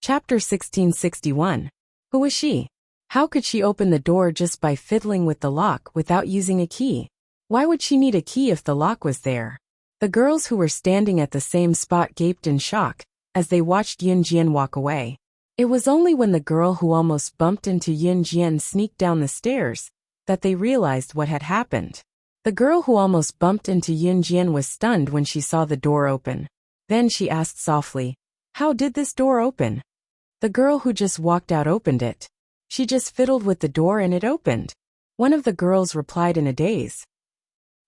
Chapter 1661. Who was she? How could she open the door just by fiddling with the lock without using a key? Why would she need a key if the lock was there? The girls who were standing at the same spot gaped in shock as they watched Yun Jian walk away. It was only when the girl who almost bumped into Yun Jian sneaked down the stairs that they realized what had happened. The girl who almost bumped into Yun Jian was stunned when she saw the door open. Then she asked softly, "How did this door open?" The girl who just walked out opened it. "She just fiddled with the door and it opened," one of the girls replied in a daze.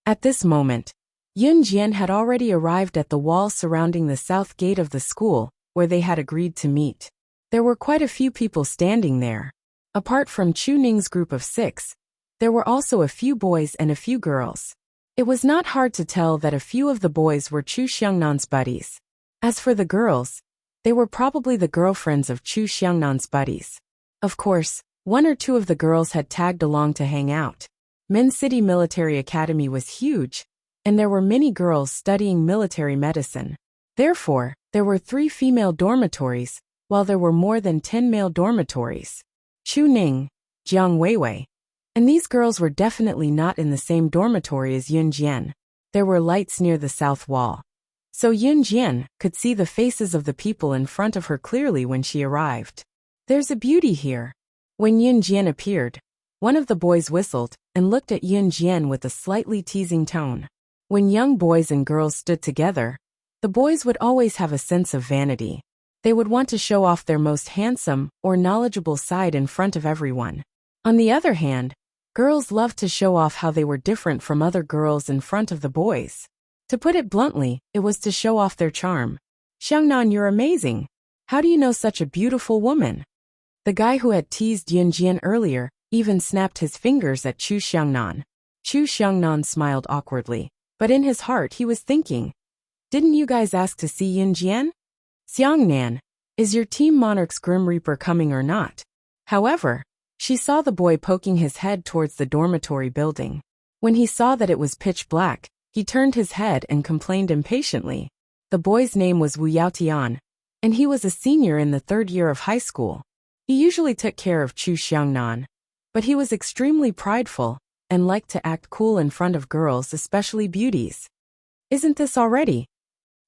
At this moment, Yun Jian had already arrived at the wall surrounding the south gate of the school, where they had agreed to meet. There were quite a few people standing there. Apart from Chu Ning's group of 6, there were also a few boys and a few girls. It was not hard to tell that a few of the boys were Chu Xiangnan's buddies. As for the girls, they were probably the girlfriends of Chu Xiangnan's buddies. Of course, one or two of the girls had tagged along to hang out. Min City Military Academy was huge, and there were many girls studying military medicine. Therefore, there were 3 female dormitories, while there were more than 10 male dormitories. Chu Ning, Jiang Weiwei. And these girls were definitely not in the same dormitory as Yun Jian. There were lights near the south wall, so Yun Jian could see the faces of the people in front of her clearly when she arrived. "There's a beauty here." When Yun Jian appeared, one of the boys whistled and looked at Yun Jian with a slightly teasing tone. When young boys and girls stood together, the boys would always have a sense of vanity. They would want to show off their most handsome or knowledgeable side in front of everyone. On the other hand, girls loved to show off how they were different from other girls in front of the boys. To put it bluntly, it was to show off their charm. "Xiangnan, you're amazing. How do you know such a beautiful woman?" The guy who had teased Yun Jian earlier even snapped his fingers at Chu Xiangnan. Chu Xiangnan smiled awkwardly, but in his heart he was thinking, "Didn't you guys ask to see Yun Jian? Xiangnan, is your Team Monarch's Grim Reaper coming or not?" However, she saw the boy poking his head towards the dormitory building. When he saw that it was pitch black, he turned his head and complained impatiently. The boy's name was Wu Yaotian, and he was a senior in the 3rd year of high school. He usually took care of Chu Xiangnan, but he was extremely prideful and liked to act cool in front of girls, especially beauties. "Isn't this already?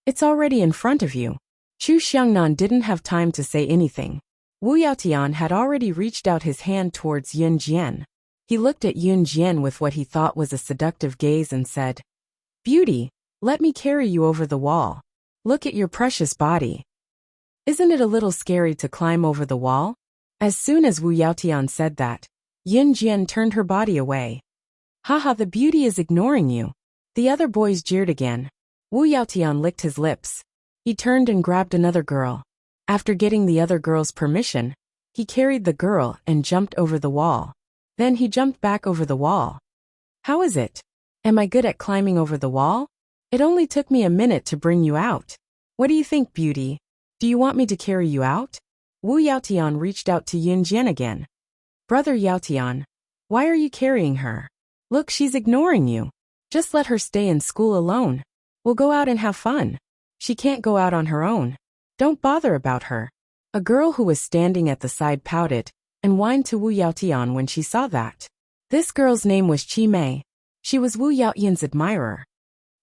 It's already in front of you." Chu Xiangnan didn't have time to say anything. Wu Yaotian had already reached out his hand towards Yun Jian. He looked at Yun Jian with what he thought was a seductive gaze and said, "Beauty, let me carry you over the wall. Look at your precious body. Isn't it a little scary to climb over the wall?" As soon as Wu Yaotian said that, Yun Jian turned her body away. "Haha, the beauty is ignoring you." The other boys jeered again. Wu Yaotian licked his lips. He turned and grabbed another girl. After getting the other girl's permission, he carried the girl and jumped over the wall. Then he jumped back over the wall. "How is it? Am I good at climbing over the wall? It only took me a minute to bring you out. What do you think, beauty? Do you want me to carry you out?" Wu Yaotian reached out to Yun Jian again. "Brother Yaotian, why are you carrying her? Look, she's ignoring you. Just let her stay in school alone. We'll go out and have fun. She can't go out on her own. Don't bother about her." A girl who was standing at the side pouted and whined to Wu Yaotian when she saw that. This girl's name was Chi Mei. She was Wu Yaotian's admirer.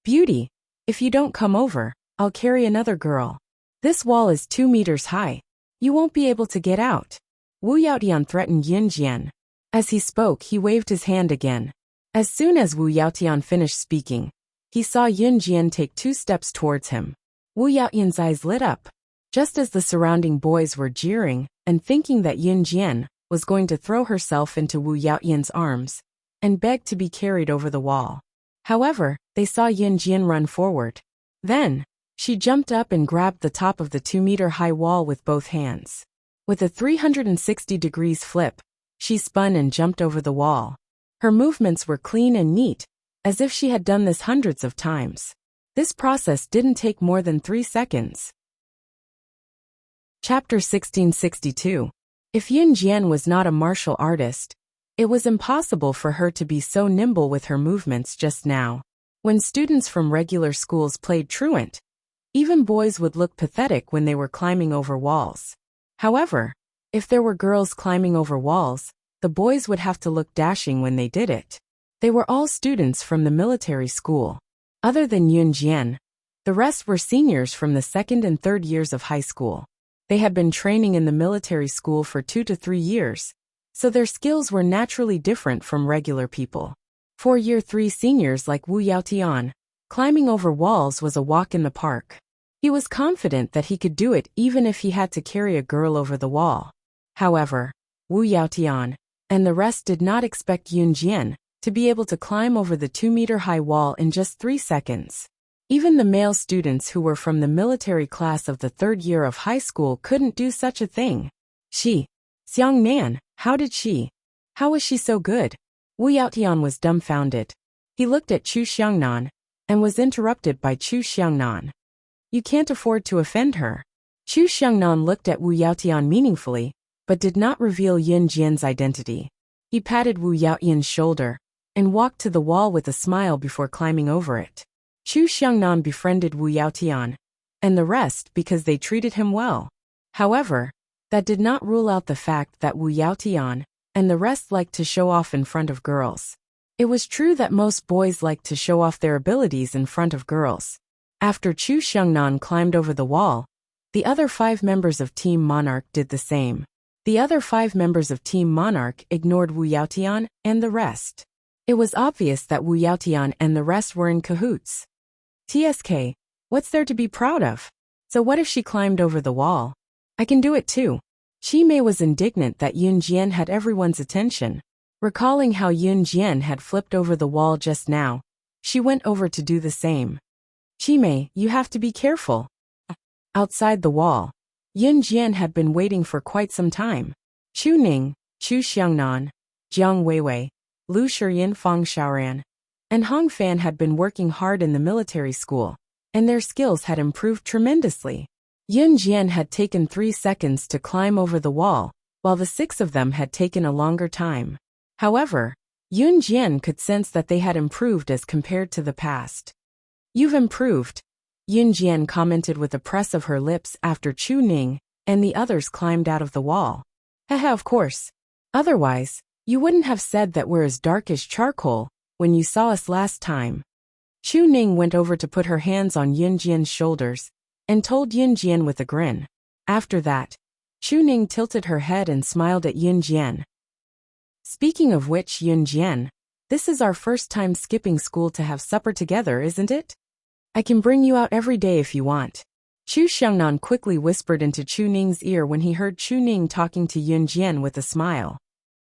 "Beauty, if you don't come over, I'll carry another girl. This wall is 2 meters high. You won't be able to get out." Wu Yaotian threatened Yun Jian. As he spoke, he waved his hand again. As soon as Wu Yaotian finished speaking, he saw Yun Jian take 2 steps towards him. Wu Yaotian's eyes lit up. Just as the surrounding boys were jeering and thinking that Yun Jian was going to throw herself into Wu Yaotian's arms and beg to be carried over the wall. However, they saw Yun Jian run forward. Then, she jumped up and grabbed the top of the 2-meter-high wall with both hands. With a 360 degrees flip, she spun and jumped over the wall. Her movements were clean and neat, as if she had done this hundreds of times. This process didn't take more than 3 seconds. Chapter 1662. If Yun Jian was not a martial artist, it was impossible for her to be so nimble with her movements just now. When students from regular schools played truant, even boys would look pathetic when they were climbing over walls. However, if there were girls climbing over walls, the boys would have to look dashing when they did it. They were all students from the military school. Other than Yun Jian, the rest were seniors from the second and third years of high school. They had been training in the military school for 2 to 3 years, so their skills were naturally different from regular people. For Year 3 seniors like Wu Yaotian, climbing over walls was a walk in the park. He was confident that he could do it even if he had to carry a girl over the wall. However, Wu Yaotian and the rest did not expect Yun Jian to be able to climb over the 2-meter-high wall in just 3 seconds. Even the male students who were from the military class of the 3rd year of high school couldn't do such a thing. Xiang Nan, how was she so good? Wu Yaotian was dumbfounded. He looked at Chu Xiangnan and was interrupted by Chu Xiangnan. You can't afford to offend her. Chu Xiangnan looked at Wu Yaotian meaningfully, but did not reveal Yun Jian's identity. He patted Wu Yaotian's shoulder and walked to the wall with a smile before climbing over it. Chu Xiangnan befriended Wu Yaotian and the rest because they treated him well. However, that did not rule out the fact that Wu Yaotian and the rest liked to show off in front of girls. It was true that most boys liked to show off their abilities in front of girls. After Chu Xiangnan climbed over the wall, the other 5 members of Team Monarch did the same. The other 5 members of Team Monarch ignored Wu Yaotian and the rest. It was obvious that Wu Yaotian and the rest were in cahoots. TSK, what's there to be proud of? So what if she climbed over the wall? I can do it too. Qi Mei was indignant that Yun Jian had everyone's attention. Recalling how Yun Jian had flipped over the wall just now, she went over to do the same. Qi Mei, you have to be careful. Outside the wall, Yun Jian had been waiting for quite some time. Chu Ning, Chu Xiangnan, Jiang Weiwei, Lu Shiyin Fang Xiaoran, and Hong Fan had been working hard in the military school, and their skills had improved tremendously. Yun Jian had taken 3 seconds to climb over the wall, while the 6 of them had taken a longer time. However, Yun Jian could sense that they had improved as compared to the past. You've improved, Yun Jian commented with a press of her lips after Chu Ning and the others climbed out of the wall. Haha, of course. Otherwise, you wouldn't have said that we're as dark as charcoal when you saw us last time. Chu Ning went over to put her hands on Yun Jian's shoulders and told Yun Jian with a grin. After that, Chu Ning tilted her head and smiled at Yun Jian. Speaking of which, Yun Jian, this is our first time skipping school to have supper together, isn't it? I can bring you out every day if you want. Chu Xiangnan quickly whispered into Chu Ning's ear when he heard Chu Ning talking to Yun Jian with a smile.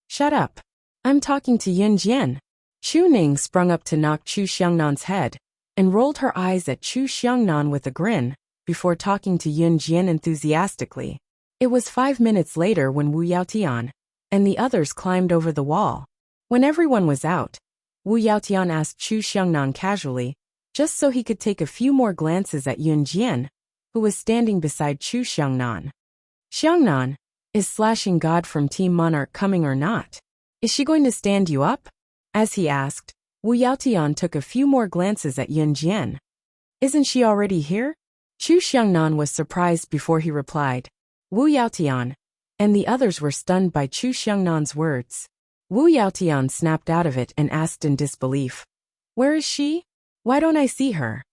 Shut up. I'm talking to Yun Jian. Chu Ning sprung up to knock Chu Xiangnan's head and rolled her eyes at Chu Xiangnan with a grin before talking to Yun Jian enthusiastically. It was 5 minutes later when Wu Yaotian and the others climbed over the wall. When everyone was out, Wu Yaotian asked Chu Xiangnan casually, just so he could take a few more glances at Yun Jian, who was standing beside Chu Xiangnan. Xiangnan, is Slashing God from Team Monarch coming or not? Is she going to stand you up? As he asked, Wu Yaotian took a few more glances at Yun Jian. Isn't she already here? Chu Xiangnan was surprised before he replied. Wu Yaotian and the others were stunned by Chu Xiangnan's words. Wu Yaotian snapped out of it and asked in disbelief. Where is she? Why don't I see her?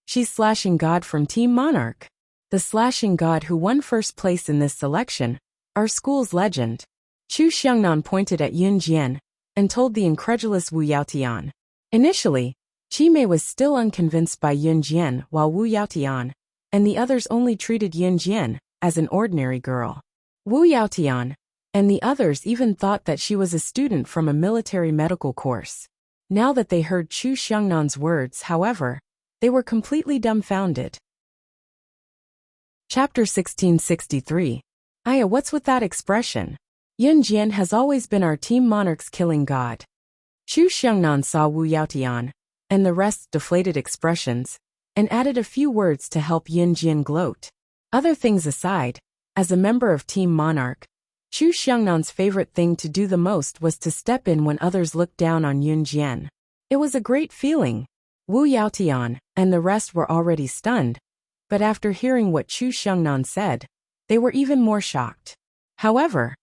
She's Slashing God from Team Monarch. The Slashing God who won first place in this selection, our school's legend. Chu Xiangnan pointed at Yun Jian and told the incredulous Wu Yaotian. Initially, Qi Mei was still unconvinced by Yun Jian while Wu Yaotian and the others only treated Yun Jian as an ordinary girl. Wu Yaotian and the others even thought that she was a student from a military medical course. Now that they heard Chu Xiangnan's words, however, they were completely dumbfounded. Chapter 1663. Aya, what's with that expression? Yun Jian has always been our Team Monarch's killing god. Chu Xiangnan saw Wu Yaotian and the rest's deflated expressions and added a few words to help Yun Jian gloat. Other things aside, as a member of Team Monarch, Chu Xiangnan's favorite thing to do the most was to step in when others looked down on Yun Jian. It was a great feeling. Wu Yaotian and the rest were already stunned, but after hearing what Chu Xiangnan said, they were even more shocked. However,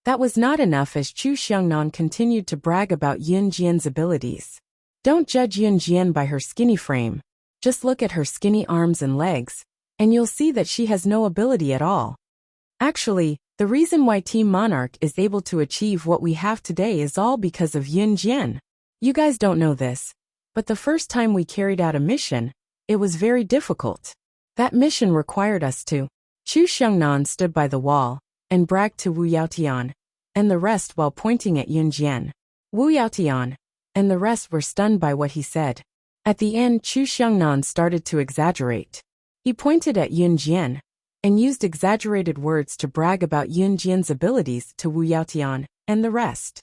that was not enough as Chu Xiongnan continued to brag about Yun Jian's abilities. Don't judge Yun Jian by her skinny frame. Just look at her skinny arms and legs, and you'll see that she has no ability at all. Actually, the reason why Team Monarch is able to achieve what we have today is all because of Yun Jian. You guys don't know this, but the first time we carried out a mission, it was very difficult. That mission required us to. Chu Xiongnan stood by the wall and bragged to Wu Yaotian, and the rest while pointing at Yun Jian. Wu Yaotian and the rest were stunned by what he said. At the end, Chu Xiongnan started to exaggerate. He pointed at Yun Jian and used exaggerated words to brag about Yun Jian's abilities to Wu Yaotian and the rest.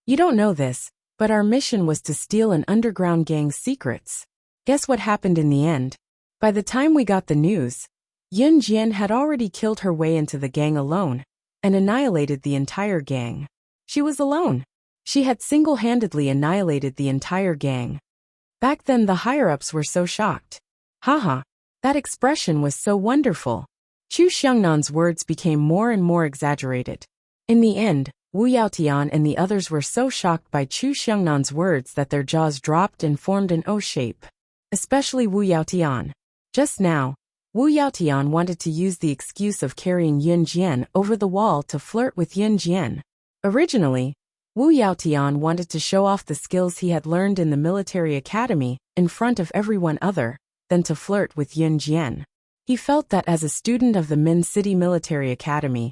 You don't know this, but our mission was to steal an underground gang's secrets. Guess what happened in the end? By the time we got the news, Yun Jian had already killed her way into the gang alone and annihilated the entire gang. She was alone. She had single-handedly annihilated the entire gang. Back then the higher-ups were so shocked. Haha, that expression was so wonderful. Chu Xiangnan's words became more and more exaggerated. In the end, Wu Yaotian and the others were so shocked by Chu Xiangnan's words that their jaws dropped and formed an O shape. Especially Wu Yaotian. Just now, Wu Yaotian wanted to use the excuse of carrying Yun Jian over the wall to flirt with Yun Jian. Originally, Wu Yaotian wanted to show off the skills he had learned in the military academy in front of everyone other than to flirt with Yun Jian. He felt that as a student of the Min City Military Academy,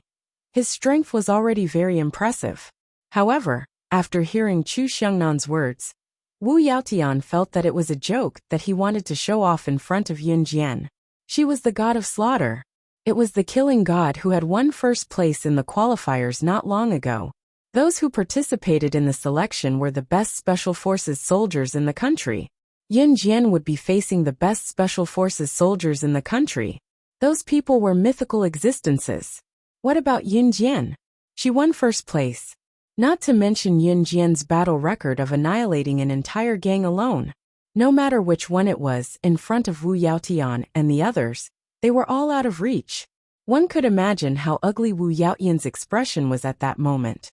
his strength was already very impressive. However, after hearing Chu Xiangnan's words, Wu Yaotian felt that it was a joke that he wanted to show off in front of Yun Jian. She was the god of slaughter. It was the killing god who had won first place in the qualifiers not long ago. Those who participated in the selection were the best Special Forces soldiers in the country. Yun Jian would be facing the best Special Forces soldiers in the country. Those people were mythical existences. What about Yun Jian? She won first place. Not to mention Yun Jian's battle record of annihilating an entire gang alone. No matter which one it was, in front of Wu Yaotian and the others, they were all out of reach. One could imagine how ugly Wu Yaotian's expression was at that moment.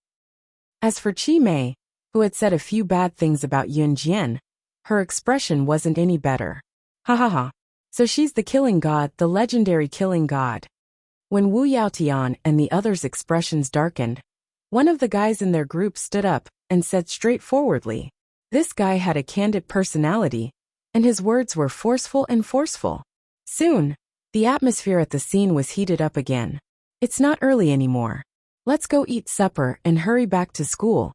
As for Qi Mei, who had said a few bad things about Yun Jian, her expression wasn't any better. Ha ha ha. So she's the killing god, the legendary killing god. When Wu Yaotian and the others' expressions darkened, one of the guys in their group stood up and said straightforwardly. This guy had a candid personality, and his words were forceful and forceful. Soon, the atmosphere at the scene was heated up again. It's not early anymore. Let's go eat supper and hurry back to school.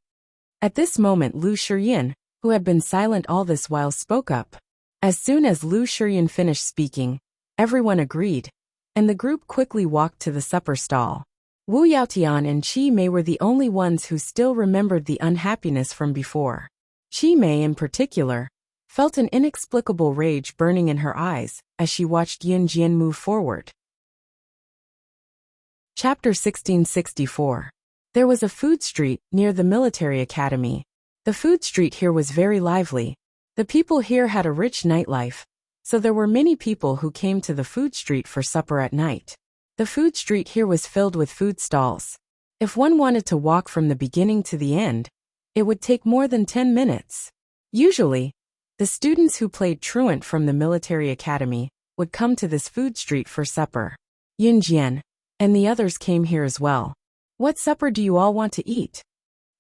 At this moment Lu Shiyin, who had been silent all this while, spoke up. As soon as Lu Shiyin finished speaking, everyone agreed, and the group quickly walked to the supper stall. Wu Yaotian and Qi Mei were the only ones who still remembered the unhappiness from before. Qi Mei in particular felt an inexplicable rage burning in her eyes as she watched Yun Jian move forward. Chapter 1664. There was a food street near the military academy. The food street here was very lively. The people here had a rich nightlife, so there were many people who came to the food street for supper at night. The food street here was filled with food stalls. If one wanted to walk from the beginning to the end, it would take more than 10 minutes. Usually, the students who played truant from the military academy would come to this food street for supper. Yun Jian and the others came here as well. What supper do you all want to eat?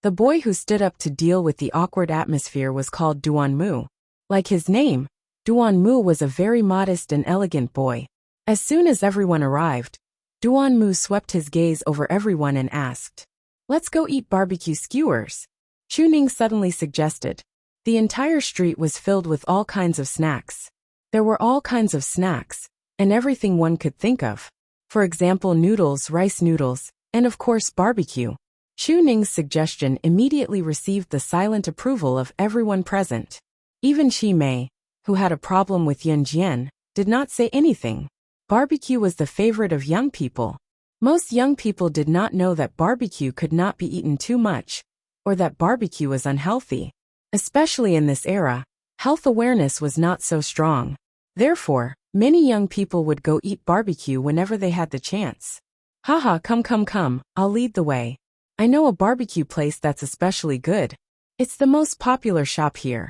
The boy who stood up to deal with the awkward atmosphere was called Duan Mu. Like his name, Duan Mu was a very modest and elegant boy. As soon as everyone arrived, Duan Mu swept his gaze over everyone and asked, "Let's go eat barbecue skewers." Chu Ning suddenly suggested. The entire street was filled with all kinds of snacks. There were all kinds of snacks, and everything one could think of. For example, noodles, rice noodles, and of course barbecue. Chu Ning's suggestion immediately received the silent approval of everyone present. Even Qi Mei, who had a problem with Yun Jian, did not say anything. Barbecue was the favorite of young people. Most young people did not know that barbecue could not be eaten too much, or that barbecue was unhealthy. Especially in this era, health awareness was not so strong. Therefore, many young people would go eat barbecue whenever they had the chance. Haha, come, I'll lead the way. I know a barbecue place that's especially good. It's the most popular shop here.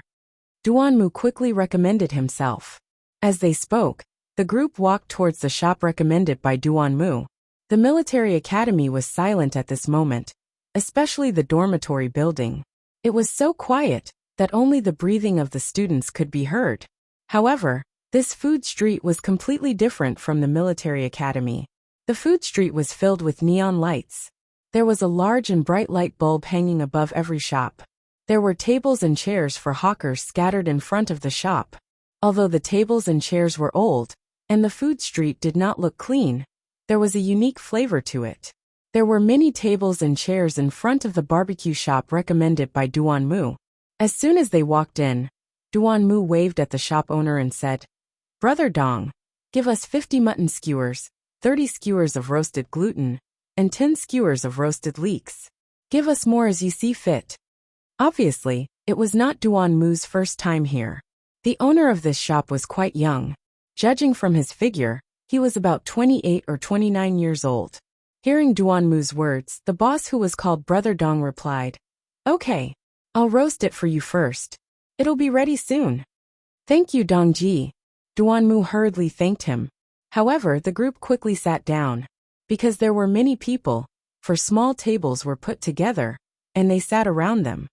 Duanmu quickly recommended himself. As they spoke, the group walked towards the shop recommended by Duanmu. The military academy was silent at this moment, especially the dormitory building. It was so quiet that only the breathing of the students could be heard. However, this food street was completely different from the military academy. The food street was filled with neon lights. There was a large and bright light bulb hanging above every shop. There were tables and chairs for hawkers scattered in front of the shop. Although the tables and chairs were old, and the food street did not look clean, there was a unique flavor to it. There were many tables and chairs in front of the barbecue shop recommended by Duanmu. As soon as they walked in, Duanmu waved at the shop owner and said, "Brother Dong, give us 50 mutton skewers, 30 skewers of roasted gluten, and 10 skewers of roasted leeks. Give us more as you see fit." Obviously, it was not Duanmu's first time here. The owner of this shop was quite young. Judging from his figure, he was about 28 or 29 years old. Hearing Duanmu's words, the boss, who was called Brother Dong, replied, "Okay, I'll roast it for you first. It'll be ready soon." "Thank you, Dongji." Duanmu hurriedly thanked him. However, the group quickly sat down. Because there were many people, for small tables were put together, and they sat around them.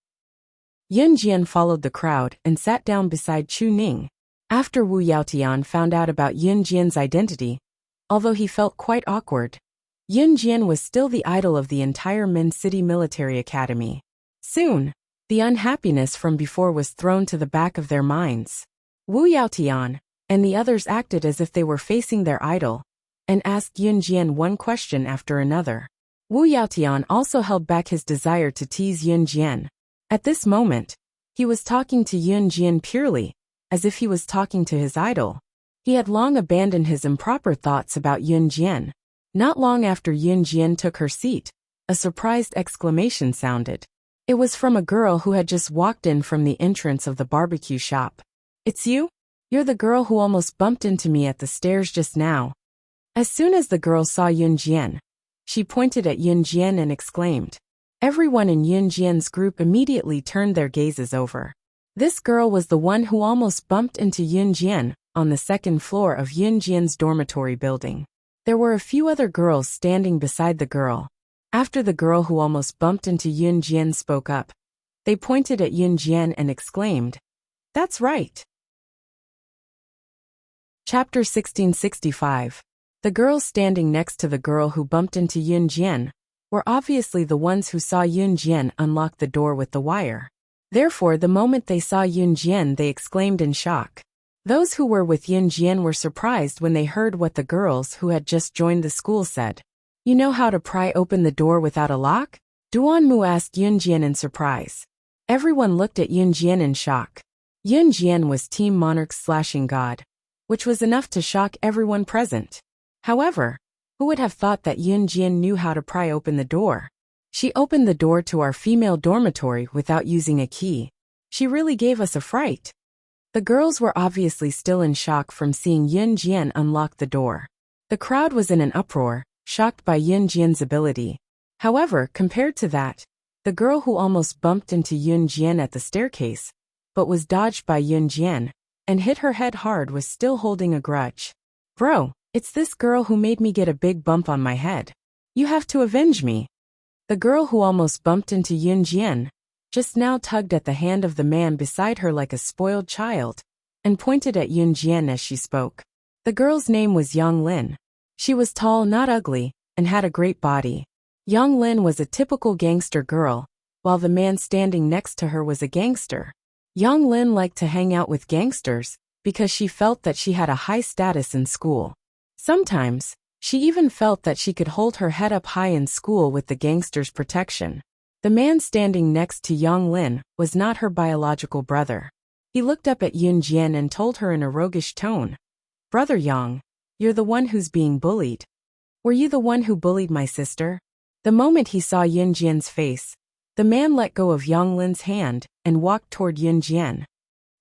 Yun Jian followed the crowd and sat down beside Chu Ning. After Wu Yaotian found out about Yun Jian's identity, although he felt quite awkward, Yun Jian was still the idol of the entire Min City Military Academy. Soon, the unhappiness from before was thrown to the back of their minds. Wu Yaotian and the others acted as if they were facing their idol, and asked Yun Jian one question after another. Wu Yaotian also held back his desire to tease Yun Jian. At this moment, he was talking to Yun Jian purely, as if he was talking to his idol. He had long abandoned his improper thoughts about Yun Jian. Not long after Yun Jian took her seat, a surprised exclamation sounded. It was from a girl who had just walked in from the entrance of the barbecue shop. "It's you? You're the girl who almost bumped into me at the stairs just now." As soon as the girl saw Yun Jian, she pointed at Yun Jian and exclaimed. Everyone in Yun Jian's group immediately turned their gazes over. This girl was the one who almost bumped into Yun Jian on the second floor of Yun Jian's dormitory building. There were a few other girls standing beside the girl. After the girl who almost bumped into Yun Jian spoke up, they pointed at Yun Jian and exclaimed, "That's right." Chapter 1665. The girls standing next to the girl who bumped into Yun Jian were obviously the ones who saw Yun Jian unlock the door with the wire. Therefore, the moment they saw Yun Jian, they exclaimed in shock. Those who were with Yun Jian were surprised when they heard what the girls who had just joined the school said. "You know how to pry open the door without a lock?" Duanmu asked Yun Jian in surprise. Everyone looked at Yun Jian in shock. Yun Jian was Team Monarch's slashing god, which was enough to shock everyone present. However, who would have thought that Yun Jian knew how to pry open the door? She opened the door to our female dormitory without using a key. She really gave us a fright. The girls were obviously still in shock from seeing Yun Jian unlock the door. The crowd was in an uproar, shocked by Yun Jian's ability. However, compared to that, the girl who almost bumped into Yun Jian at the staircase, but was dodged by Yun Jian, and hit her head hard, was still holding a grudge. "Bro, it's this girl who made me get a big bump on my head. You have to avenge me." The girl who almost bumped into Yun Jian just now tugged at the hand of the man beside her like a spoiled child, and pointed at Yun Jian as she spoke. The girl's name was Yang Lin. She was tall, not ugly, and had a great body. Yang Lin was a typical gangster girl, while the man standing next to her was a gangster. Yang Lin liked to hang out with gangsters because she felt that she had a high status in school. Sometimes, she even felt that she could hold her head up high in school with the gangster's protection. The man standing next to Yang Lin was not her biological brother. He looked up at Yun Jian and told her in a roguish tone, "Brother Yang, you're the one who's being bullied. Were you the one who bullied my sister?" The moment he saw Yun Jian's face, the man let go of Yang Lin's hand and walked toward Yun Jian.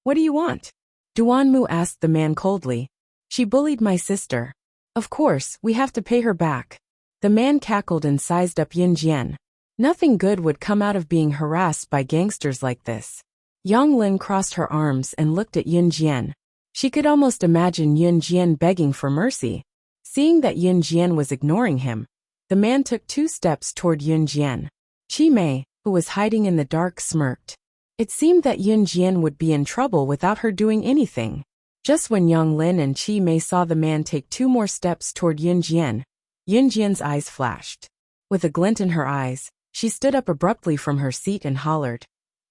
"What do you want?" Duanmu asked the man coldly. "She bullied my sister. Of course, we have to pay her back." The man cackled and sized up Yin Jian. Nothing good would come out of being harassed by gangsters like this. Yang Lin crossed her arms and looked at Yin Jian. She could almost imagine Yin Jian begging for mercy. Seeing that Yin Jian was ignoring him, the man took 2 steps toward Yin Jian. Qi Mei, who was hiding in the dark, smirked. It seemed that Yin Jian would be in trouble without her doing anything. Just when Yang Lin and Qi Mei saw the man take 2 more steps toward Yin Jian's eyes flashed. With a glint in her eyes, she stood up abruptly from her seat and hollered,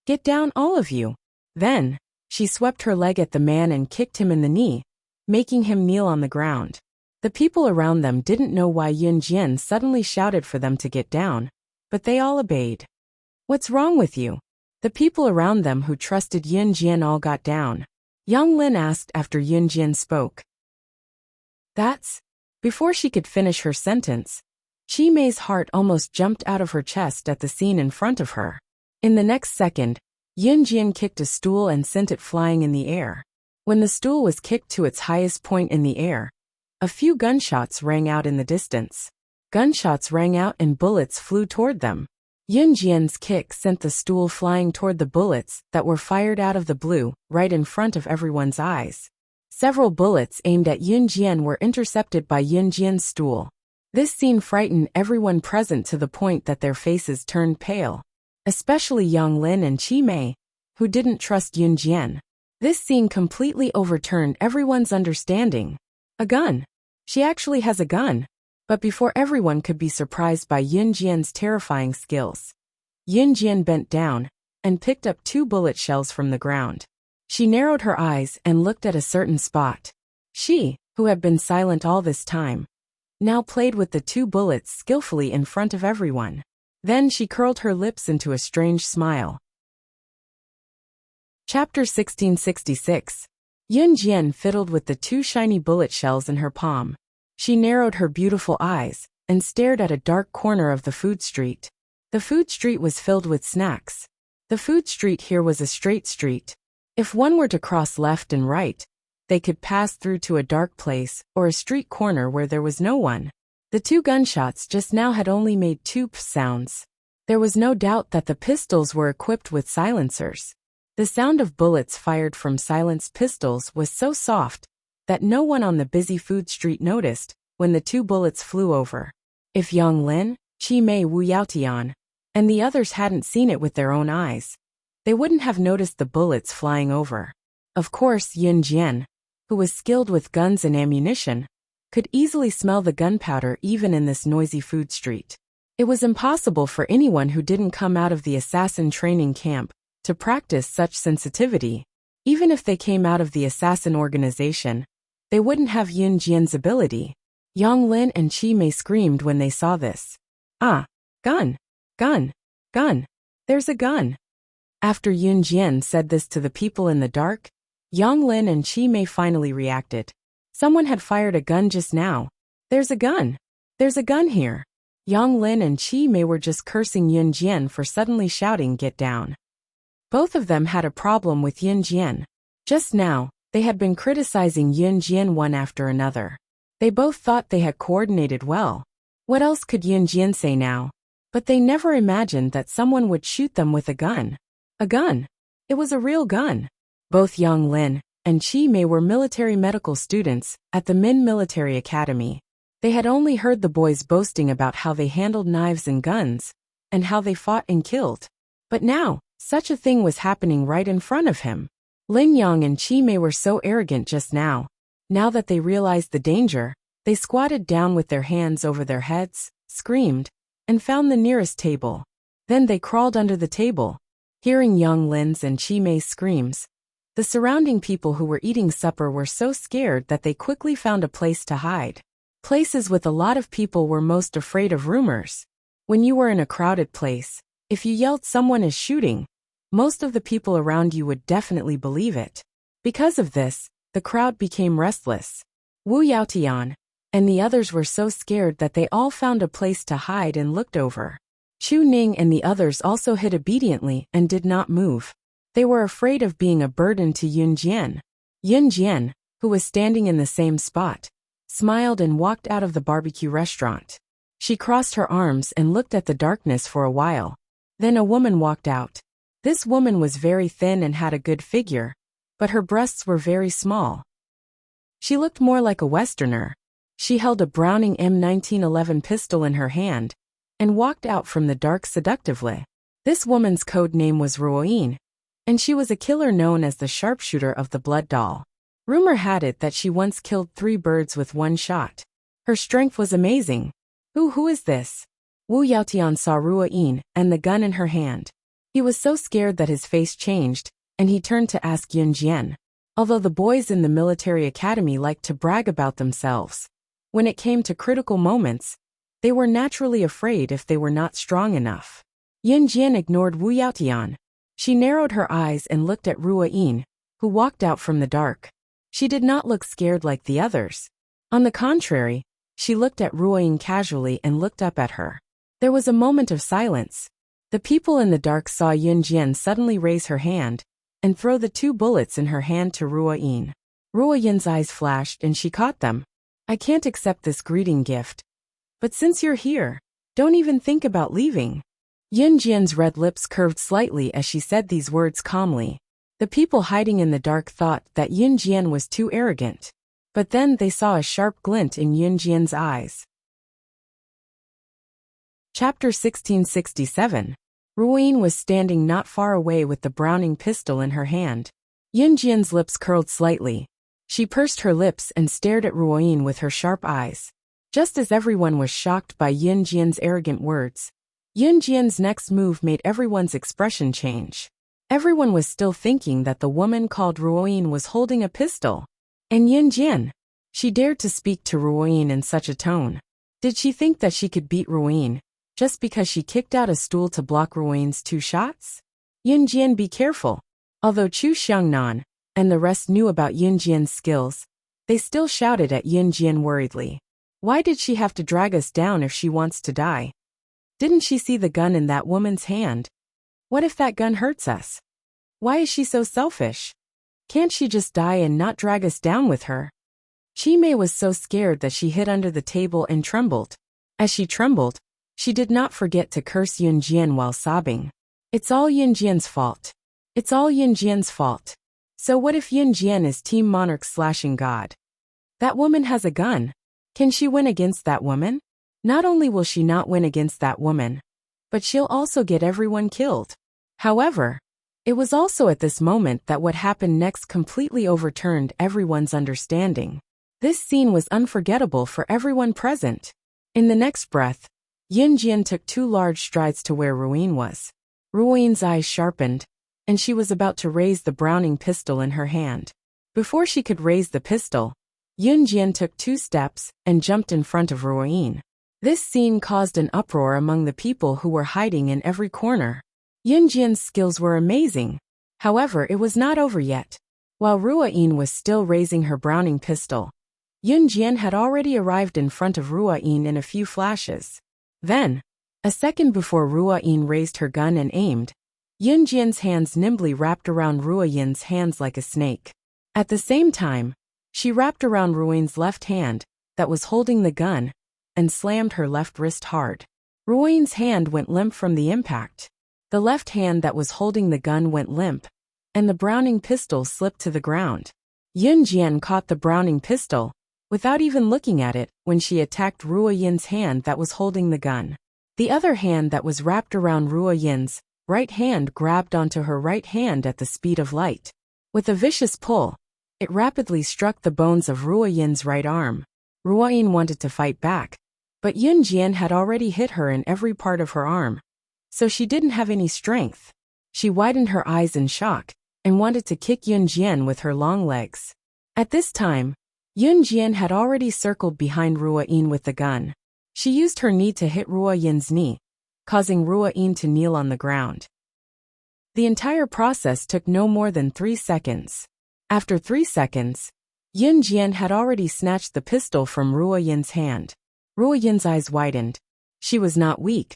"Get down, all of you!" Then, she swept her leg at the man and kicked him in the knee, making him kneel on the ground. The people around them didn't know why Yin Jian suddenly shouted for them to get down, but they all obeyed. "What's wrong with you?" The people around them who trusted Yin Jian all got down. Yang Lin asked after Yin Jian spoke. "That's..." Before she could finish her sentence, Qi Mei's heart almost jumped out of her chest at the scene in front of her. In the next second, Yin Jian kicked a stool and sent it flying in the air. When the stool was kicked to its highest point in the air, a few gunshots rang out in the distance. Gunshots rang out and bullets flew toward them. Yin Jian's kick sent the stool flying toward the bullets that were fired out of the blue, right in front of everyone's eyes. Several bullets aimed at Yin Jian were intercepted by Yin Jian's stool. This scene frightened everyone present to the point that their faces turned pale. Especially Yang Lin and Qi Mei, who didn't trust Yin Jian. This scene completely overturned everyone's understanding. A gun. She actually has a gun. But before everyone could be surprised by Yin Jian's terrifying skills, Yin Jian bent down and picked up 2 bullet shells from the ground. She narrowed her eyes and looked at a certain spot. She, who had been silent all this time, now played with the 2 bullets skillfully in front of everyone. Then she curled her lips into a strange smile. Chapter 1666. Yin Jian fiddled with the 2 shiny bullet shells in her palm. She narrowed her beautiful eyes and stared at a dark corner of the food street. The food street was filled with snacks. The food street here was a straight street. If one were to cross left and right, they could pass through to a dark place or a street corner where there was no one. The 2 gunshots just now had only made 2 sounds. There was no doubt that the pistols were equipped with silencers. The sound of bullets fired from silenced pistols was so soft that no one on the busy food street noticed when the 2 bullets flew over. If Yang Lin, Qi Mei, Wu Yaotian, and the others hadn't seen it with their own eyes, they wouldn't have noticed the bullets flying over. Of course, Yin Jian, who was skilled with guns and ammunition, could easily smell the gunpowder even in this noisy food street. It was impossible for anyone who didn't come out of the assassin training camp to practice such sensitivity. Even if they came out of the assassin organization, they wouldn't have Yin Jian's ability. Yang Lin and Qi Mei screamed when they saw this. "Ah! Gun! Gun! Gun! There's a gun!" After Yin Jian said this to the people in the dark, Yang Lin and Qi Mei finally reacted. Someone had fired a gun just now. "There's a gun! There's a gun here!" Yang Lin and Qi Mei were just cursing Yin Jian for suddenly shouting, "Get down!" Both of them had a problem with Yin Jian. Just now, they had been criticizing Yin Jian one after another. They both thought they had coordinated well. What else could Yin Jian say now? But they never imagined that someone would shoot them with a gun. A gun. It was a real gun. Both Yang Lin and Qi Mei were military medical students at the Min Military Academy. They had only heard the boys boasting about how they handled knives and guns, and how they fought and killed. But now, such a thing was happening right in front of him. Lin Yang and Qi Mei were so arrogant just now. Now that they realized the danger, they squatted down with their hands over their heads, screamed, and found the nearest table. Then they crawled under the table. Hearing Yang Lin's and Qi Mei's screams, the surrounding people who were eating supper were so scared that they quickly found a place to hide. Places with a lot of people were most afraid of rumors. When you were in a crowded place, if you yelled someone is shooting, most of the people around you would definitely believe it. Because of this, the crowd became restless. Wu Yaotian and the others were so scared that they all found a place to hide and looked over. Chu Ning and the others also hid obediently and did not move. They were afraid of being a burden to Yin Jian. Yin Jian, who was standing in the same spot, smiled and walked out of the barbecue restaurant. She crossed her arms and looked at the darkness for a while. Then a woman walked out. This woman was very thin and had a good figure, but her breasts were very small. She looked more like a Westerner. She held a Browning M1911 pistol in her hand and walked out from the dark seductively. This woman's code name was Ruoin, and she was a killer known as the sharpshooter of the blood doll. Rumor had it that she once killed 3 birds with 1 shot. Her strength was amazing. Who is this? Wu Yaotian saw Ruoin and the gun in her hand. He was so scared that his face changed, and he turned to ask Yun Jian. Although the boys in the military academy liked to brag about themselves, when it came to critical moments, they were naturally afraid if they were not strong enough. Yun Jian ignored Wu Yaotian. She narrowed her eyes and looked at Ruoin, who walked out from the dark. She did not look scared like the others. On the contrary, she looked at Ruoin casually and looked up at her. There was a moment of silence. The people in the dark saw Yun Jian suddenly raise her hand and throw the 2 bullets in her hand to Ruoin. Ruoyin's eyes flashed and she caught them. I can't accept this greeting gift. But since you're here, don't even think about leaving. Yun Jian's red lips curved slightly as she said these words calmly. The people hiding in the dark thought that Yun Jian was too arrogant. But then they saw a sharp glint in Yun Jian's eyes. Chapter 1667. Ruoin was standing not far away with the Browning pistol in her hand. Yun Jian's lips curled slightly. She pursed her lips and stared at Ruoin with her sharp eyes. Just as everyone was shocked by Yun Jian's arrogant words, Yun Jian's next move made everyone's expression change. Everyone was still thinking that the woman called Ruoin was holding a pistol. And Yun Jian, she dared to speak to Ruoin in such a tone. Did she think that she could beat Ruoin just because she kicked out a stool to block Ruoin's 2 shots? Yun Jian, be careful. Although Chu Xiangnan and the rest knew about Yun Jian's skills, they still shouted at Yun Jian worriedly. Why did she have to drag us down if she wants to die? Didn't she see the gun in that woman's hand? What if that gun hurts us? Why is she so selfish? Can't she just die and not drag us down with her? Chi Mei was so scared that she hid under the table and trembled. As she trembled, she did not forget to curse Yun Jian while sobbing. It's all Yun Jian's fault. It's all Yun Jian's fault. So what if Yun Jian is Team Monarch slashing God? That woman has a gun. Can she win against that woman? Not only will she not win against that woman, but she'll also get everyone killed. However, it was also at this moment that what happened next completely overturned everyone's understanding. This scene was unforgettable for everyone present. In the next breath, Yun Jian took 2 large strides to where Ruoin was. Ruoin's eyes sharpened, and she was about to raise the Browning pistol in her hand. Before she could raise the pistol, Yun Jian took 2 steps and jumped in front of Ruoin. This scene caused an uproar among the people who were hiding in every corner. Yun Jian's skills were amazing. However, it was not over yet. While Ruoin was still raising her Browning pistol, Yun Jian had already arrived in front of Ruoin in a few flashes. Then, a second before Ruoin raised her gun and aimed, Yun Jian's hands nimbly wrapped around Ruoin's hands like a snake. At the same time, she wrapped around Ruoin's left hand, that was holding the gun, and slammed her left wrist hard. Ruoin's hand went limp from the impact. The left hand that was holding the gun went limp, and the Browning pistol slipped to the ground. Yun Jian caught the Browning pistol, without even looking at it, when she attacked Ruoyin's hand that was holding the gun. The other hand that was wrapped around Ruoyin's right hand grabbed onto her right hand at the speed of light. With a vicious pull, it rapidly struck the bones of Ruoyin's right arm. Ruoyin wanted to fight back, but Yun Jian had already hit her in every part of her arm, so she didn't have any strength. She widened her eyes in shock and wanted to kick Yun Jian with her long legs. At this time, Yun Jian had already circled behind Ruoyin with the gun. She used her knee to hit Ruoyin's knee, causing Ruoyin to kneel on the ground. The entire process took no more than 3 seconds. After 3 seconds, Yun Jian had already snatched the pistol from Ruoyin's hand. Ruoyin's eyes widened. She was not weak,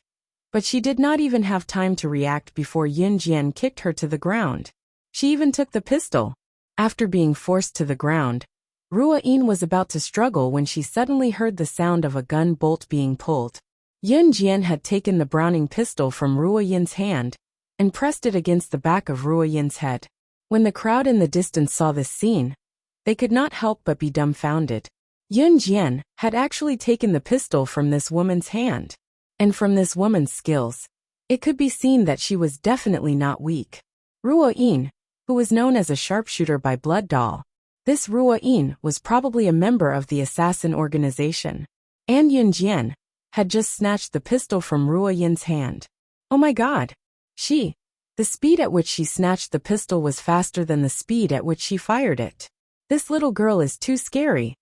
but she did not even have time to react before Yun Jian kicked her to the ground. She even took the pistol. After being forced to the ground, Ruoyin was about to struggle when she suddenly heard the sound of a gun bolt being pulled. Yun Jian had taken the Browning pistol from Ruo Yin's hand and pressed it against the back of Ruo Yin's head. When the crowd in the distance saw this scene, they could not help but be dumbfounded. Yun Jian had actually taken the pistol from this woman's hand. And from this woman's skills, it could be seen that she was definitely not weak. Ruo Yin, who was known as a sharpshooter by Blood Doll. This Ruo Yin was probably a member of the assassin organization. And Yun Jian had just snatched the pistol from Ruo Yin's hand. Oh my god! The speed at which she snatched the pistol was faster than the speed at which she fired it. This little girl is too scary.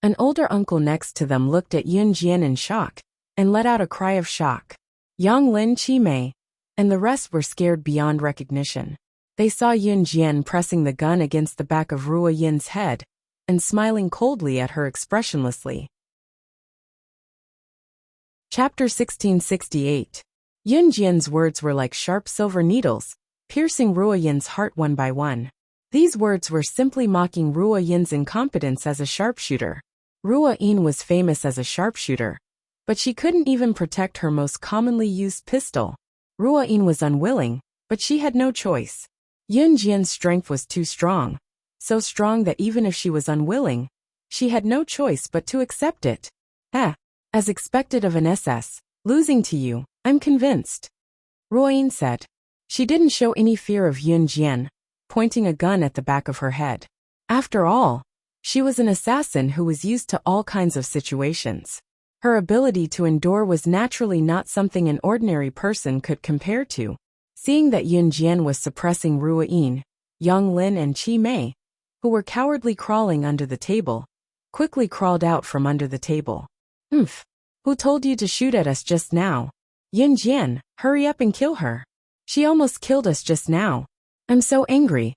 An older uncle next to them looked at Yun Jian in shock and let out a cry of shock. Yang Lin, Qi Mei, and the rest were scared beyond recognition. They saw Yun Jian pressing the gun against the back of Ruo Yin's head and smiling coldly at her expressionlessly. Chapter 1668. Yun Jian's words were like sharp silver needles, piercing Ruo Yin's heart one by one. These words were simply mocking Ruo Yin's incompetence as a sharpshooter. Ruo Yin was famous as a sharpshooter, but she couldn't even protect her most commonly used pistol. Ruo Yin was unwilling, but she had no choice. Yun Jian's strength was too strong, so strong that even if she was unwilling, she had no choice but to accept it. As expected of an SS, losing to you, I'm convinced, Ruo Yin said. She didn't show any fear of Yun Jian, pointing a gun at the back of her head. After all, she was an assassin who was used to all kinds of situations. Her ability to endure was naturally not something an ordinary person could compare to. Seeing that Yun Jian was suppressing Ruo Yin, Yang Lin and Qi Mei, who were cowardly crawling under the table, quickly crawled out from under the table. Who told you to shoot at us just now? Yun Jian, hurry up and kill her. She almost killed us just now. I'm so angry.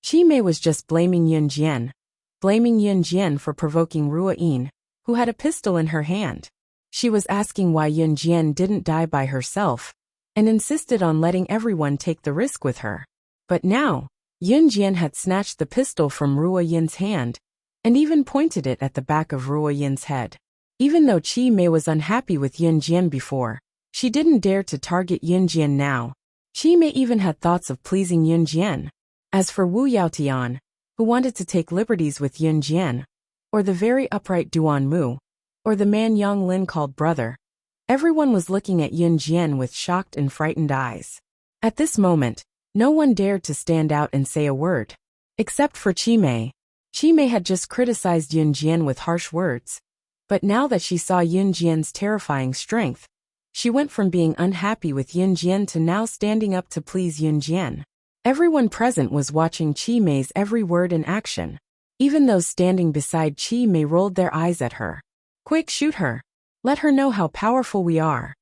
Qi Mei was just blaming Yun Jian for provoking Ruo Yin, who had a pistol in her hand. She was asking why Yun Jian didn't die by herself, and insisted on letting everyone take the risk with her. But now, Yun Jian had snatched the pistol from Ruo Yin's hand, and even pointed it at the back of Ruo Yin's head. Even though Qi Mei was unhappy with Yun Jian before, she didn't dare to target Yun Jian now. Qi Mei even had thoughts of pleasing Yun Jian. As for Wu Yaotian, who wanted to take liberties with Yun Jian, or the very upright Duan Mu, or the man Yang Lin called brother, everyone was looking at Yun Jian with shocked and frightened eyes. At this moment, no one dared to stand out and say a word. Except for Qi Mei. Qi Mei had just criticized Yun Jian with harsh words. But now that she saw Yun Jian's terrifying strength, she went from being unhappy with Yun Jian to now standing up to please Yun Jian. Everyone present was watching Qi Mei's every word and action. Even those standing beside Qi Mei rolled their eyes at her. Quick, shoot her. Let her know how powerful we are.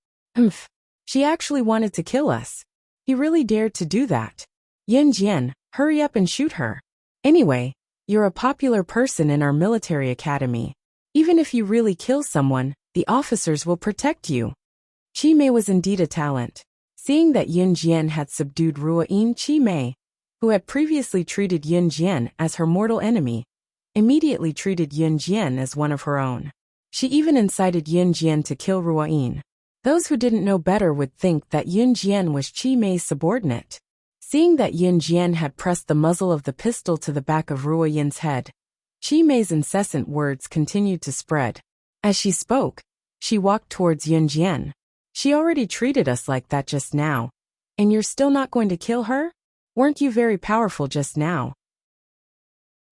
She actually wanted to kill us. He really dared to do that. Yun Jian, hurry up and shoot her. Anyway, you're a popular person in our military academy. Even if you really kill someone, the officers will protect you. Qi Mei was indeed a talent. Seeing that Yun Jian had subdued Ruo Yin, Qi Mei, who had previously treated Yun Jian as her mortal enemy, immediately treated Yun Jian as one of her own. She even incited Yun Jian to kill Ruo Yin. Those who didn't know better would think that Yun Jian was Qi Mei's subordinate. Seeing that Yun Jian had pressed the muzzle of the pistol to the back of Ruo Yin's head, Qi Mei's incessant words continued to spread. As she spoke, she walked towards Yun Jian. She already treated us like that just now. And you're still not going to kill her? Weren't you very powerful just now?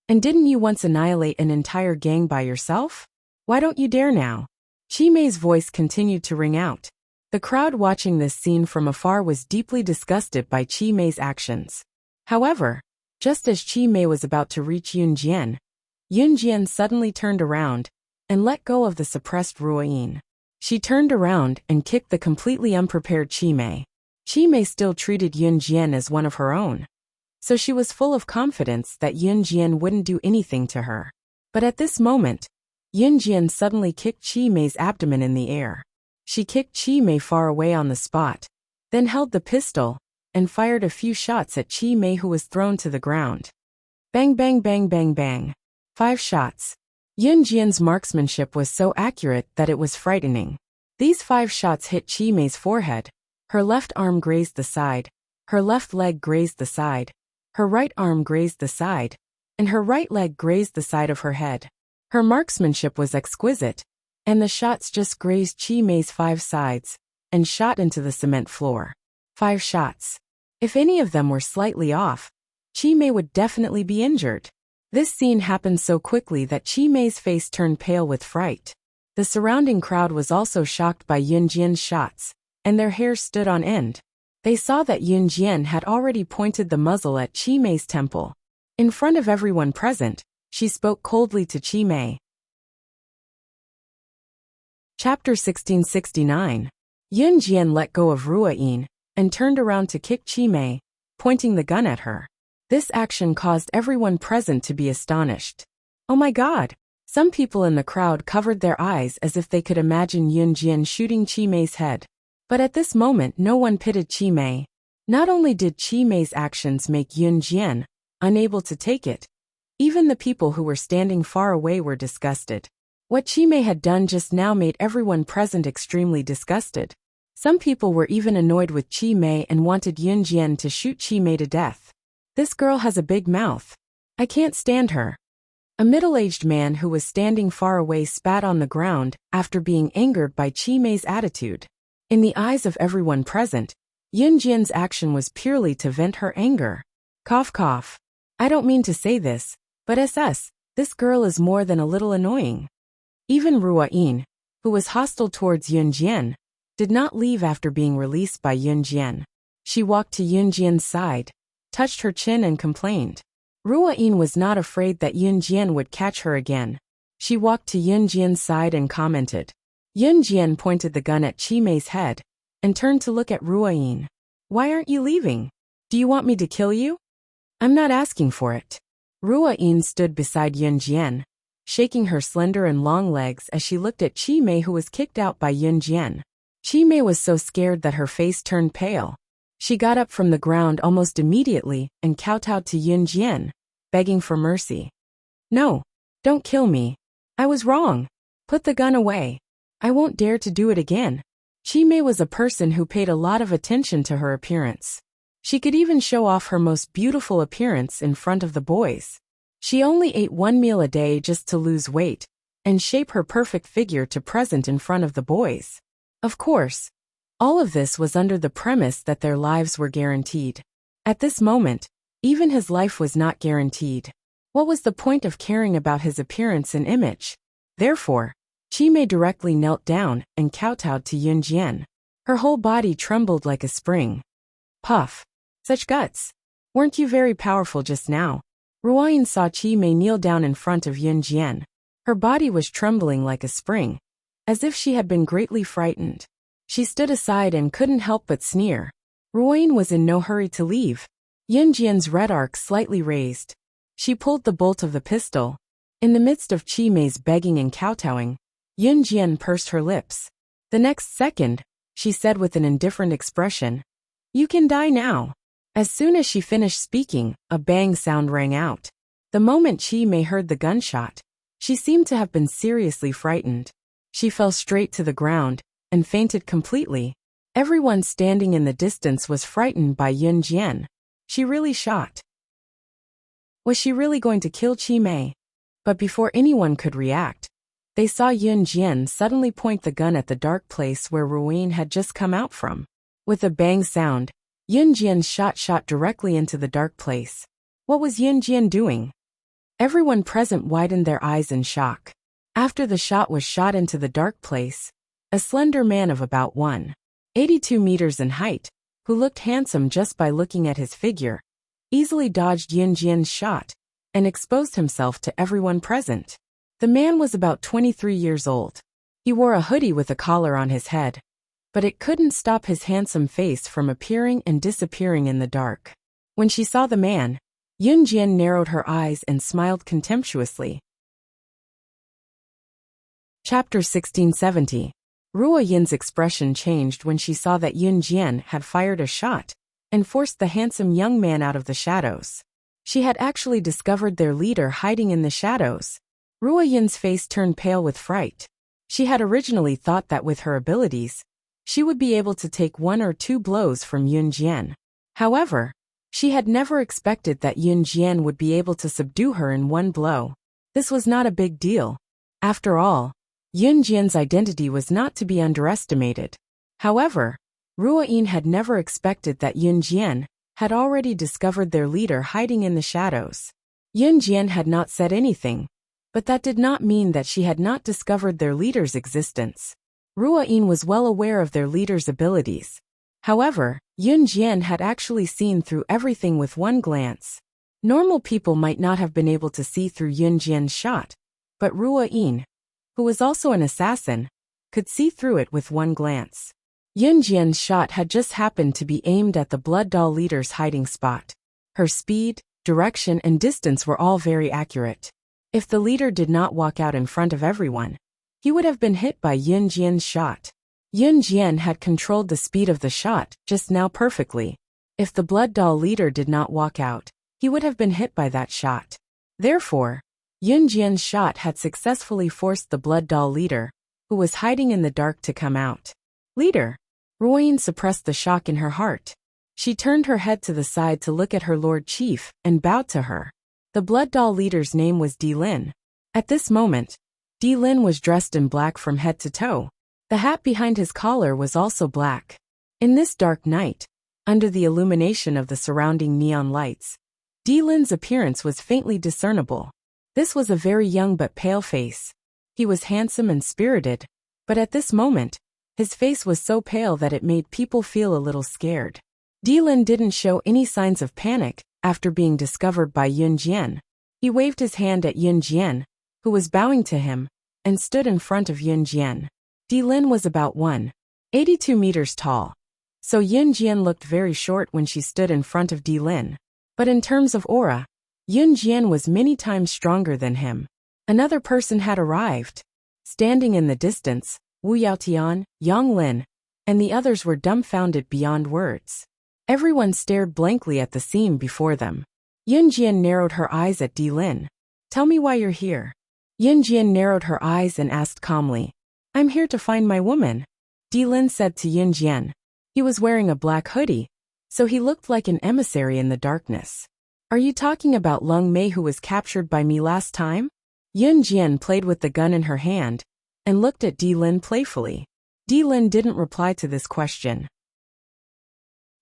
And didn't you once annihilate an entire gang by yourself? Why don't you dare now? Qi Mei's voice continued to ring out. The crowd watching this scene from afar was deeply disgusted by Qi Mei's actions. However, just as Qi Mei was about to reach Yun Jian suddenly turned around and let go of the suppressed Ruo Yin. She turned around and kicked the completely unprepared Qi Mei. Qi Mei still treated Yun Jian as one of her own, so she was full of confidence that Yun Jian wouldn't do anything to her. But at this moment, Yun Jian suddenly kicked Qi Mei's abdomen in the air. She kicked Qi Mei far away on the spot, then held the pistol and fired a few shots at Qi Mei, who was thrown to the ground. Bang bang bang bang bang. 5 shots. Yun Jian's marksmanship was so accurate that it was frightening. These 5 shots hit Chi Mei's forehead. Her left arm grazed the side. Her left leg grazed the side. Her right arm grazed the side. And her right leg grazed the side of her head. Her marksmanship was exquisite. And the shots just grazed Chi Mei's 5 sides and shot into the cement floor. 5 shots. If any of them were slightly off, Chi Mei would definitely be injured. This scene happened so quickly that Chi Mei's face turned pale with fright. The surrounding crowd was also shocked by Yun Jian's shots, and their hair stood on end. They saw that Yun Jian had already pointed the muzzle at Chi Mei's temple. In front of everyone present, she spoke coldly to Chi Mei. Chapter 1669. Yun Jian let go of Ruoyin and turned around to kick Chi Mei, pointing the gun at her. This action caused everyone present to be astonished. Oh my God! Some people in the crowd covered their eyes as if they could imagine Yun Jian shooting Chi Mei's head. But at this moment no one pitied Chi Mei. Not only did Chi Mei's actions make Yun Jian unable to take it, even the people who were standing far away were disgusted. What Chi Mei had done just now made everyone present extremely disgusted. Some people were even annoyed with Chi Mei and wanted Yun Jian to shoot Chi Mei to death. This girl has a big mouth. I can't stand her. A middle-aged man who was standing far away spat on the ground after being angered by Chi Mei's attitude. In the eyes of everyone present, Yun Jian's action was purely to vent her anger. Cough cough. I don't mean to say this, but this girl is more than a little annoying. Even Ruoyin, who was hostile towards Yun Jian, did not leave after being released by Yun Jian. She walked to Yun Jian's side, touched her chin and complained. Ruoyin was not afraid that Yun Jian would catch her again. She walked to Yun Jian's side and commented. Yun Jian pointed the gun at Chi Mei's head and turned to look at Ruoyin. Why aren't you leaving? Do you want me to kill you? I'm not asking for it. Ruoyin stood beside Yun Jian, shaking her slender and long legs as she looked at Chi Mei, who was kicked out by Yun Jian. Chi Mei was so scared that her face turned pale. She got up from the ground almost immediately and kowtowed to Yun Jian, begging for mercy. No, don't kill me. I was wrong. Put the gun away. I won't dare to do it again. Chi Mei was a person who paid a lot of attention to her appearance. She could even show off her most beautiful appearance in front of the boys. She only ate 1 meal a day just to lose weight and shape her perfect figure to present in front of the boys. Of course, all of this was under the premise that their lives were guaranteed. At this moment, even his life was not guaranteed. What was the point of caring about his appearance and image? Therefore, Chi Mei directly knelt down and kowtowed to Yun Jian. Her whole body trembled like a spring. Puff. Such guts. Weren't you very powerful just now? Ruoyin saw Chi Mei kneel down in front of Yun Jian. Her body was trembling like a spring, as if she had been greatly frightened. She stood aside and couldn't help but sneer. Ruoyin was in no hurry to leave. Yun Jian's red arc slightly raised. She pulled the bolt of the pistol. In the midst of Chi Mei's begging and kowtowing, Yun Jian pursed her lips. The next second, she said with an indifferent expression, "You can die now." As soon as she finished speaking, a bang sound rang out. The moment Chi Mei heard the gunshot, she seemed to have been seriously frightened. She fell straight to the ground and fainted completely. Everyone standing in the distance was frightened by Yun Jian. She really shot. Was she really going to kill Chi Mei? But before anyone could react, they saw Yun Jian suddenly point the gun at the dark place where Ruoyin had just come out from. With a bang sound, Yun Jian's shot directly into the dark place. What was Yun Jian doing? Everyone present widened their eyes in shock. After the shot was shot into the dark place, a slender man of about 182 meters in height, who looked handsome just by looking at his figure, easily dodged Yun Jian's shot and exposed himself to everyone present. The man was about 23 years old. He wore a hoodie with a collar on his head, but it couldn't stop his handsome face from appearing and disappearing in the dark. When she saw the man, Yun Jian narrowed her eyes and smiled contemptuously. Chapter 1670. Ruoyin's expression changed when she saw that Yun Jian had fired a shot and forced the handsome young man out of the shadows. She had actually discovered their leader hiding in the shadows. Ruoyin's face turned pale with fright. She had originally thought that with her abilities, she would be able to take 1 or 2 blows from Yun Jian. However, she had never expected that Yun Jian would be able to subdue her in 1 blow. This was not a big deal. After all, Yun Jian's identity was not to be underestimated. However, Ruoyin had never expected that Yun Jian had already discovered their leader hiding in the shadows. Yun Jian had not said anything, but that did not mean that she had not discovered their leader's existence. Ruoyin was well aware of their leader's abilities. However, Yun Jian had actually seen through everything with 1 glance. Normal people might not have been able to see through Yun Jian's shot, but Ruoyin, who was also an assassin, could see through it with 1 glance. Yun Jian's shot had just happened to be aimed at the Blood Doll leader's hiding spot. Her speed, direction, and distance were all very accurate. If the leader did not walk out in front of everyone, he would have been hit by Yun Jian's shot. Yun Jian had controlled the speed of the shot just now perfectly. If the Blood Doll leader did not walk out, he would have been hit by that shot. Therefore, Yun Jian's shot had successfully forced the Blood Doll leader, who was hiding in the dark, to come out. Leader! Ruoyin suppressed the shock in her heart. She turned her head to the side to look at her Lord Chief and bowed to her. The Blood Doll leader's name was Di Lin. At this moment, Di Lin was dressed in black from head to toe. The hat behind his collar was also black. In this dark night, under the illumination of the surrounding neon lights, Di Lin's appearance was faintly discernible. This was a very young but pale face. He was handsome and spirited, but at this moment, his face was so pale that it made people feel a little scared. Di Lin didn't show any signs of panic after being discovered by Yun Jian. He waved his hand at Yun Jian, who was bowing to him, and stood in front of Yun Jian. Di Lin was about 182 meters tall, so Yun Jian looked very short when she stood in front of Di Lin. But in terms of aura, Yun Jian was many times stronger than him. Another person had arrived. Standing in the distance, Wu Yaotian, Yang Lin, and the others were dumbfounded beyond words. Everyone stared blankly at the scene before them. Yun Jian narrowed her eyes at Di Lin. "Tell me why you're here." Yun Jian narrowed her eyes and asked calmly, "I'm here to find my woman," Di Lin said to Yun Jian. He was wearing a black hoodie, so he looked like an emissary in the darkness. "Are you talking about Lung Mei, who was captured by me last time?" Yun Jian played with the gun in her hand and looked at Di Lin playfully. Di Lin didn't reply to this question.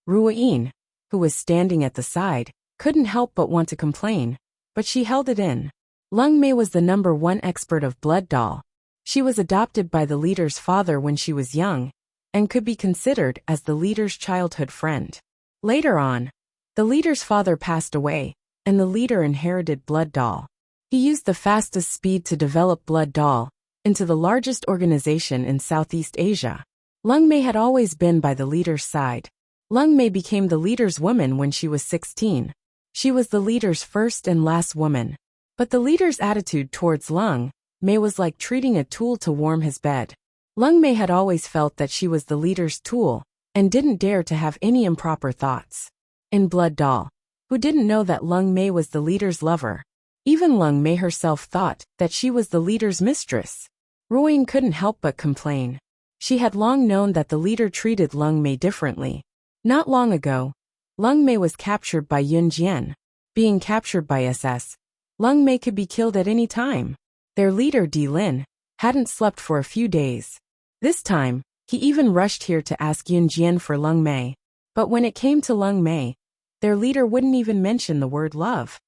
Ruoyin, who was standing at the side, couldn't help but want to complain, but she held it in. Lung Mei was the #1 expert of Blood Doll. She was adopted by the leader's father when she was young, and could be considered as the leader's childhood friend. Later on, the leader's father passed away, and the leader inherited Blood Doll. He used the fastest speed to develop Blood Doll into the largest organization in Southeast Asia. Lung Mei had always been by the leader's side. Lung Mei became the leader's woman when she was 16. She was the leader's first and last woman. But the leader's attitude towards Lung Mei was like treating a tool to warm his bed. Lung Mei had always felt that she was the leader's tool, and didn't dare to have any improper thoughts. In Blood Doll, who didn't know that Lung Mei was the leader's lover? Even Lung Mei herself thought that she was the leader's mistress. Ruoyin couldn't help but complain. She had long known that the leader treated Lung Mei differently. Not long ago, Lung Mei was captured by Yun Jian. Being captured by SS, Lung Mei could be killed at any time. Their leader Di Lin hadn't slept for a few days. This time, he even rushed here to ask Yun Jian for Lung Mei. But when it came to Lung Mei, their leader wouldn't even mention the word love.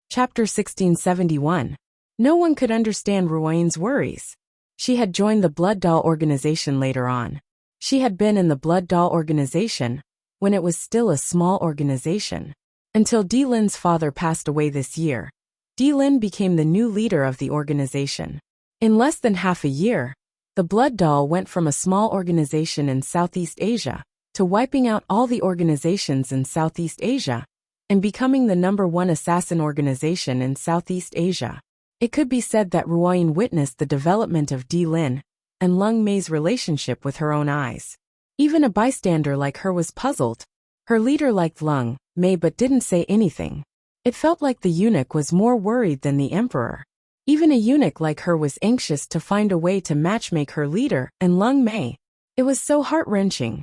Chapter 1671. No one could understand Ruoyin's worries. She had joined the Blood Doll organization later on. She had been in the Blood Doll organization when it was still a small organization. Until Di Lin's father passed away this year, Di Lin became the new leader of the organization. In less than half a year, the Blood Doll went from a small organization in Southeast Asia to wiping out all the organizations in Southeast Asia and becoming the #1 assassin organization in Southeast Asia. It could be said that Ruoyin witnessed the development of Di Lin and Lung Mei's relationship with her own eyes. Even a bystander like her was puzzled. Her leader liked Lung Mei but didn't say anything. It felt like the eunuch was more worried than the emperor. Even a eunuch like her was anxious to find a way to matchmake her leader and Lung Mei. It was so heart-wrenching.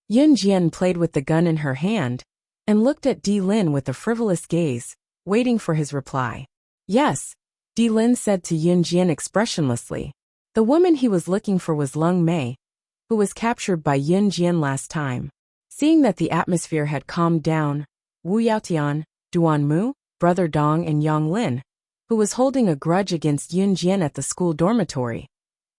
Yun Jian played with the gun in her hand and looked at Di Lin with a frivolous gaze, waiting for his reply. Yes, Di Lin said to Yun Jian expressionlessly. The woman he was looking for was Lung Mei, who was captured by Yun Jian last time. Seeing that the atmosphere had calmed down, Wu Yaotian, Duan Mu, Brother Dong and Yang Lin, who was holding a grudge against Yun Jian at the school dormitory,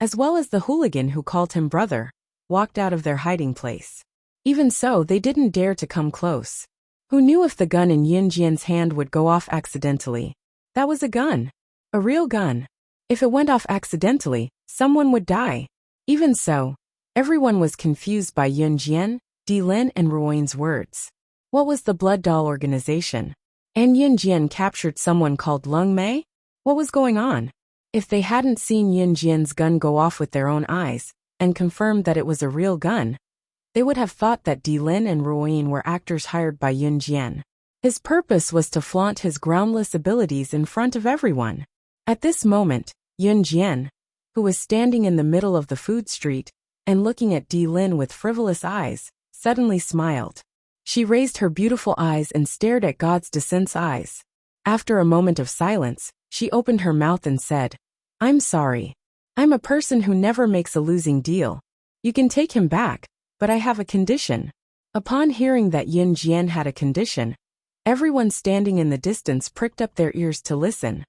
as well as the hooligan who called him brother, walked out of their hiding place. Even so, they didn't dare to come close. Who knew if the gun in Yun Jian's hand would go off accidentally? That was a gun. A real gun. If it went off accidentally, someone would die. Even so, everyone was confused by Yun Jian, Di Lin and Ruoyin's words. What was the Blood Doll organization? And Yun Jian captured someone called Lung Mei? What was going on? If they hadn't seen Yun Jian's gun go off with their own eyes, and confirmed that it was a real gun, they would have thought that Di Lin and Ruoyin were actors hired by Yun Jian. His purpose was to flaunt his groundless abilities in front of everyone. At this moment, Yun Jian, who was standing in the middle of the food street and looking at Di Lin with frivolous eyes, suddenly smiled. She raised her beautiful eyes and stared at God's descent's eyes. After a moment of silence, she opened her mouth and said, "I'm sorry. I'm a person who never makes a losing deal. You can take him back, but I have a condition." Upon hearing that Yun Jian had a condition, everyone standing in the distance pricked up their ears to listen.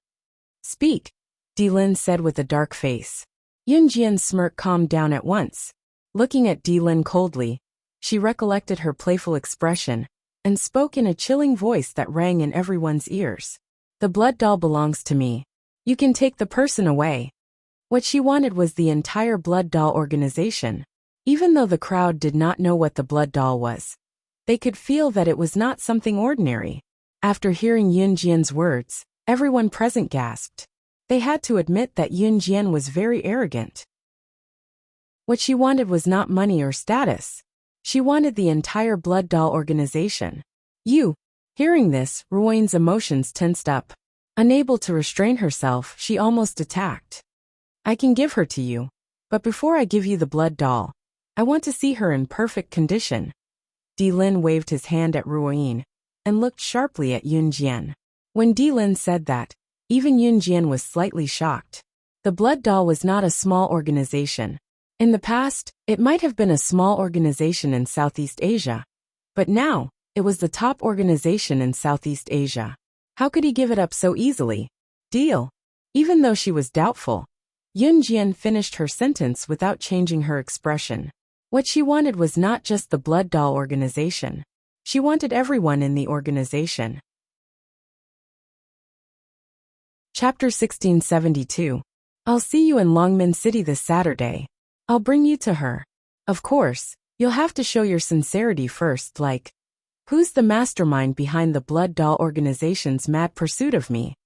"Speak," Di Lin said with a dark face. Yun Jian's smirk calmed down at once. Looking at Di Lin coldly, she recollected her playful expression and spoke in a chilling voice that rang in everyone's ears. "The blood doll belongs to me. You can take the person away." What she wanted was the entire blood doll organization. Even though the crowd did not know what the blood doll was, they could feel that it was not something ordinary. After hearing Yun Jian's words, everyone present gasped. They had to admit that Yun Jian was very arrogant. What she wanted was not money or status. She wanted the entire blood doll organization. Hearing this, Ruoyin's emotions tensed up. Unable to restrain herself, she almost attacked. "I can give her to you, but before I give you the blood doll, I want to see her in perfect condition." Di Lin waved his hand at Ruoyin and looked sharply at Yun Jian. When Di Lin said that, even Yun Jian was slightly shocked. The blood doll was not a small organization. In the past, it might have been a small organization in Southeast Asia, but now, it was the top organization in Southeast Asia. How could he give it up so easily? Deal. Even though she was doubtful, Yun Jian finished her sentence without changing her expression. What she wanted was not just the blood doll organization. She wanted everyone in the organization. Chapter 1672. I'll see you in Longmin City this Saturday. I'll bring you to her. Of course, you'll have to show your sincerity first, like, who's the mastermind behind the blood doll organization's mad pursuit of me?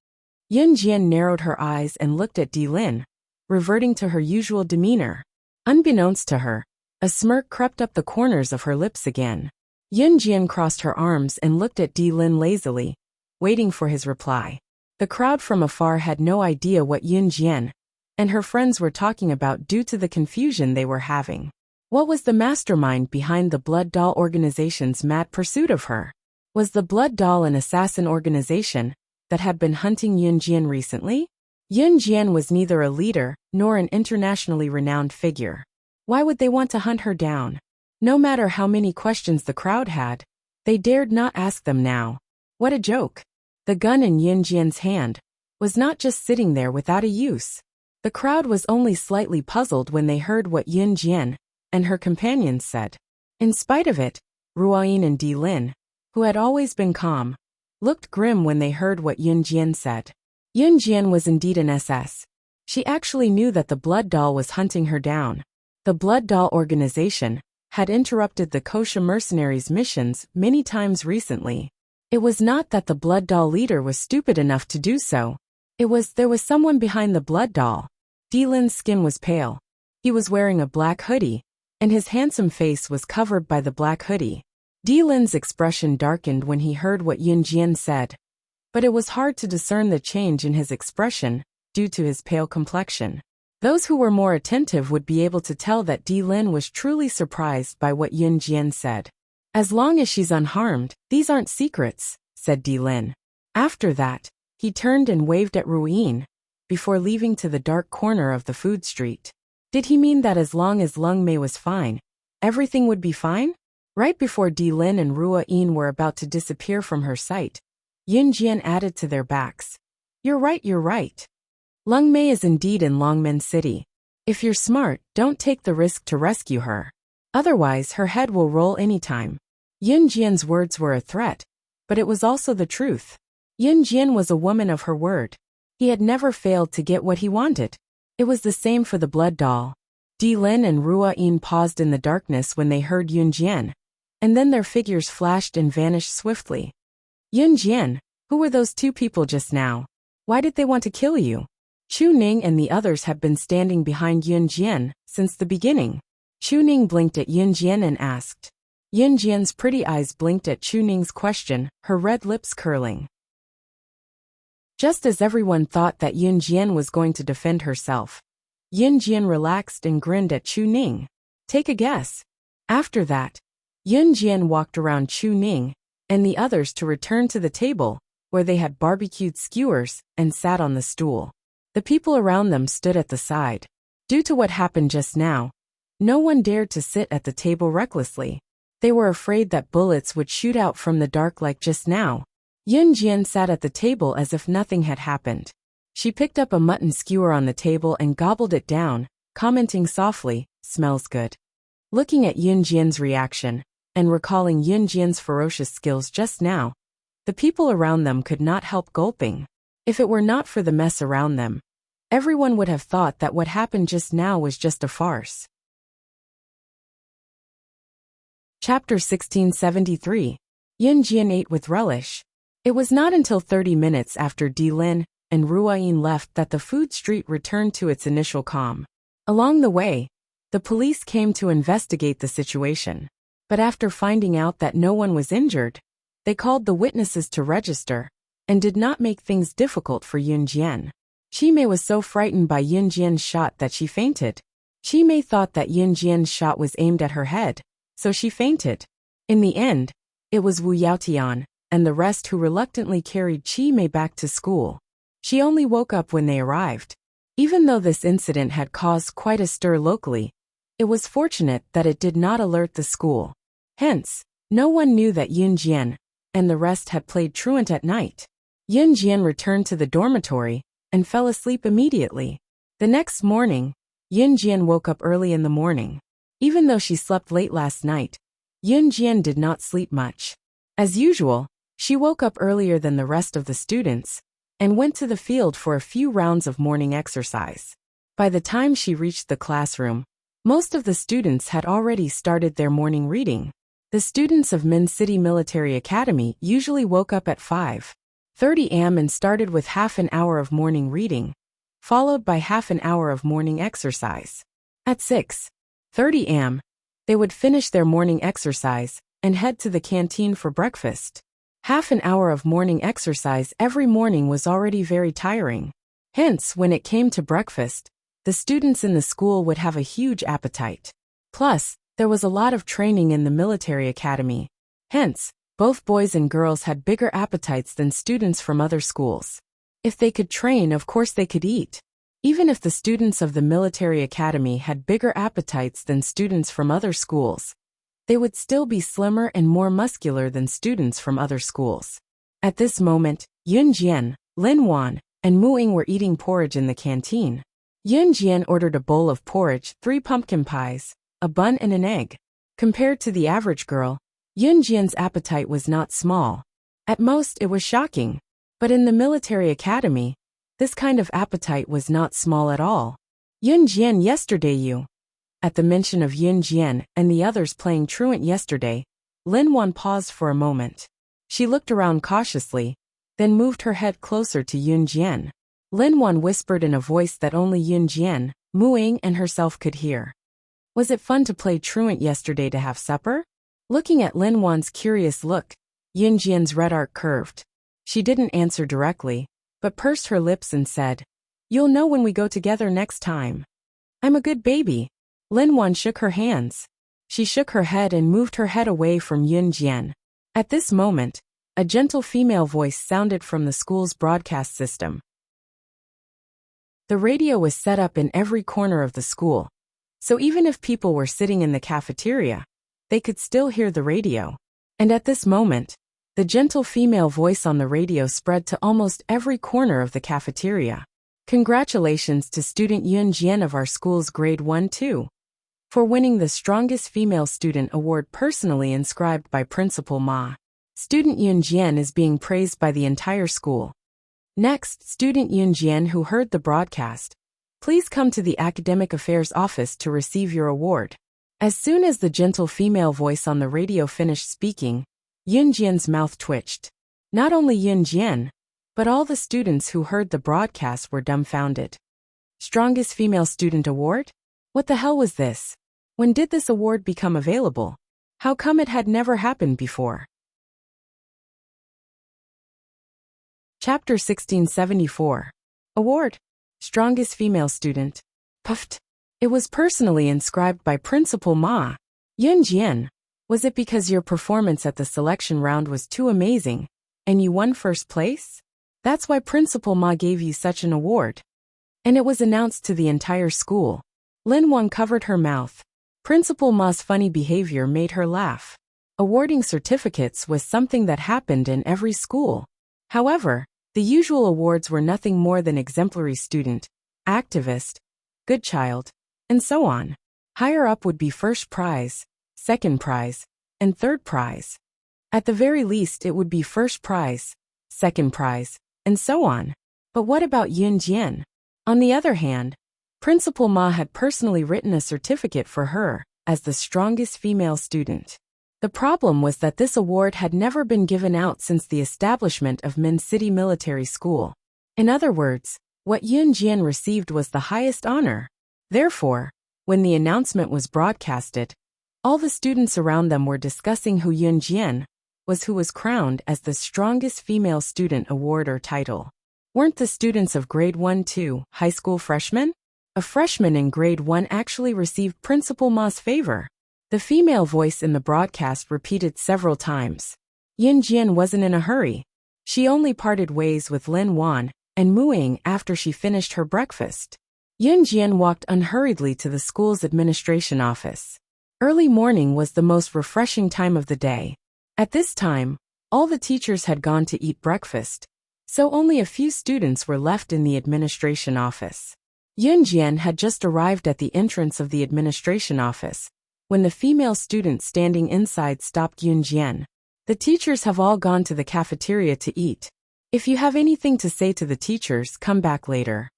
Yun Jian narrowed her eyes and looked at Di Lin, reverting to her usual demeanor. Unbeknownst to her, a smirk crept up the corners of her lips again. Yun Jian crossed her arms and looked at Di Lin lazily, waiting for his reply. The crowd from afar had no idea what Yun Jian and her friends were talking about due to the confusion they were having. What was the mastermind behind the blood doll organization's mad pursuit of her? Was the blood doll an assassin organization that had been hunting Yun Jian recently? Yun Jian was neither a leader nor an internationally renowned figure. Why would they want to hunt her down? No matter how many questions the crowd had, they dared not ask them now. What a joke. The gun in Yun Jian's hand was not just sitting there without a use. The crowd was only slightly puzzled when they heard what Yun Jian and her companions said. In spite of it, Ruoyin and Di Lin, who had always been calm, looked grim when they heard what Yun Jian said. Yun Jian was indeed an SS. She actually knew that the blood doll was hunting her down. The blood doll organization had interrupted the Kosha mercenaries' missions many times recently. It was not that the blood doll leader was stupid enough to do so. There was someone behind the blood doll. Di Lin's skin was pale. He was wearing a black hoodie, and his handsome face was covered by the black hoodie. Di Lin's expression darkened when he heard what Yun Jian said, but it was hard to discern the change in his expression due to his pale complexion. Those who were more attentive would be able to tell that Lin was truly surprised by what Yun Jian said. As long as she's unharmed, these aren't secrets, said Lin. After that, he turned and waved at Ruyin, before leaving to the dark corner of the food street. Did he mean that as long as Lung Mei was fine, everything would be fine? Right before Lin and Ruyin were about to disappear from her sight, Yun Jian added to their backs. You're right. Lung Mei is indeed in Longmen City. If you're smart, don't take the risk to rescue her. Otherwise, her head will roll anytime. Yun Jian's words were a threat, but it was also the truth. Yun Jian was a woman of her word. He had never failed to get what he wanted. It was the same for the blood doll. Lin and Ruyin paused in the darkness when they heard Yun Jian, and then their figures flashed and vanished swiftly. Yun Jian, who were those two people just now? Why did they want to kill you? Chu Ning and the others have been standing behind Yun Jian since the beginning. Chu Ning blinked at Yun Jian and asked. Yun Jian's pretty eyes blinked at Chu Ning's question, her red lips curling. Just as everyone thought that Yun Jian was going to defend herself, Yun Jian relaxed and grinned at Chu Ning. Take a guess. After that, Yun Jian walked around Chu Ning and the others to return to the table, where they had barbecued skewers, and sat on the stool. The people around them stood at the side. Due to what happened just now, no one dared to sit at the table recklessly. They were afraid that bullets would shoot out from the dark like just now. Yun Jian sat at the table as if nothing had happened. She picked up a mutton skewer on the table and gobbled it down, commenting softly, "Smells good." Looking at Yun Jian's reaction, and recalling Yun Jian's ferocious skills just now, the people around them could not help gulping. If it were not for the mess around them, everyone would have thought that what happened just now was just a farce. Chapter 1673. Yun Jian ate with relish. It was not until 30 minutes after Lin and Ruyin left that the food street returned to its initial calm. Along the way, the police came to investigate the situation. But after finding out that no one was injured, they called the witnesses to register, and did not make things difficult for Yun Jian. Chi Mei was so frightened by Yun Jian's shot that she fainted. Chi Mei thought that Yun Jian's shot was aimed at her head, so she fainted. In the end, it was Wu Yaotian and the rest who reluctantly carried Chi Mei back to school. She only woke up when they arrived. Even though this incident had caused quite a stir locally, it was fortunate that it did not alert the school. Hence, no one knew that Yun Jian and the rest had played truant at night. Yun Jian returned to the dormitory and fell asleep immediately. The next morning, Yun Jian woke up early in the morning. Even though she slept late last night, Yun Jian did not sleep much. As usual, she woke up earlier than the rest of the students and went to the field for a few rounds of morning exercise. By the time she reached the classroom, most of the students had already started their morning reading. The students of Min City Military Academy usually woke up at 5:30 am and started with half an hour of morning reading, followed by half an hour of morning exercise. At 6:30 am, they would finish their morning exercise and head to the canteen for breakfast. Half an hour of morning exercise every morning was already very tiring. Hence, when it came to breakfast, the students in the school would have a huge appetite. Plus, there was a lot of training in the military academy. Hence, both boys and girls had bigger appetites than students from other schools. If they could train, of course they could eat. Even if the students of the military academy had bigger appetites than students from other schools, they would still be slimmer and more muscular than students from other schools. At this moment, Yun Jian, Lin Wan, and Mu Ying were eating porridge in the canteen. Yun Jian ordered a bowl of porridge, 3 pumpkin pies, a bun and an egg. Compared to the average girl, Yun Jian's appetite was not small. At most, it was shocking. But in the military academy, this kind of appetite was not small at all. Yun Jian, yesterday you. At the mention of Yun Jian and the others playing truant yesterday, Lin Wan paused for a moment. She looked around cautiously, then moved her head closer to Yun Jian. Lin Wan whispered in a voice that only Yun Jian, Mu Ying, and herself could hear. Was it fun to play truant yesterday to have supper? Looking at Lin Wan's curious look, Yun Jian's red arc curved. She didn't answer directly, but pursed her lips and said, You'll know when we go together next time. I'm a good baby. Lin Wan shook her hands. She shook her head and moved her head away from Yun Jian. At this moment, a gentle female voice sounded from the school's broadcast system. The radio was set up in every corner of the school, so even if people were sitting in the cafeteria, they could still hear the radio. And at this moment, the gentle female voice on the radio spread to almost every corner of the cafeteria. Congratulations to student Yun Jian of our school's grade 1-2 for winning the Strongest Female Student Award personally inscribed by Principal Ma. Student Yun Jian is being praised by the entire school. Next, student Yun Jian who heard the broadcast, please come to the Academic Affairs office to receive your award. As soon as the gentle female voice on the radio finished speaking, Yun Jian's mouth twitched. Not only Yun Jian, but all the students who heard the broadcast were dumbfounded. Strongest Female Student Award? What the hell was this? When did this award become available? How come it had never happened before? Chapter 1674. Award. Strongest Female Student. Puffed. It was personally inscribed by Principal Ma. Yun Jian, was it because your performance at the selection round was too amazing, and you won first place? That's why Principal Ma gave you such an award. And it was announced to the entire school. Lin Wang covered her mouth. Principal Ma's funny behavior made her laugh. Awarding certificates was something that happened in every school. However, the usual awards were nothing more than exemplary student, activist, good child, and so on. Higher up would be first prize, second prize, and third prize. At the very least it would be first prize, second prize, and so on. But what about Yun Jian? On the other hand, Principal Ma had personally written a certificate for her as the strongest female student. The problem was that this award had never been given out since the establishment of Min City Military School. In other words, what Yun Jian received was the highest honor. Therefore, when the announcement was broadcasted, all the students around them were discussing who Yun Jian was, who was crowned as the strongest female student award or title. Weren't the students of grade 1-2 high school freshmen? A freshman in grade 1 actually received Principal Ma's favor. The female voice in the broadcast repeated several times. Yun Jian wasn't in a hurry. She only parted ways with Lin Wan and Mu Ying after she finished her breakfast. Yun Jian walked unhurriedly to the school's administration office. Early morning was the most refreshing time of the day. At this time, all the teachers had gone to eat breakfast, so only a few students were left in the administration office. Yun Jian had just arrived at the entrance of the administration office when the female student standing inside stopped Yun Jian. The teachers have all gone to the cafeteria to eat. If you have anything to say to the teachers, come back later.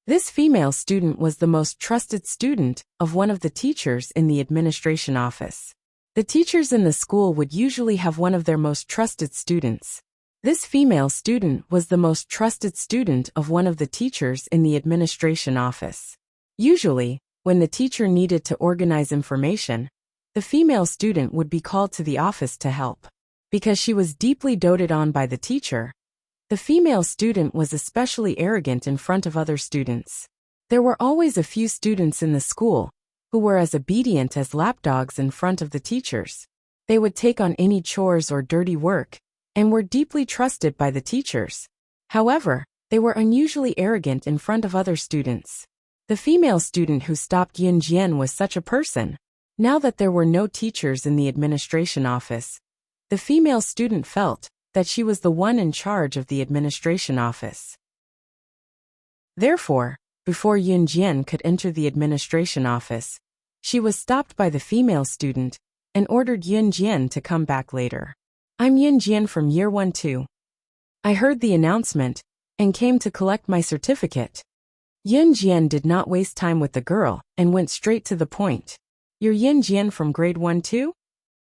This female student was the most trusted student of one of the teachers in the administration office. The teachers in the school would usually have one of their most trusted students. This female student was the most trusted student of one of the teachers in the administration office. Usually, when the teacher needed to organize information, the female student would be called to the office to help. Because she was deeply doted on by the teacher, the female student was especially arrogant in front of other students. There were always a few students in the school who were as obedient as lapdogs in front of the teachers. They would take on any chores or dirty work and were deeply trusted by the teachers. However, they were unusually arrogant in front of other students. The female student who stopped Yun Jian was such a person. Now that there were no teachers in the administration office, the female student felt that she was the one in charge of the administration office. Therefore, before Yun Jian could enter the administration office, she was stopped by the female student and ordered Yun Jian to come back later. I'm Yun Jian from year 1-2. I heard the announcement and came to collect my certificate. Yun Jian did not waste time with the girl and went straight to the point. You're Yun Jian from grade 1-2?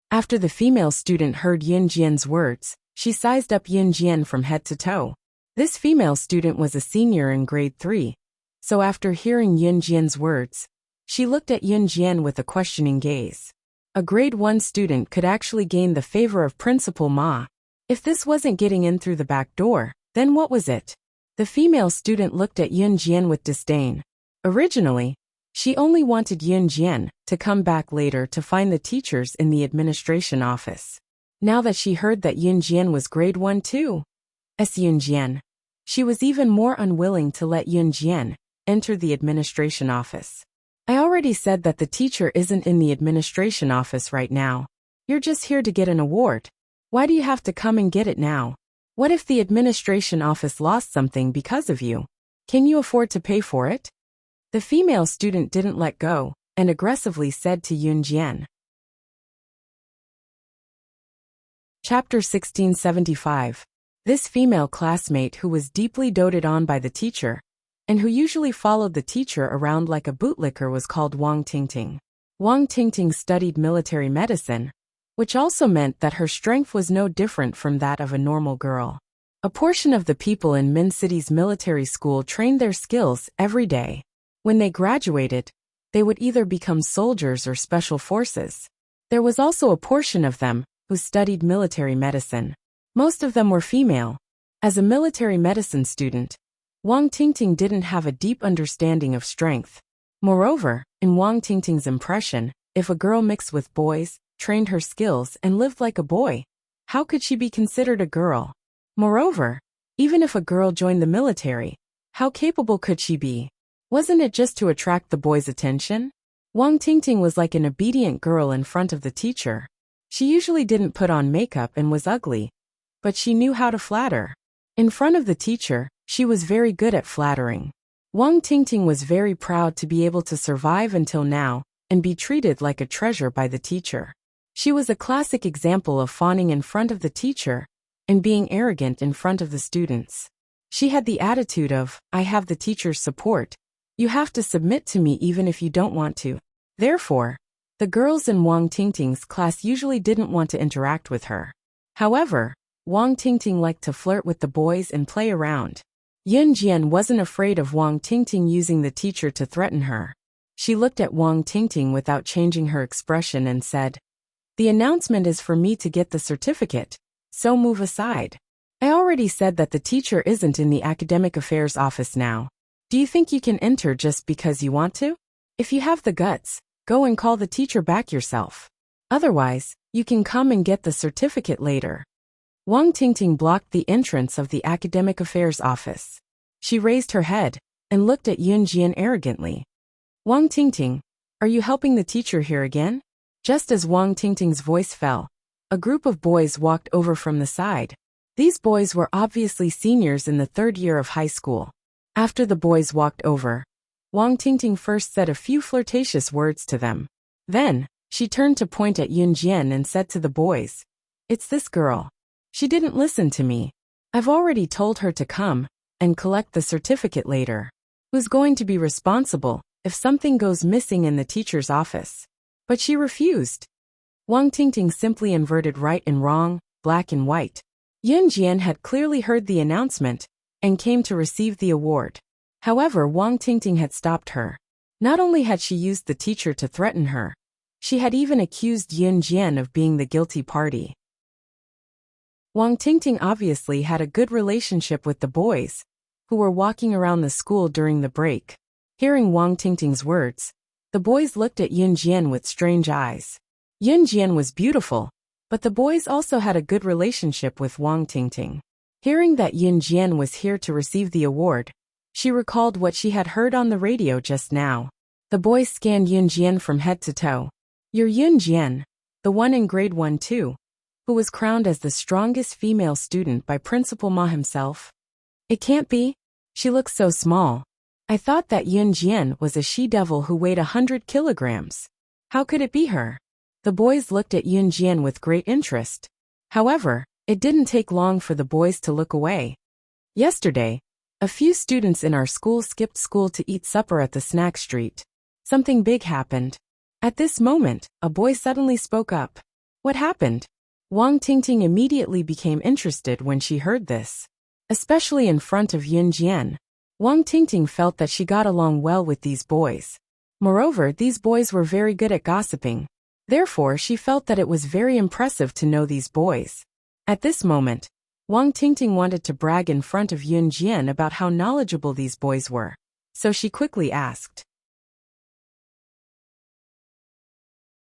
After the female student heard Yun Jian's words, she sized up Yun Jian from head to toe. This female student was a senior in grade 3, so after hearing Yun Jian's words, she looked at Yun Jian with a questioning gaze. A grade 1 student could actually gain the favor of Principal Ma. If this wasn't getting in through the back door, then what was it? The female student looked at Yun Jian with disdain. Originally, she only wanted Yun Jian to come back later to find the teachers in the administration office. Now that she heard that Yun Jian was grade 1 too, as Yun Jian, she was even more unwilling to let Yun Jian enter the administration office. I already said that the teacher isn't in the administration office right now. You're just here to get an award. Why do you have to come and get it now? What if the administration office lost something because of you? Can you afford to pay for it? The female student didn't let go and aggressively said to Yun Jian. Chapter 1675. This female classmate who was deeply doted on by the teacher and who usually followed the teacher around like a bootlicker was called Wang Tingting. Wang Tingting studied military medicine, which also meant that her strength was no different from that of a normal girl. A portion of the people in Min City's military school trained their skills every day. When they graduated, they would either become soldiers or special forces. There was also a portion of them who studied military medicine. Most of them were female. As a military medicine student, Wang Tingting didn't have a deep understanding of strength. Moreover, in Wang Tingting's impression, if a girl mixed with boys, trained her skills, and lived like a boy, how could she be considered a girl? Moreover, even if a girl joined the military, how capable could she be? Wasn't it just to attract the boys' attention? Wang Tingting was like an obedient girl in front of the teacher. She usually didn't put on makeup and was ugly, but she knew how to flatter. In front of the teacher, she was very good at flattering. Wang Tingting was very proud to be able to survive until now and be treated like a treasure by the teacher. She was a classic example of fawning in front of the teacher and being arrogant in front of the students. She had the attitude of, I have the teacher's support. You have to submit to me even if you don't want to. Therefore, the girls in Wang Tingting's class usually didn't want to interact with her. However, Wang Tingting liked to flirt with the boys and play around. Yun Jian wasn't afraid of Wang Tingting using the teacher to threaten her. She looked at Wang Tingting without changing her expression and said, The announcement is for me to get the certificate, so move aside. I already said that the teacher isn't in the academic affairs office now. Do you think you can enter just because you want to? If you have the guts, go and call the teacher back yourself. Otherwise, you can come and get the certificate later. Wang Tingting blocked the entrance of the academic affairs office. She raised her head and looked at Yun Jian arrogantly. Wang Tingting, are you helping the teacher here again? Just as Wang Tingting's voice fell, a group of boys walked over from the side. These boys were obviously seniors in the third year of high school. After the boys walked over, Wang Tingting first said a few flirtatious words to them. Then, she turned to point at Yun Jian and said to the boys, It's this girl. She didn't listen to me. I've already told her to come and collect the certificate later. Who's going to be responsible if something goes missing in the teacher's office? But she refused. Wang Tingting simply inverted right and wrong, black and white. Yun Jian had clearly heard the announcement and came to receive the award. However, Wang Tingting had stopped her. Not only had she used the teacher to threaten her, she had even accused Yun Jian of being the guilty party. Wang Tingting obviously had a good relationship with the boys, who were walking around the school during the break. Hearing Wang Tingting's words, the boys looked at Yun Jian with strange eyes. Yun Jian was beautiful, but the boys also had a good relationship with Wang Tingting. Hearing that Yun Jian was here to receive the award, she recalled what she had heard on the radio just now. The boys scanned Yun Jian from head to toe. You're Yun Jian, the one in grade 1 too, who was crowned as the strongest female student by Principal Ma himself? It can't be. She looks so small. I thought that Yun Jian was a she-devil who weighed 100 kilograms. How could it be her? The boys looked at Yun Jian with great interest. However, it didn't take long for the boys to look away. Yesterday, a few students in our school skipped school to eat supper at the snack street. Something big happened. At this moment, a boy suddenly spoke up. What happened? Wang Tingting immediately became interested when she heard this. Especially in front of Yun Jian, Wang Tingting felt that she got along well with these boys. Moreover, these boys were very good at gossiping. Therefore, she felt that it was very impressive to know these boys. At this moment, Wang Tingting wanted to brag in front of Yun Jian about how knowledgeable these boys were. So she quickly asked.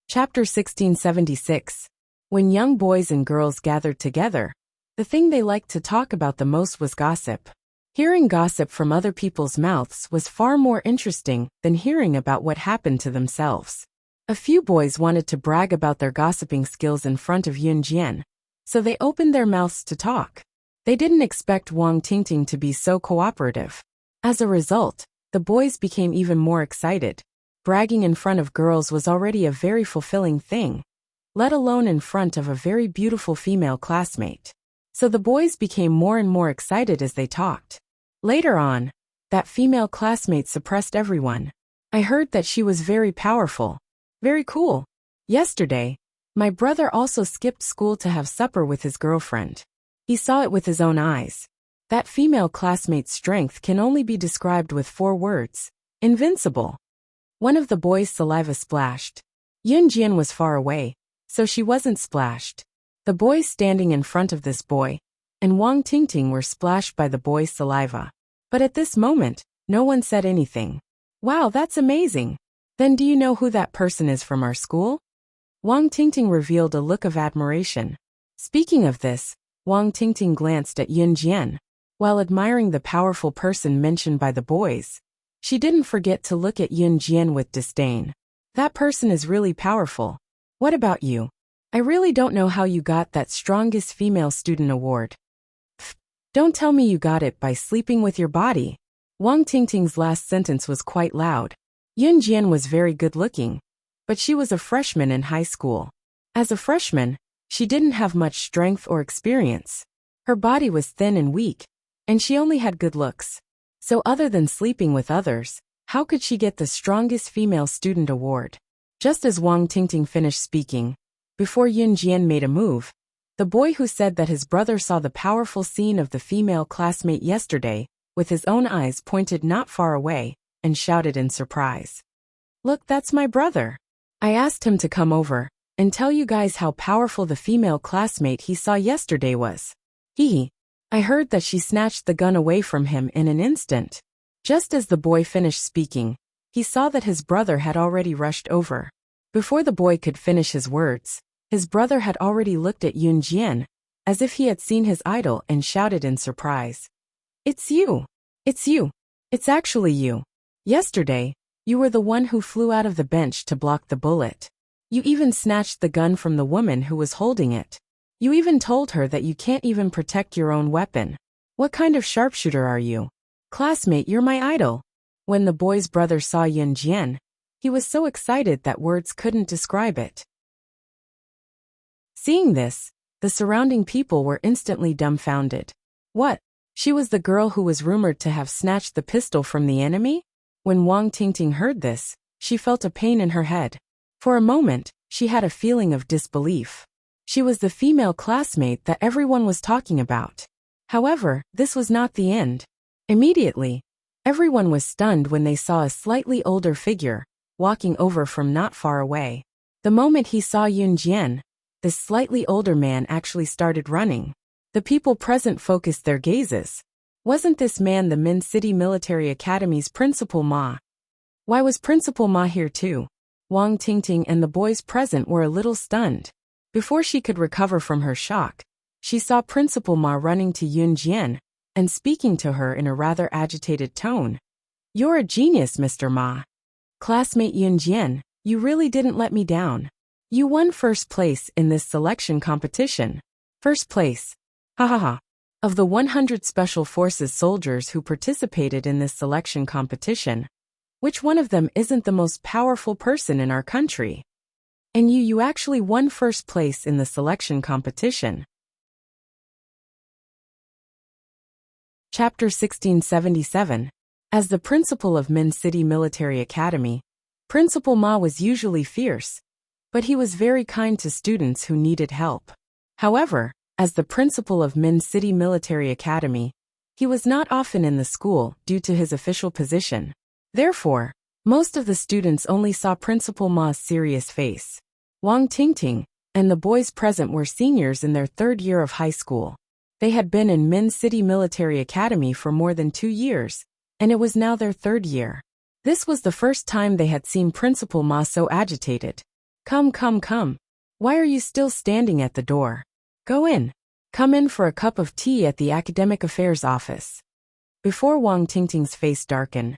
Chapter 1676. When young boys and girls gathered together, the thing they liked to talk about the most was gossip. Hearing gossip from other people's mouths was far more interesting than hearing about what happened to themselves. A few boys wanted to brag about their gossiping skills in front of Yun Jian, so they opened their mouths to talk. They didn't expect Wang Tingting to be so cooperative. As a result, the boys became even more excited. Bragging in front of girls was already a very fulfilling thing, let alone in front of a very beautiful female classmate. So the boys became more and more excited as they talked. Later on, that female classmate suppressed everyone. I heard that she was very powerful. Very cool. Yesterday, my brother also skipped school to have supper with his girlfriend. He saw it with his own eyes. That female classmate's strength can only be described with 4 words. Invincible. One of the boys' saliva splashed. Yun Jian was far away, so she wasn't splashed. The boys standing in front of this boy and Wang Tingting were splashed by the boy's saliva. But at this moment, no one said anything. Wow, that's amazing. Then do you know who that person is from our school? Wang Tingting revealed a look of admiration. Speaking of this, Wang Tingting glanced at Yun Jian. While admiring the powerful person mentioned by the boys, she didn't forget to look at Yun Jian with disdain. That person is really powerful. What about you? I really don't know how you got that strongest female student award. Pfft, don't tell me you got it by sleeping with your body. Wang Tingting's last sentence was quite loud. Yun Jian was very good looking, but she was a freshman in high school. As a freshman, she didn't have much strength or experience. Her body was thin and weak, and she only had good looks. So other than sleeping with others, how could she get the strongest female student award? Just as Wang Tingting finished speaking, before Yun Jian made a move, the boy who said that his brother saw the powerful scene of the female classmate yesterday, with his own eyes pointed not far away, and shouted in surprise. Look, that's my brother. I asked him to come over and tell you guys how powerful the female classmate he saw yesterday was. Hee. I heard that she snatched the gun away from him in an instant. Just as the boy finished speaking, he saw that his brother had already rushed over. Before the boy could finish his words, his brother had already looked at Yun Jian, as if he had seen his idol, and shouted in surprise. It's you. It's you. It's actually you. Yesterday, you were the one who flew out of the bench to block the bullet. You even snatched the gun from the woman who was holding it. You even told her that you can't even protect your own weapon. What kind of sharpshooter are you? Classmate, you're my idol. When the boy's brother saw Yun Jian, he was so excited that words couldn't describe it. Seeing this, the surrounding people were instantly dumbfounded. What? She was the girl who was rumored to have snatched the pistol from the enemy? When Wang Tingting heard this, she felt a pain in her head. For a moment, she had a feeling of disbelief. She was the female classmate that everyone was talking about. However, this was not the end. Immediately, everyone was stunned when they saw a slightly older figure walking over from not far away. The moment he saw Yun Jian, this slightly older man actually started running. The people present focused their gazes. Wasn't this man the Min City Military Academy's Principal Ma? Why was Principal Ma here too? Wang Tingting and the boys present were a little stunned. Before she could recover from her shock, she saw Principal Ma running to Yun Jian and speaking to her in a rather agitated tone. You're a genius, Mr. Ma. Classmate Yun Jian, you really didn't let me down. You won first place in this selection competition. First place. Ha ha ha. Of the 100 Special Forces soldiers who participated in this selection competition, which one of them isn't the most powerful person in our country? And you actually won first place in the selection competition. Chapter 1677. As the principal of Min City Military Academy, Principal Ma was usually fierce, but he was very kind to students who needed help. However, as the principal of Min City Military Academy, he was not often in the school due to his official position. Therefore, most of the students only saw Principal Ma's serious face. Wang Tingting and the boys present were seniors in their 3rd year of high school. They had been in Min City Military Academy for more than 2 years, and it was now their 3rd year. This was the first time they had seen Principal Ma so agitated. Come, come, come. Why are you still standing at the door? Go in. Come in for a cup of tea at the Academic Affairs office. Before Wang Tingting's face darkened,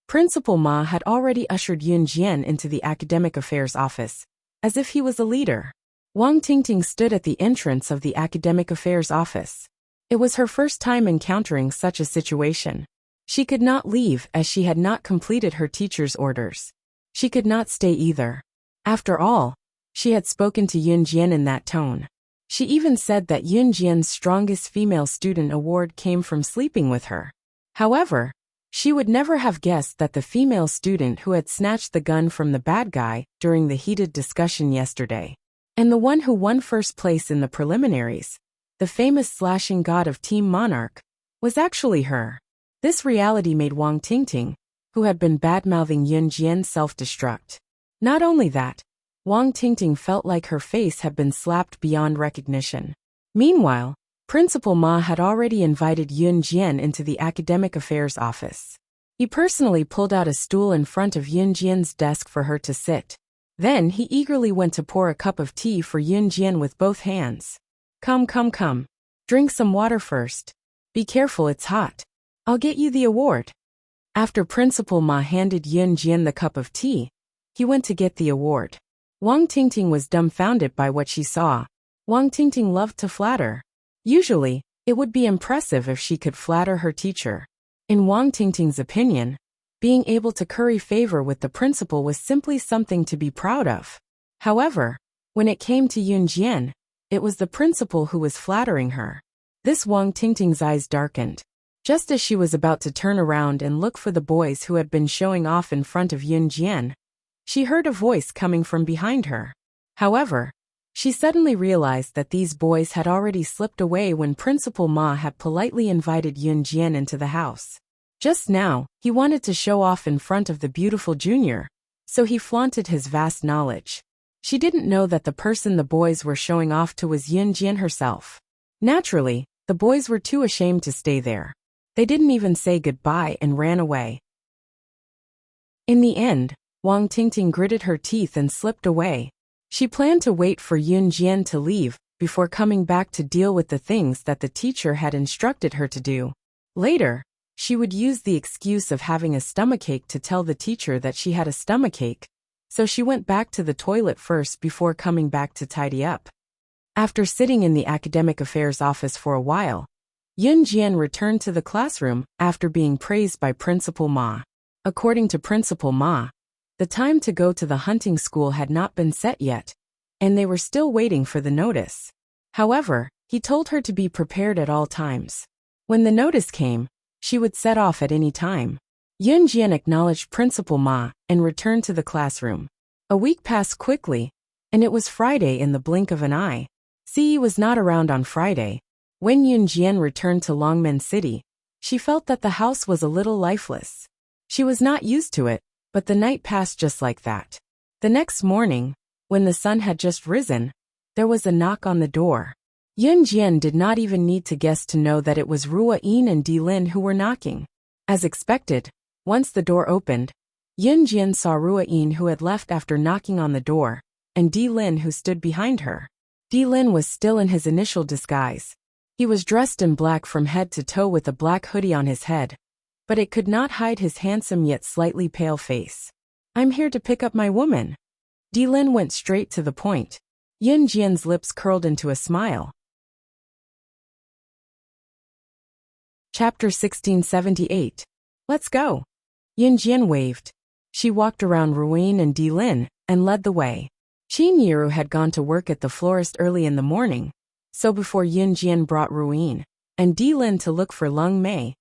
Principal Ma had already ushered Yun Jian into the Academic Affairs office, as if he was a leader. Wang Tingting stood at the entrance of the Academic Affairs office. It was her first time encountering such a situation. She could not leave as she had not completed her teacher's orders. She could not stay either. After all, she had spoken to Yun Jian in that tone. She even said that Yun Jian's strongest female student award came from sleeping with her. However, she would never have guessed that the female student who had snatched the gun from the bad guy during the heated discussion yesterday, and the one who won first place in the preliminaries, the famous slashing god of Team Monarch, was actually her. This reality made Wang Tingting, who had been bad-mouthing Yun Jian, self-destruct. Not only that, Wang Tingting felt like her face had been slapped beyond recognition. Meanwhile, Principal Ma had already invited Yun Jian into the Academic Affairs office. He personally pulled out a stool in front of Yun Jian's desk for her to sit. Then he eagerly went to pour a cup of tea for Yun Jian with both hands. Come, come, come. Drink some water first. Be careful, it's hot. I'll get you the award. After Principal Ma handed Yun Jian the cup of tea, he went to get the award. Wang Tingting was dumbfounded by what she saw. Wang Tingting loved to flatter. Usually, it would be impressive if she could flatter her teacher. In Wang Tingting's opinion, being able to curry favor with the principal was simply something to be proud of. However, when it came to Yun Jian, it was the principal who was flattering her. This Wang Tingting's eyes darkened. Just as she was about to turn around and look for the boys who had been showing off in front of Yun Jian, she heard a voice coming from behind her. However, she suddenly realized that these boys had already slipped away when Principal Ma had politely invited Yun Jian into the house. Just now, he wanted to show off in front of the beautiful junior, so he flaunted his vast knowledge. She didn't know that the person the boys were showing off to was Yun Jian herself. Naturally, the boys were too ashamed to stay there. They didn't even say goodbye and ran away. In the end, Wang Tingting gritted her teeth and slipped away. She planned to wait for Yun Jian to leave before coming back to deal with the things that the teacher had instructed her to do. Later, she would use the excuse of having a stomachache to tell the teacher that she had a stomachache, so she went back to the toilet first before coming back to tidy up. After sitting in the Academic Affairs office for a while, Yun Jian returned to the classroom after being praised by Principal Ma. According to Principal Ma, the time to go to the hunting school had not been set yet, and they were still waiting for the notice. However, he told her to be prepared at all times. When the notice came, she would set off at any time. Yun Jian acknowledged Principal Ma and returned to the classroom. A week passed quickly, and it was Friday in the blink of an eye. Ce was not around on Friday. When Yun Jian returned to Longmen City, she felt that the house was a little lifeless. She was not used to it, but the night passed just like that. The next morning, when the sun had just risen, there was a knock on the door. Yun Jian did not even need to guess to know that it was Rua Yin and Di Lin who were knocking. As expected, once the door opened, Yun Jian saw Rua Yin, who had left after knocking on the door, and Di Lin, who stood behind her. Di Lin was still in his initial disguise. He was dressed in black from head to toe with a black hoodie on his head, but it could not hide his handsome yet slightly pale face. I'm here to pick up my woman. Di Lin went straight to the point. Yun Jian's lips curled into a smile. Chapter 1678. Let's go. Yun Jian waved. She walked around Ruin and Di Lin and led the way. Qin Yiru had gone to work at the florist early in the morning, so before Yun Jian brought Ruin and Di Lin to look for Lung Mei,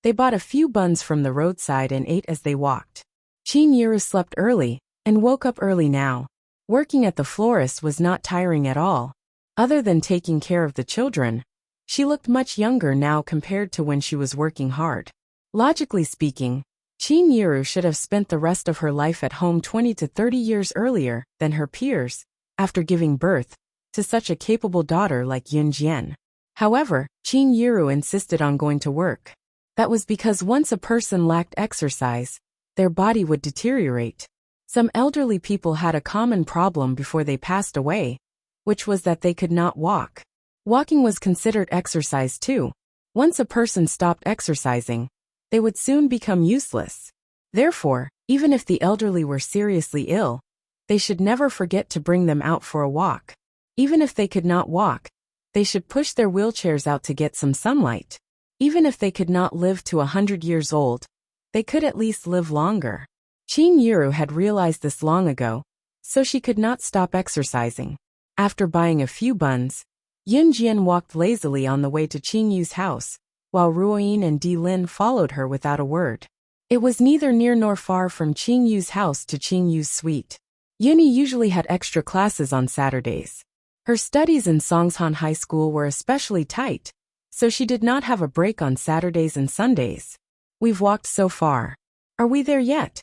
they bought a few buns from the roadside and ate as they walked. Qin Yiru slept early and woke up early now. Working at the florist was not tiring at all. Other than taking care of the children, she looked much younger now compared to when she was working hard. Logically speaking, Qin Yiru should have spent the rest of her life at home 20 to 30 years earlier than her peers, after giving birth to such a capable daughter like Yun Jian. However, Qin Yiru insisted on going to work. That was because once a person lacked exercise, their body would deteriorate. Some elderly people had a common problem before they passed away, which was that they could not walk. Walking was considered exercise too. Once a person stopped exercising, they would soon become useless. Therefore, even if the elderly were seriously ill, they should never forget to bring them out for a walk. Even if they could not walk, they should push their wheelchairs out to get some sunlight. Even if they could not live to 100 years old, they could at least live longer. Qin Yiru had realized this long ago, so she could not stop exercising. After buying a few buns, Yun Jian walked lazily on the way to Qin Yu's house, while Ruoyin and Di Lin followed her without a word. It was neither near nor far from Qin Yu's house to Qin Yu's suite. Yuni usually had extra classes on Saturdays. Her studies in Songshan High School were especially tight, so she did not have a break on Saturdays and Sundays. We've walked so far. Are we there yet?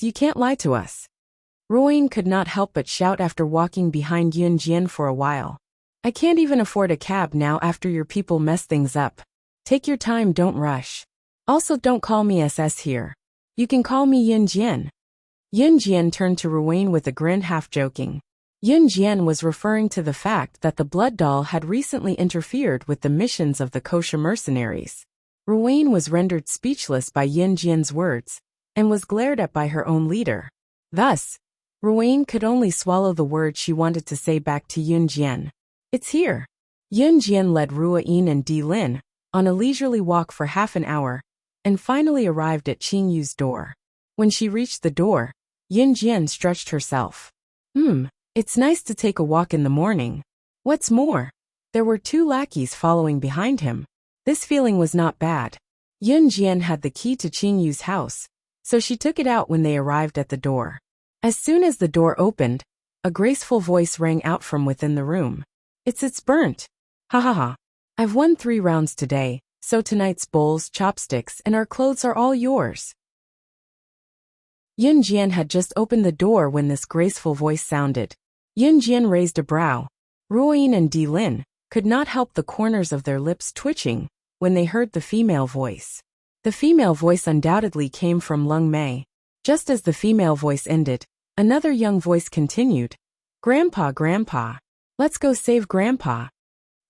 You can't lie to us. Ruoyin could not help but shout after walking behind Yun Jian for a while. I can't even afford a cab now after your people mess things up. Take your time, don't rush. Also, don't call me SS here. You can call me Yun Jian. Yun Jian turned to Ruoyin with a grin, half joking. Yun Jian was referring to the fact that the blood doll had recently interfered with the missions of the kosher mercenaries. Ruoyin was rendered speechless by Yun Jian's words, and was glared at by her own leader. Thus, Ruoyin could only swallow the words she wanted to say back to Yun Jian. It's here. Yun Jian led Ruoyin and Di Lin on a leisurely walk for half an hour, and finally arrived at Qin Yu's door. When she reached the door, Yun Jian stretched herself. It's nice to take a walk in the morning. What's more, there were 2 lackeys following behind him. This feeling was not bad. Yun Jian had the key to Qin Yu's house, so she took it out when they arrived at the door. As soon as the door opened, a graceful voice rang out from within the room. It's burnt. Ha ha ha. I've won 3 rounds today, so tonight's bowls, chopsticks, and our clothes are all yours. Yun Jian had just opened the door when this graceful voice sounded. Yun Jian raised a brow. Ruoyin and Di Lin could not help the corners of their lips twitching when they heard the female voice. The female voice undoubtedly came from Lung Mei. Just as the female voice ended, another young voice continued. Grandpa, Grandpa. Let's go save Grandpa.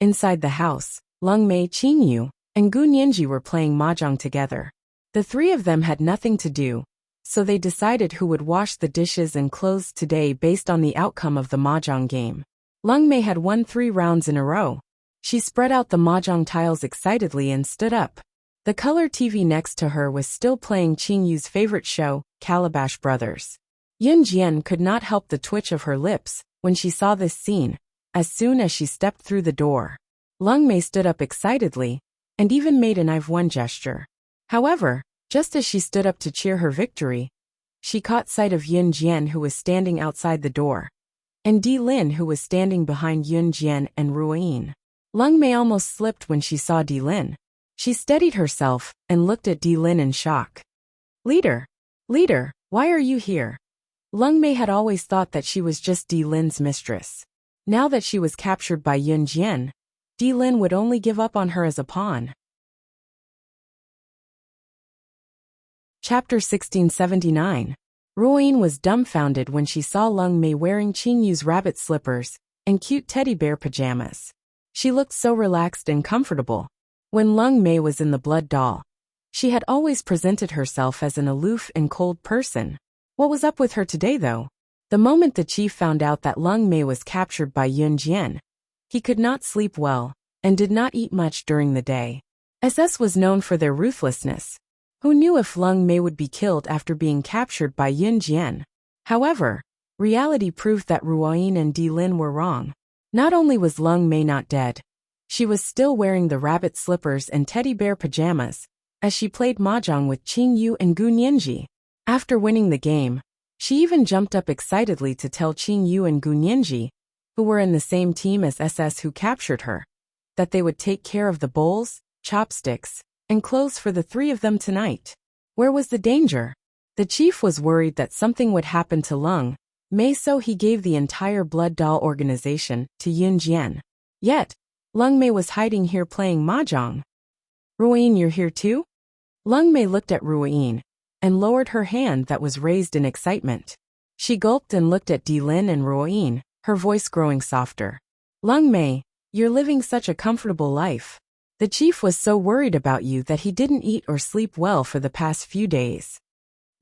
Inside the house, Lung Mei, Qin Yu, and Gu Nianji were playing mahjong together. The 3 of them had nothing to do, so they decided who would wash the dishes and clothes today based on the outcome of the mahjong game. Lung Mei had won 3 rounds in a row. She spread out the mahjong tiles excitedly and stood up. The color TV next to her was still playing Qin Yu's favorite show, Calabash Brothers. Yun Jian could not help the twitch of her lips when she saw this scene. As soon as she stepped through the door, Lung Mei stood up excitedly, and even made an I've won gesture. However, just as she stood up to cheer her victory, she caught sight of Yun Jian, who was standing outside the door, and Di Lin, who was standing behind Yun Jian and Ruoyin. Lung Mei almost slipped when she saw Di Lin. She steadied herself and looked at Di Lin in shock. Leader, why are you here? Lung Mei had always thought that she was just Di Lin's mistress. Now that she was captured by Yun Jian, Di Lin would only give up on her as a pawn. Chapter 1679. Ruoyin was dumbfounded when she saw Lung Mei wearing Qin Yu's rabbit slippers and cute teddy bear pajamas. She looked so relaxed and comfortable. When Lung Mei was in the blood doll, she had always presented herself as an aloof and cold person. What was up with her today, though? The moment the chief found out that Lung Mei was captured by Yun Jian, he could not sleep well and did not eat much during the day. SS was known for their ruthlessness. Who knew if Lung Mei would be killed after being captured by Yun Jian? However, reality proved that Ruoyin and Di Lin were wrong. Not only was Lung Mei not dead, she was still wearing the rabbit slippers and teddy bear pajamas as she played mahjong with Qin Yu and Gu Nianji. After winning the game, she even jumped up excitedly to tell Qin Yu and Gu Nianji, who were in the same team as SS who captured her, that they would take care of the bowls, chopsticks, and clothes for the 3 of them tonight. Where was the danger? The chief was worried that something would happen to Lung Mei, so he gave the entire blood doll organization to Yun Jian. Yet, Lung Mei was hiding here playing mahjong. Ruoyin, you're here too? Lung Mei looked at Ruoyin and lowered her hand that was raised in excitement. She gulped and looked at Dilin and Ruoyin, her voice growing softer. Lung Mei, you're living such a comfortable life. The chief was so worried about you that he didn't eat or sleep well for the past few days.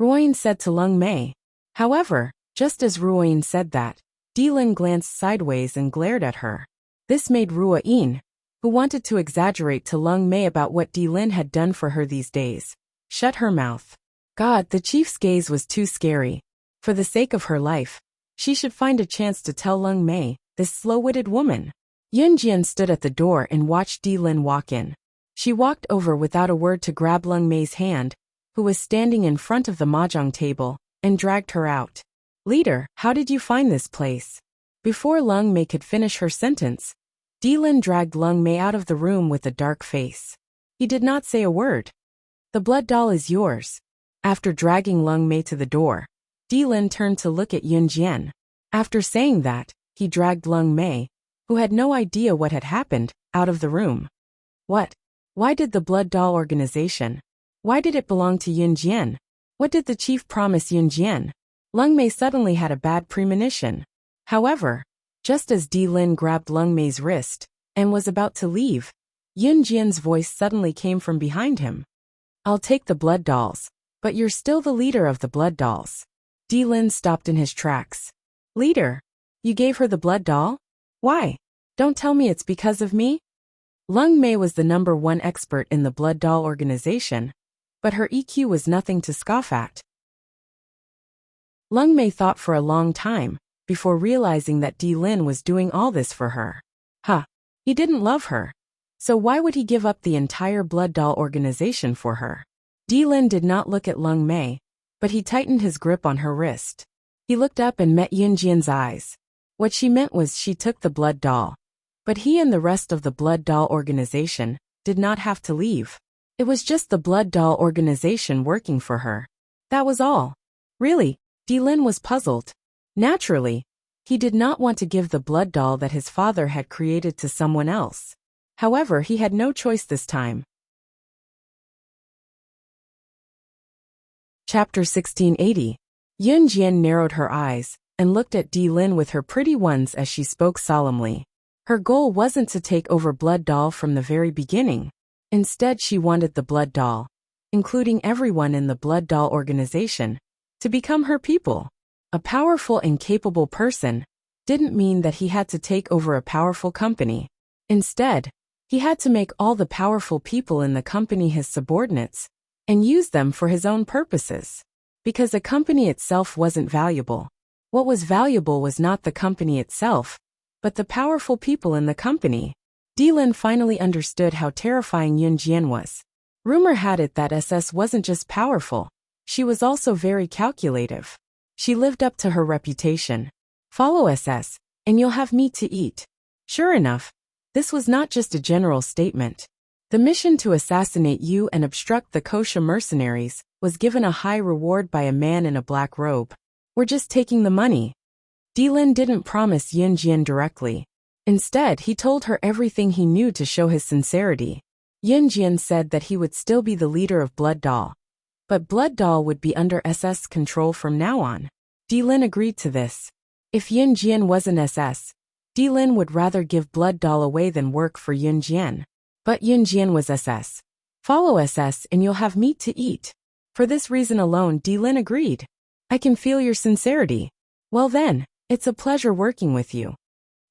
Ruoyin said to Lung Mei. However, just as Ruoyin said that, Dilin glanced sideways and glared at her. This made Ruoyin, who wanted to exaggerate to Lung Mei about what Dilin had done for her these days, shut her mouth. God, the chief's gaze was too scary. For the sake of her life, she should find a chance to tell Lung Mei, this slow-witted woman. Yunjian stood at the door and watched Dilin walk in. She walked over without a word to grab Lung Mei's hand, who was standing in front of the mahjong table, and dragged her out. Leader, how did you find this place? Before Lung Mei could finish her sentence, Dilin dragged Lung Mei out of the room with a dark face. He did not say a word. The blood doll is yours. After dragging Lung Mei to the door, Dilin turned to look at Yunjian. After saying that, he dragged Lung Mei, who had no idea what had happened, out of the room. What? Why did the blood doll organization? Why did it belong to Yunjian? What did the chief promise Yunjian? Lung Mei suddenly had a bad premonition. However, just as Dilin grabbed Lung Mei's wrist and was about to leave, Yunjian's voice suddenly came from behind him. I'll take the blood dolls, but you're still the leader of the blood dolls. Dilin stopped in his tracks. Leader, you gave her the blood doll? Why? Don't tell me it's because of me? Lung Mei was the #1 expert in the blood doll organization, but her EQ was nothing to scoff at. Lung Mei thought for a long time before realizing that Dilin was doing all this for her. He didn't love her. So why would he give up the entire blood doll organization for her? Dilin did not look at Lung Mei, but he tightened his grip on her wrist. He looked up and met Yunjian's eyes. What she meant was she took the blood doll. But he and the rest of the blood doll organization did not have to leave. It was just the blood doll organization working for her. That was all. Really, Dilin was puzzled. Naturally, he did not want to give the blood doll that his father had created to someone else. However, he had no choice this time. Chapter 1680. Yunjian narrowed her eyes and looked at Dilin with her pretty ones as she spoke solemnly. Her goal wasn't to take over blood doll from the very beginning. Instead, she wanted the blood doll, including everyone in the blood doll organization, to become her people. A powerful and capable person didn't mean that he had to take over a powerful company. Instead, he had to make all the powerful people in the company his subordinates and use them for his own purposes. Because the company itself wasn't valuable. What was valuable was not the company itself, but the powerful people in the company. Dilin finally understood how terrifying Yunjian was. Rumor had it that SS wasn't just powerful, she was also very calculative. She lived up to her reputation. Follow SS, and you'll have meat to eat. Sure enough, this was not just a general statement. The mission to assassinate you and obstruct the kosher mercenaries was given a high reward by a man in a black robe. We're just taking the money. Dilin didn't promise Yunjian directly. Instead, he told her everything he knew to show his sincerity. Yunjian said that he would still be the leader of Blood Doll, but Blood Doll would be under SS control from now on. Dilin agreed to this. If Yunjian was an SS, Dilin would rather give Blood Doll away than work for Yunjian. But Yunjian was SS. Follow SS and you'll have meat to eat. For this reason alone, Dilin agreed. I can feel your sincerity. Well then, it's a pleasure working with you.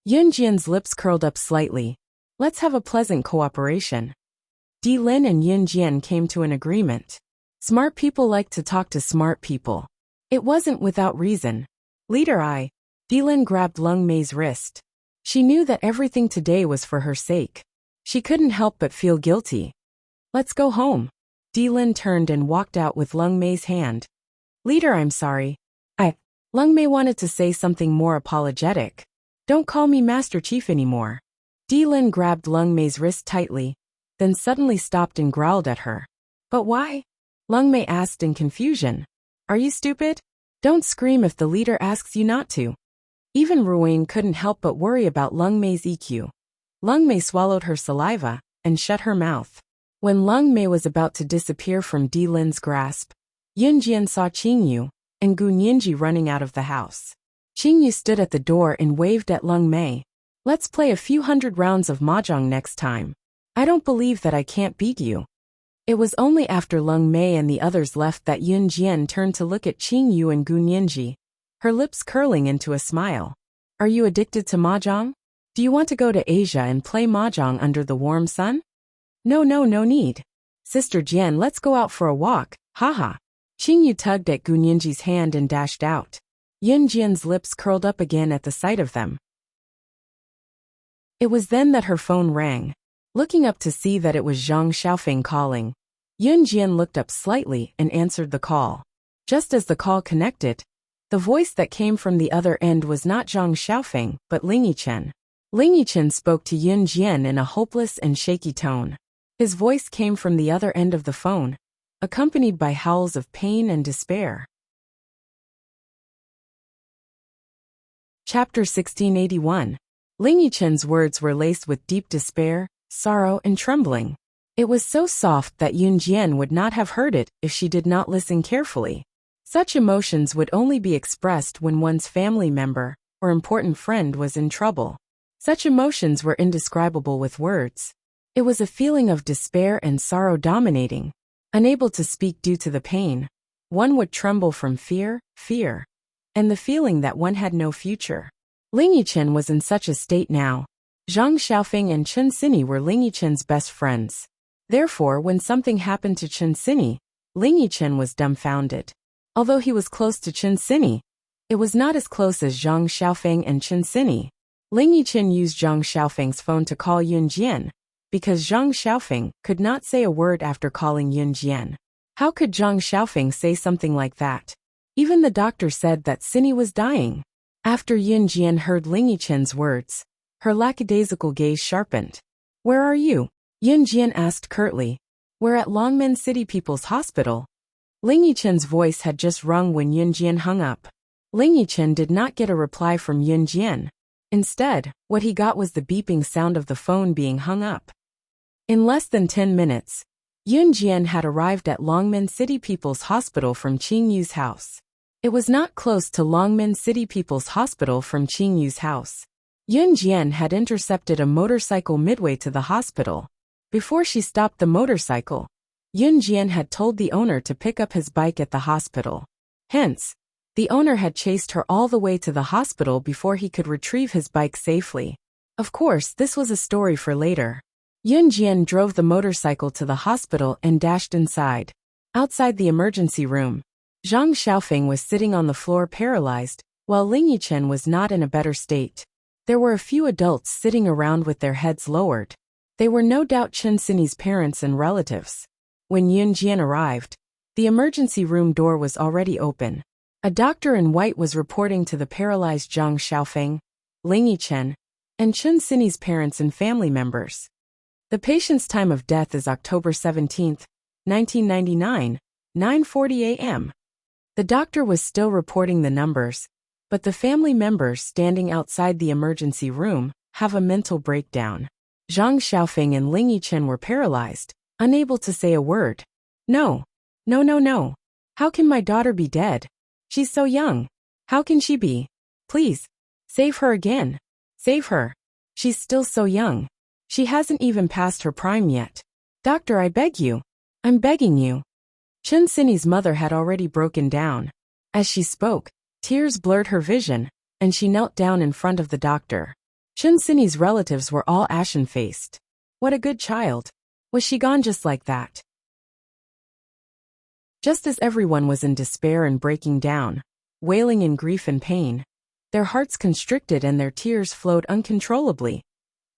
Yunjian's lips curled up slightly. Let's have a pleasant cooperation. Dilin and Yunjian came to an agreement. Smart people like to talk to smart people. It wasn't without reason. Leader Dilin grabbed Lung Mei's wrist. She knew that everything today was for her sake. She couldn't help but feel guilty. Let's go home. Dilin turned and walked out with Lung Mei's hand. Leader, I'm sorry. Lung Mei wanted to say something more apologetic. Don't call me Master Chief anymore. Dilin grabbed Lung Mei's wrist tightly, then suddenly stopped and growled at her. But why? Lung Mei asked in confusion. Are you stupid? Don't scream if the leader asks you not to. Even Ruoyin couldn't help but worry about Lung Mei's EQ. Lung Mei swallowed her saliva and shut her mouth. When Lung Mei was about to disappear from Di Lin's grasp, Yun Jian saw Qingyu and Gu Nianji running out of the house. Qingyu stood at the door and waved at Lung Mei. Let's play a few hundred rounds of mahjong next time. I don't believe that I can't beat you. It was only after Lung Mei and the others left that Yun Jian turned to look at Qingyu and Gu Nianji, her lips curling into a smile. Are you addicted to mahjong? Do you want to go to Asia and play mahjong under the warm sun? No need. Sister Jian, let's go out for a walk, haha. Qingyu tugged at Gu Nianji's hand and dashed out. Yun Jian's lips curled up again at the sight of them. It was then that her phone rang. Looking up to see that it was Zhang Xiaofeng calling, Yun Jian looked up slightly and answered the call. Just as the call connected, the voice that came from the other end was not Zhang Xiaofeng, but Ling Yichen. Ling Yichen spoke to Yun Jian in a hopeless and shaky tone. His voice came from the other end of the phone, accompanied by howls of pain and despair. Chapter 1681. Ling Yichen's words were laced with deep despair, sorrow, and trembling. It was so soft that Yun Jian would not have heard it if she did not listen carefully. Such emotions would only be expressed when one's family member or important friend was in trouble. Such emotions were indescribable with words. It was a feeling of despair and sorrow dominating. Unable to speak due to the pain, one would tremble from fear, and the feeling that one had no future. Ling Yichen was in such a state now. Zhang Xiaofeng and Chen Sini were Ling Yichen's best friends. Therefore, when something happened to Chen Sini, Ling Yichen was dumbfounded. Although he was close to Chen Sini, it was not as close as Zhang Xiaofeng and Chen Sini. Ling Yichen used Zhang Xiaofeng's phone to call Yun Jian, because Zhang Xiaofeng could not say a word after calling Yun Jian. How could Zhang Xiaofeng say something like that? Even the doctor said that Sini was dying. After Yun Jian heard Ling Yichen's words, her lackadaisical gaze sharpened. Where are you? Yun Jian asked curtly. We're at Longmen City People's Hospital. Ling Yichen's voice had just rung when Yun Jian hung up. Ling Yichen did not get a reply from Yun Jian. Instead, what he got was the beeping sound of the phone being hung up. In less than 10 minutes, Yun Jian had arrived at Longmen City People's Hospital from Qingyu's house. It was not close to Longmen City People's Hospital from Qingyu's house. Yun Jian had intercepted a motorcycle midway to the hospital. Before she stopped the motorcycle, Yun Jian had told the owner to pick up his bike at the hospital. Hence, the owner had chased her all the way to the hospital before he could retrieve his bike safely. Of course, this was a story for later. Yun Jian drove the motorcycle to the hospital and dashed inside. Outside the emergency room, Zhang Xiaofeng was sitting on the floor paralyzed, while Ling Yichen was not in a better state. There were a few adults sitting around with their heads lowered. They were no doubt Chen Sini's parents and relatives. When Yun Jian arrived, the emergency room door was already open. A doctor in white was reporting to the paralyzed Zhang Xiaofeng, Ling Yichen, and Chen Sini's parents and family members. The patient's time of death is October 17, 1999, 9:40 a.m. The doctor was still reporting the numbers, but the family members standing outside the emergency room have a mental breakdown. Zhang Xiaofeng and Ling Yichen were paralyzed, unable to say a word. No. How can my daughter be dead? She's so young. How can she be? Please, save her again. Save her. She's still so young. She hasn't even passed her prime yet. Doctor, I beg you. I'm begging you. Chen Sini's mother had already broken down. As she spoke, tears blurred her vision, and she knelt down in front of the doctor. Chen Sini's relatives were all ashen-faced. What a good child. Was she gone just like that? Just as everyone was in despair and breaking down, wailing in grief and pain, their hearts constricted and their tears flowed uncontrollably.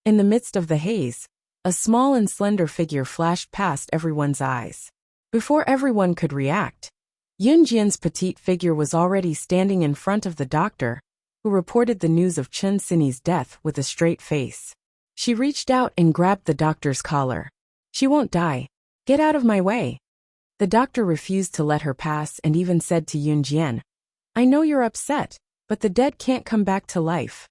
In the midst of the haze, a small and slender figure flashed past everyone's eyes. Before everyone could react, Yun Jian's petite figure was already standing in front of the doctor, who reported the news of Chen Sini's death with a straight face. She reached out and grabbed the doctor's collar. She won't die. Get out of my way. The doctor refused to let her pass and even said to Yun Jian, I know you're upset, but the dead can't come back to life.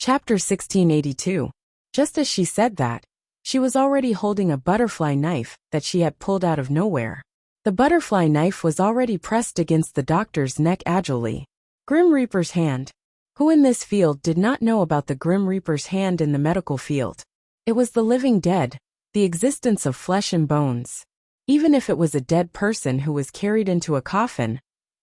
Chapter 1682. Just as she said that, she was already holding a butterfly knife that she had pulled out of nowhere. The butterfly knife was already pressed against the doctor's neck agilely. Grim Reaper's hand. Who in this field did not know about the Grim Reaper's hand in the medical field? It was the living dead, the existence of flesh and bones. Even if it was a dead person who was carried into a coffin,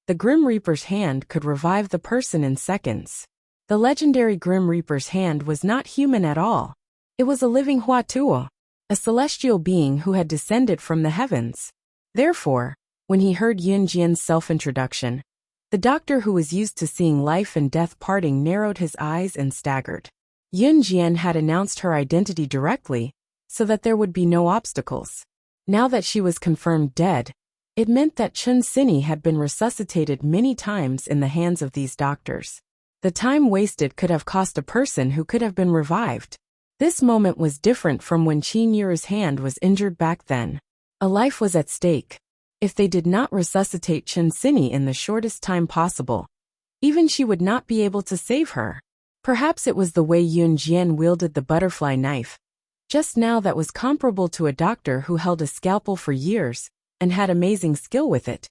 the Grim Reaper's hand could revive the person in seconds. The legendary Grim Reaper's hand was not human at all. It was a living Huatuo, a celestial being who had descended from the heavens. Therefore, when he heard Yun Jian's self-introduction, the doctor who was used to seeing life and death parting narrowed his eyes and staggered. Yun Jian had announced her identity directly, so that there would be no obstacles. Now that she was confirmed dead, it meant that Chun Sini had been resuscitated many times in the hands of these doctors. The time wasted could have cost a person who could have been revived. This moment was different from when Qin Yu's hand was injured back then. A life was at stake. If they did not resuscitate Chun Sini in the shortest time possible, even she would not be able to save her. Perhaps it was the way Yun Jian wielded the butterfly knife just now that was comparable to a doctor who held a scalpel for years and had amazing skill with it.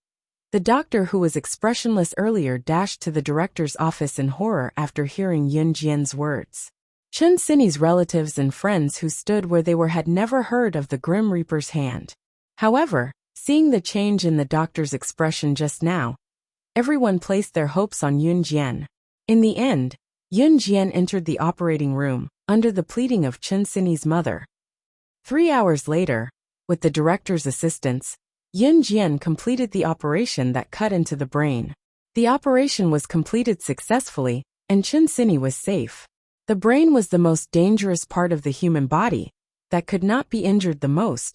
The doctor who was expressionless earlier dashed to the director's office in horror after hearing Yun Jian's words. Chun Sini's relatives and friends who stood where they were had never heard of the Grim Reaper's hand. However, seeing the change in the doctor's expression just now, everyone placed their hopes on Yun Jian. In the end, Yun Jian entered the operating room, under the pleading of Chun Sini's mother. 3 hours later, with the director's assistance, Yun Jian completed the operation that cut into the brain. The operation was completed successfully, and Chun Sini was safe. The brain was the most dangerous part of the human body, that could not be injured the most,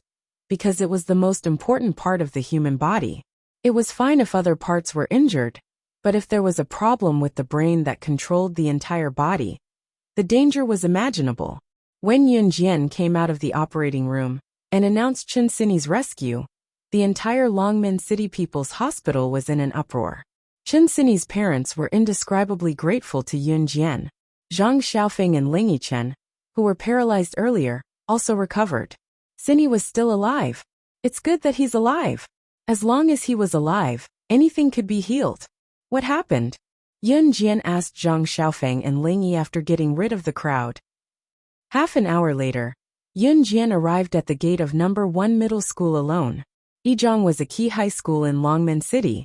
because it was the most important part of the human body. It was fine if other parts were injured, but if there was a problem with the brain that controlled the entire body, the danger was imaginable. When Yun Jian came out of the operating room and announced Chun Sini's rescue, the entire Longmen City People's Hospital was in an uproar. Chun Sini's parents were indescribably grateful to Yun Jian. Zhang Xiaofeng and Ling Yichen, who were paralyzed earlier, also recovered. Sini was still alive. It's good that he's alive. As long as he was alive, anything could be healed. What happened? Yun Jian asked Zhang Xiaofeng and Ling Yi after getting rid of the crowd. Half an hour later, Yun Jian arrived at the gate of No. 1 Middle School alone. Yizhong was a key high school in Longmen City.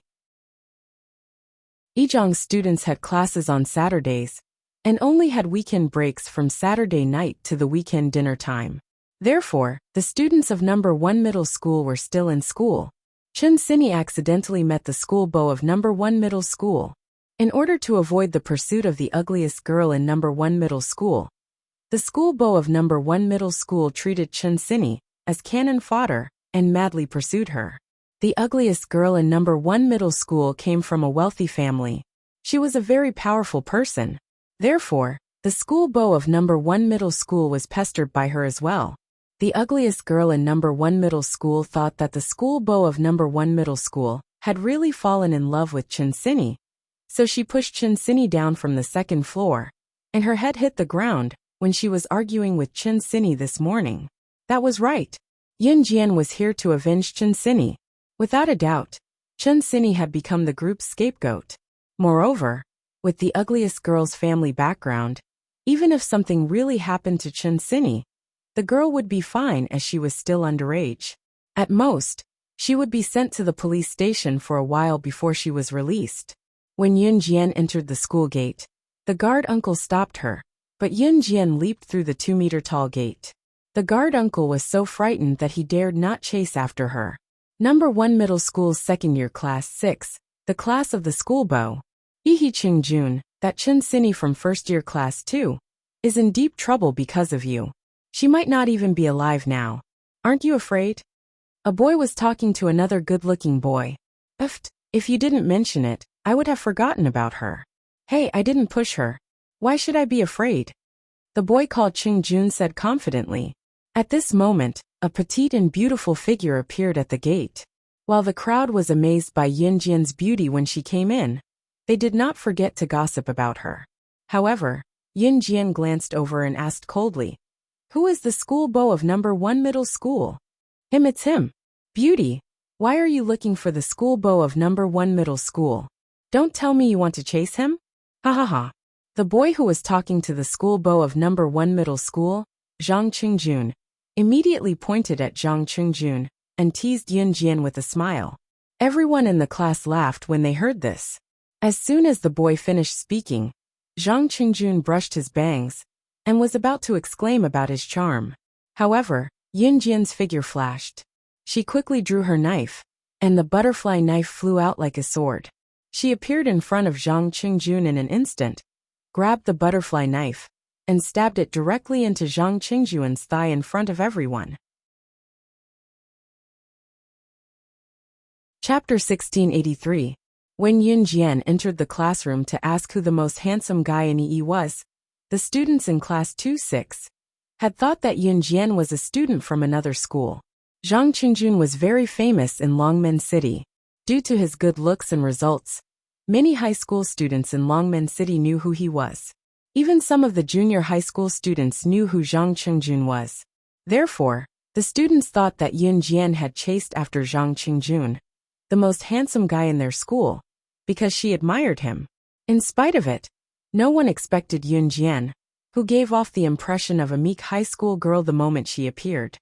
Yizhong's students had classes on Saturdays, and only had weekend breaks from Saturday night to the weekend dinner time. Therefore, the students of No. 1 Middle School were still in school. Chun Sini accidentally met the school beau of No. 1 Middle School. In order to avoid the pursuit of the ugliest girl in No. 1 Middle School, the school beau of No. 1 Middle School treated Chun Sini as cannon fodder and madly pursued her. The ugliest girl in No. 1 Middle School came from a wealthy family. She was a very powerful person. Therefore, the school beau of No. 1 Middle School was pestered by her as well. The ugliest girl in No. 1 Middle School thought that the school beau of No. 1 Middle School had really fallen in love with Chun Sini, so she pushed Chun Sini down from the second floor, and her head hit the ground when she was arguing with Chun Sini this morning. That was right. Yun Jian was here to avenge Chun Sini. Without a doubt, Chun Sini had become the group's scapegoat. Moreover, with the ugliest girl's family background, even if something really happened to Chun Sini, the girl would be fine as she was still underage. At most, she would be sent to the police station for a while before she was released. When Yun Jian entered the school gate, the guard uncle stopped her, but Yun Jian leaped through the 2-meter-tall gate. The guard uncle was so frightened that he dared not chase after her. No. 1 Middle School's second-year class 6, the class of the school beau, Yi Ching Jun, that Chun Sini from first-year class 2, is in deep trouble because of you. She might not even be alive now. Aren't you afraid? A boy was talking to another good-looking boy. If you didn't mention it, I would have forgotten about her. Hey, I didn't push her. Why should I be afraid? The boy called Ching Jun said confidently. At this moment, a petite and beautiful figure appeared at the gate. While the crowd was amazed by Yun Jian's beauty when she came in, they did not forget to gossip about her. However, Yun Jian glanced over and asked coldly, "Who is the school beau of number 1 middle school?" "Him, it's him." "Beauty, why are you looking for the school beau of number 1 middle school? Don't tell me you want to chase him?" "Ha ha ha." The boy who was talking to the school beau of number 1 middle school, Zhang Qingjun, immediately pointed at Zhang Qingjun and teased Yun Jian with a smile. Everyone in the class laughed when they heard this. As soon as the boy finished speaking, Zhang Qingjun brushed his bangs and was about to exclaim about his charm. However, Yun Jian's figure flashed. She quickly drew her knife, and the butterfly knife flew out like a sword. She appeared in front of Zhang Qingjun in an instant, grabbed the butterfly knife, and stabbed it directly into Zhang Qingjun's thigh in front of everyone. Chapter 1683. When Yun Jian entered the classroom to ask who the most handsome guy in EE was, the students in class 2-6 had thought that Yun Jian was a student from another school. Zhang Qingjun was very famous in Longmen City. Due to his good looks and results, many high school students in Longmen City knew who he was. Even some of the junior high school students knew who Zhang Qingjun was. Therefore, the students thought that Yun Jian had chased after Zhang Qingjun, the most handsome guy in their school, because she admired him. In spite of it, no one expected Yun Jian, who gave off the impression of a meek high school girl the moment she appeared,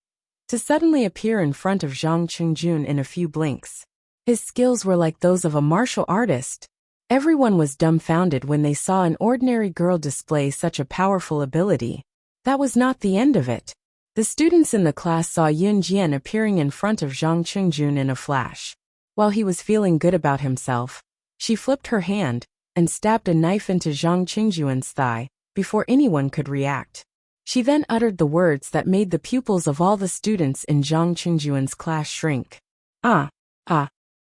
to suddenly appear in front of Zhang Qingjun in a few blinks. His skills were like those of a martial artist. Everyone was dumbfounded when they saw an ordinary girl display such a powerful ability. That was not the end of it. The students in the class saw Yun Jian appearing in front of Zhang Qingjun in a flash. While he was feeling good about himself, she flipped her hand and stabbed a knife into Zhang Qingjun's thigh before anyone could react. She then uttered the words that made the pupils of all the students in Zhang Qingjun's class shrink. Ah, ah,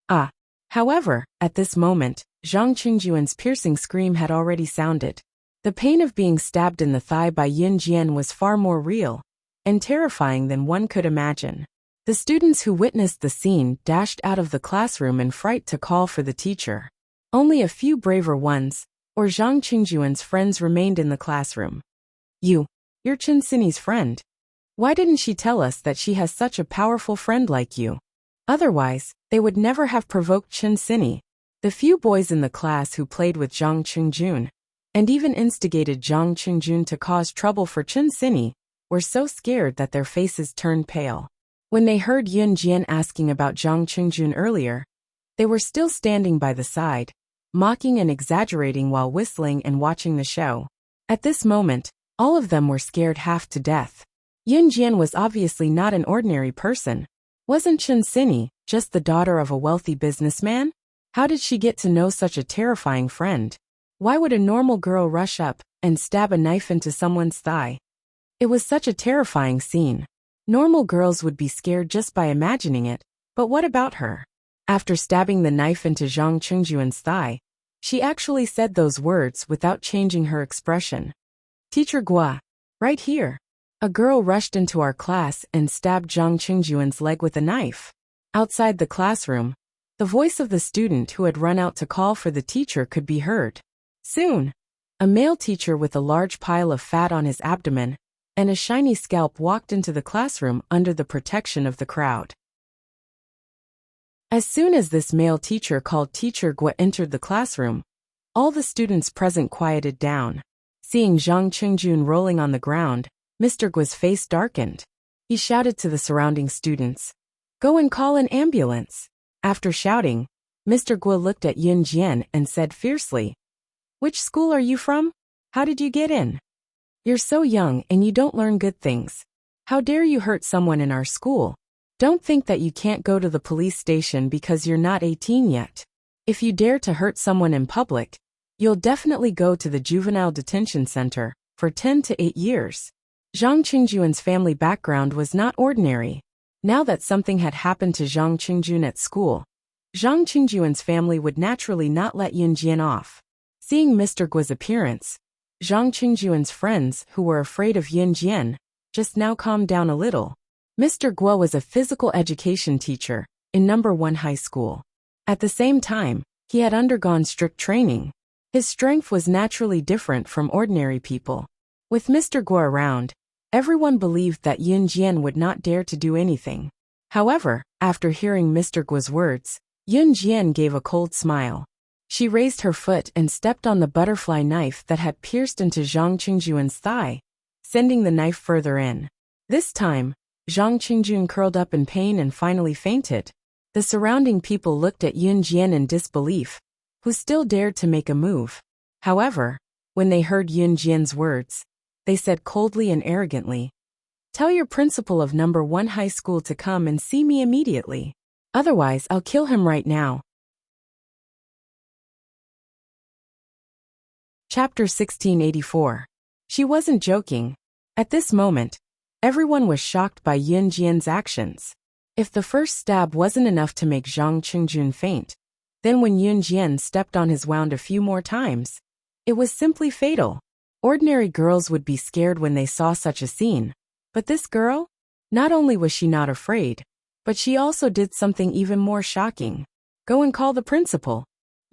ah. However, at this moment, Zhang Qingjun's piercing scream had already sounded. The pain of being stabbed in the thigh by Yun Jian was far more real and terrifying than one could imagine. The students who witnessed the scene dashed out of the classroom in fright to call for the teacher. Only a few braver ones, or Zhang Qingjun's friends, remained in the classroom. You're Chen Sini's friend. Why didn't she tell us that she has such a powerful friend like you? Otherwise, they would never have provoked Chen Sini. The few boys in the class who played with Zhang Qingjun, and even instigated Zhang Qingjun to cause trouble for Chen Sini, were so scared that their faces turned pale. When they heard Yun Jian asking about Zhang Qingjun earlier, they were still standing by the side, mocking and exaggerating while whistling and watching the show. At this moment, all of them were scared half to death. Yun Jian was obviously not an ordinary person. Wasn't Chen Sini just the daughter of a wealthy businessman? How did she get to know such a terrifying friend? Why would a normal girl rush up and stab a knife into someone's thigh? It was such a terrifying scene. Normal girls would be scared just by imagining it, but what about her? After stabbing the knife into Zhang Qingjun's thigh, she actually said those words without changing her expression. "Teacher Gua, right here." A girl rushed into our class and stabbed Zhang Qingjun's leg with a knife. Outside the classroom, the voice of the student who had run out to call for the teacher could be heard. Soon, a male teacher with a large pile of fat on his abdomen and a shiny scalp walked into the classroom under the protection of the crowd. As soon as this male teacher called Teacher Gua entered the classroom, all the students present quieted down. Seeing Zhang Qingjun rolling on the ground, Mr. Gua's face darkened. He shouted to the surrounding students, "Go and call an ambulance." After shouting, Mr. Gua looked at Yun Jian and said fiercely, "Which school are you from? How did you get in? You're so young and you don't learn good things. How dare you hurt someone in our school? Don't think that you can't go to the police station because you're not 18 yet. If you dare to hurt someone in public, you'll definitely go to the juvenile detention center for 10 to 8 years. Zhang Qingjun's family background was not ordinary. Now that something had happened to Zhang Qingjun at school, Zhang Qingjun's family would naturally not let Yun Jian off. Seeing Mr. Gua's appearance, Zhang Qingjun's friends, who were afraid of Yun Jian, just now calmed down a little. Mr. Gua was a physical education teacher in No. 1 high school. At the same time, he had undergone strict training. His strength was naturally different from ordinary people. With Mr. Guo around, everyone believed that Yun Jian would not dare to do anything. However, after hearing Mr. Guo's words, Yun Jian gave a cold smile. She raised her foot and stepped on the butterfly knife that had pierced into Zhang Qingyuan's thigh, sending the knife further in. This time, Zhang Qingyun curled up in pain and finally fainted. The surrounding people looked at Yun Jian in disbelief, who still dared to make a move. However, when they heard Yun Jian's words, they said coldly and arrogantly, "Tell your principal of number 1 high school to come and see me immediately. Otherwise, I'll kill him right now." Chapter 1684. She wasn't joking. At this moment, everyone was shocked by Yun Jian's actions. If the first stab wasn't enough to make Zhang Qingjun faint, then when Yun Jian stepped on his wound a few more times, it was simply fatal. Ordinary girls would be scared when they saw such a scene. But this girl? Not only was she not afraid, but she also did something even more shocking. "Go and call the principal."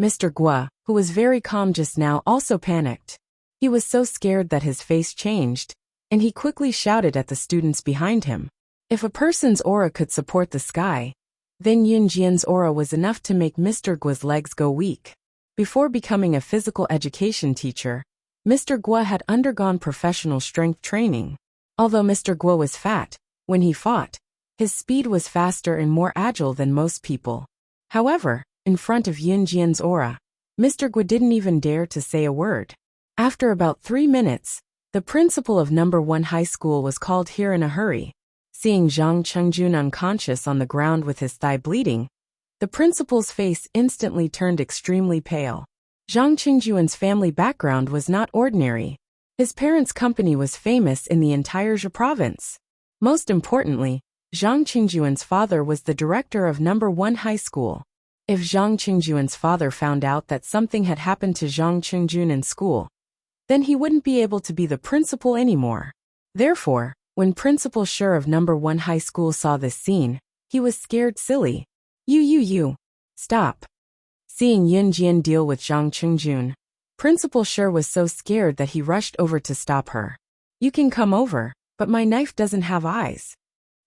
Mr. Guo, who was very calm just now, also panicked. He was so scared that his face changed, and he quickly shouted at the students behind him. If a person's aura could support the sky, then Yun Jian's aura was enough to make Mr. Guo's legs go weak. Before becoming a physical education teacher, Mr. Guo had undergone professional strength training. Although Mr. Guo was fat, when he fought, his speed was faster and more agile than most people. However, in front of Yun Jian's aura, Mr. Guo didn't even dare to say a word. After about 3 minutes, the principal of number 1 high school was called here in a hurry. Seeing Zhang Qingjun unconscious on the ground with his thigh bleeding, the principal's face instantly turned extremely pale. Zhang Qingjun's family background was not ordinary. His parents' company was famous in the entire Zhe province. Most importantly, Zhang Qingjun's father was the director of number 1 high school. If Zhang Qingjun's father found out that something had happened to Zhang Qingjun in school, then he wouldn't be able to be the principal anymore. Therefore, when Principal Shi of number 1 high school saw this scene, he was scared silly. You, stop. Seeing Yun Jian deal with Zhang Qingjun, Principal Shi was so scared that he rushed over to stop her. "You can come over, but my knife doesn't have eyes."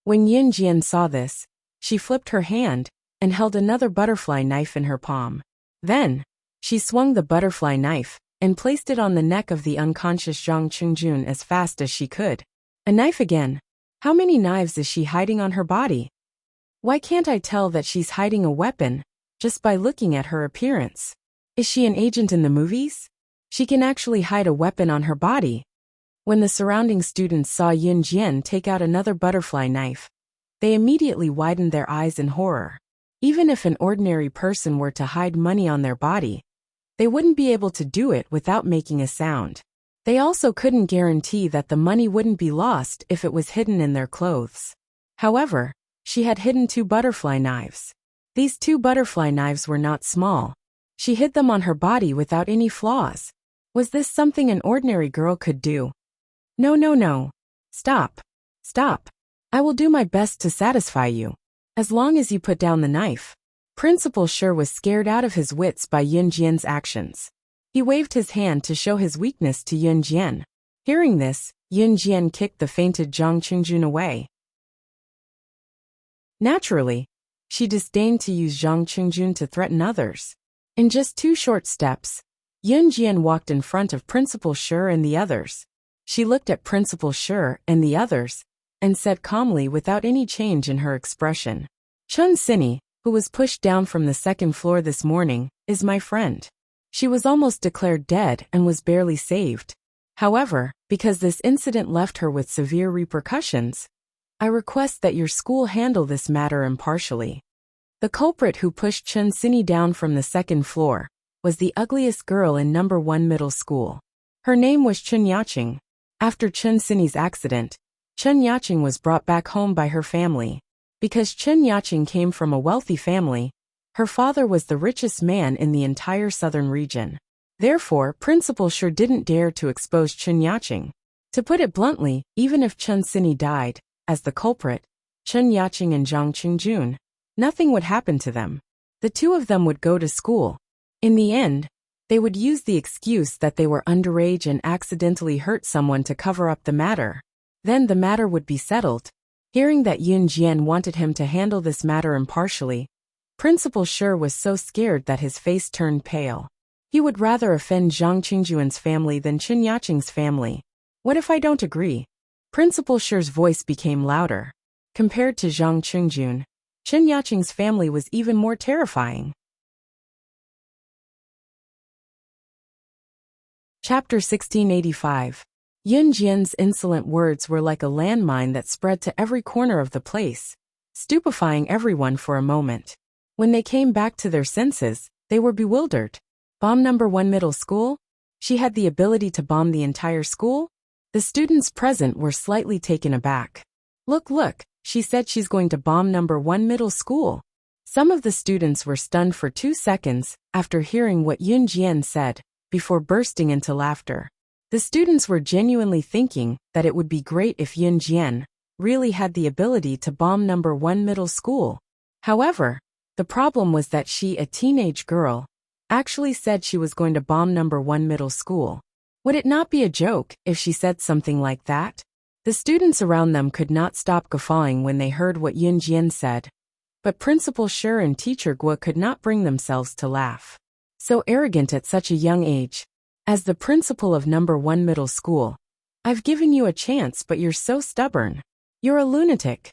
When Yun Jian saw this, she flipped her hand and held another butterfly knife in her palm. Then, she swung the butterfly knife and placed it on the neck of the unconscious Zhang Qingjun as fast as she could. A knife again. How many knives is she hiding on her body? Why can't I tell that she's hiding a weapon just by looking at her appearance? Is she an agent in the movies? She can actually hide a weapon on her body. When the surrounding students saw Yun Jian take out another butterfly knife, they immediately widened their eyes in horror. Even if an ordinary person were to hide money on their body, they wouldn't be able to do it without making a sound. They also couldn't guarantee that the money wouldn't be lost if it was hidden in their clothes. However, she had hidden 2 butterfly knives. These 2 butterfly knives were not small. She hid them on her body without any flaws. Was this something an ordinary girl could do? No. Stop. I will do my best to satisfy you, as long as you put down the knife. Principal Shi was scared out of his wits by Yun Jian's actions. He waved his hand to show his weakness to Yun Jian. Hearing this, Yun Jian kicked the fainted Zhang Qingjun away. Naturally, she disdained to use Zhang Qingjun to threaten others. In just 2 short steps, Yun Jian walked in front of Principal Shi and the others. She looked at Principal Shi and the others, and said calmly without any change in her expression, "Chun Sini, who was pushed down from the 2nd floor this morning, is my friend. She was almost declared dead and was barely saved. However, because this incident left her with severe repercussions, I request that your school handle this matter impartially." The culprit who pushed Chun Sini down from the 2nd floor was the ugliest girl in number 1 middle school. Her name was Chun Yaching. After Chun Sini's accident, Chun Yaching was brought back home by her family. Because Chun Yaching came from a wealthy family, her father was the richest man in the entire southern region. Therefore, Principal Shi didn't dare to expose Chun Yaching. To put it bluntly, even if Chun Sini died, as the culprit, Chun Yaching and Zhang Qingjun, nothing would happen to them. The 2 of them would go to school. In the end, They would use the excuse that they were underage and accidentally hurt someone to cover up the matter. Then the matter would be settled. Hearing that Yun Jian wanted him to handle this matter impartially, Principal Shi was so scared that his face turned pale. He would rather offend Zhang Qingjuan's family than Chen Yaqing's family. What if I don't agree? Principal Shi's voice became louder. Compared to Zhang Qingjun, Chen Yaqing's family was even more terrifying. Chapter 1685. Yun Jian's insolent words were like a landmine that spread to every corner of the place, stupefying everyone for a moment. When they came back to their senses, they were bewildered. Bomb number 1 middle school? She had the ability to bomb the entire school? The students present were slightly taken aback. Look, she said she's going to bomb number 1 middle school. Some of the students were stunned for 2 seconds after hearing what Yun Jian said, before bursting into laughter. The students were genuinely thinking that it would be great if Yun Jian really had the ability to bomb number 1 middle school. However, the problem was that she, a teenage girl, actually said she was going to bomb number 1 middle school. Would it not be a joke if she said something like that? The students around them could not stop guffawing when they heard what Yun Jian said. But Principal Shi and Teacher Guo could not bring themselves to laugh. So arrogant at such a young age. As the principal of number 1 middle school, I've given you a chance, but you're so stubborn. You're a lunatic.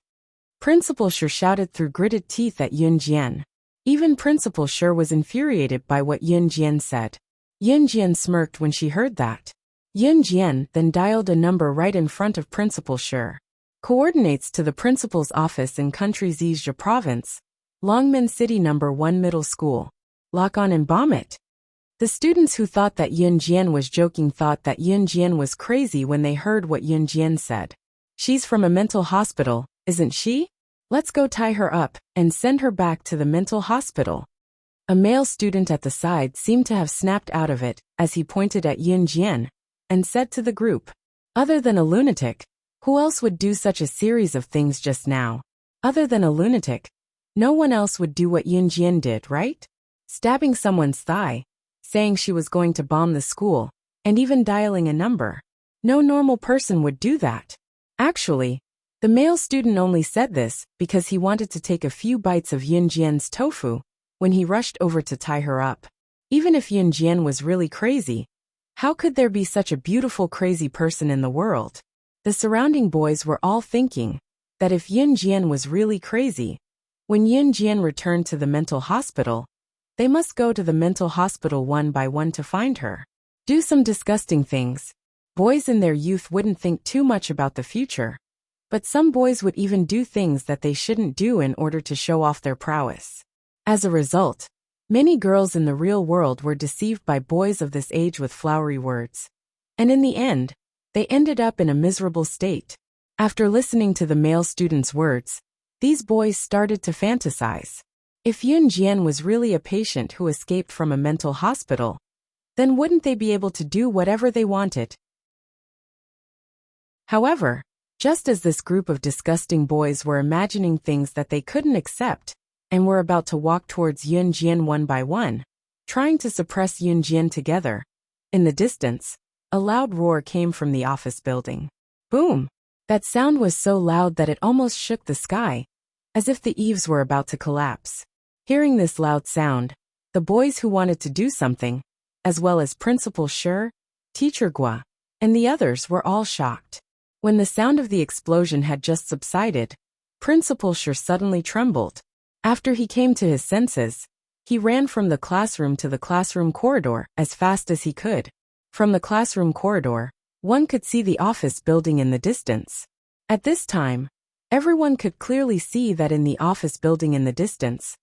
Principal Shi shouted through gritted teeth at Yun Jian. Even Principal Shi was infuriated by what Yun Jian said. Yun Jian smirked when she heard that. Yun Jian then dialed a number right in front of Principal Shi. Coordinates to the principal's office in Country Zhejiang Province, Longmen City number 1 middle school. Lock on and bomb it. The students who thought that Yun Jian was joking thought that Yun Jian was crazy when they heard what Yun Jian said. She's from a mental hospital, isn't she? Let's go tie her up and send her back to the mental hospital. A male student at the side seemed to have snapped out of it as he pointed at Yun Jian and said to the group, "Other than a lunatic, who else would do such a series of things just now? Other than a lunatic, no one else would do what Yun Jian did, right? Stabbing someone's thigh, saying she was going to bomb the school, and even dialing a number. No normal person would do that." Actually, the male student only said this because he wanted to take a few bites of Yun Jian's tofu when he rushed over to tie her up. Even if Yun Jian was really crazy, how could there be such a beautiful crazy person in the world? The surrounding boys were all thinking that if Yun Jian was really crazy, when Yun Jian returned to the mental hospital, they must go to the mental hospital one by one to find her. Do some disgusting things. Boys in their youth wouldn't think too much about the future. But some boys would even do things that they shouldn't do in order to show off their prowess. As a result, many girls in the real world were deceived by boys of this age with flowery words. And in the end, they ended up in a miserable state. After listening to the male student's words, these boys started to fantasize. If Yun Jian was really a patient who escaped from a mental hospital, then wouldn't they be able to do whatever they wanted? However, just as this group of disgusting boys were imagining things that they couldn't accept, and were about to walk towards Yun Jian one by one, trying to suppress Yun Jian together, in the distance, a loud roar came from the office building. Boom! That sound was so loud that it almost shook the sky, as if the eaves were about to collapse. Hearing this loud sound, the boys who wanted to do something, as well as Principal Shi, Teacher Guo, and the others were all shocked. When the sound of the explosion had just subsided, Principal Shi suddenly trembled. After he came to his senses, he ran from the classroom to the classroom corridor as fast as he could. From the classroom corridor, one could see the office building in the distance. At this time, everyone could clearly see that in the office building in the distance,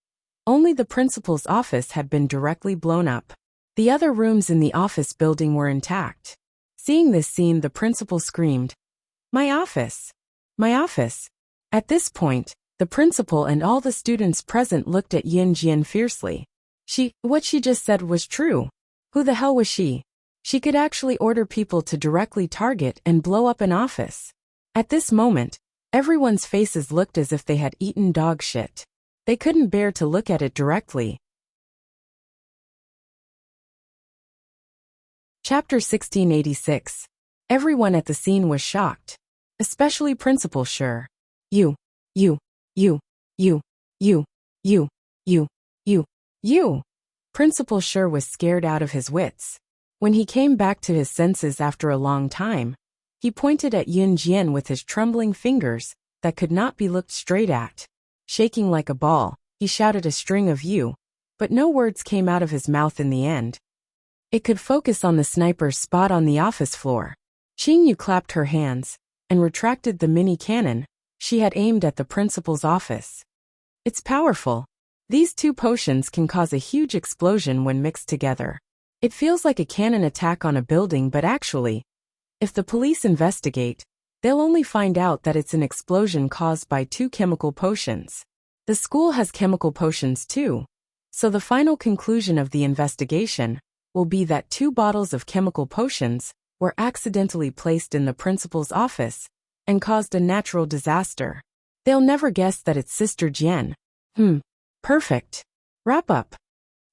only the principal's office had been directly blown up. The other rooms in the office building were intact. Seeing this scene, the principal screamed, "My office! My office!" At this point, the principal and all the students present looked at Yun Jian fiercely. What she just said was true. Who the hell was she? She could actually order people to directly target and blow up an office. At this moment, everyone's faces looked as if they had eaten dog shit. They couldn't bear to look at it directly. Chapter 1686. Everyone at the scene was shocked. Especially Principal Sure. You. Principal Sure was scared out of his wits. When he came back to his senses after a long time, he pointed at Yun Jian with his trembling fingers that could not be looked straight at. Shaking like a ball, he shouted a string of you, but no words came out of his mouth in the end. It could focus on the sniper's spot on the office floor. Qing Yu clapped her hands and retracted the mini cannon she had aimed at the principal's office. It's powerful. These two potions can cause a huge explosion when mixed together. It feels like a cannon attack on a building, but actually, if the police investigate, they'll only find out that it's an explosion caused by two chemical potions. The school has chemical potions too, so the final conclusion of the investigation will be that 2 bottles of chemical potions were accidentally placed in the principal's office and caused a natural disaster. They'll never guess that it's Sister Jian. Perfect. Wrap up.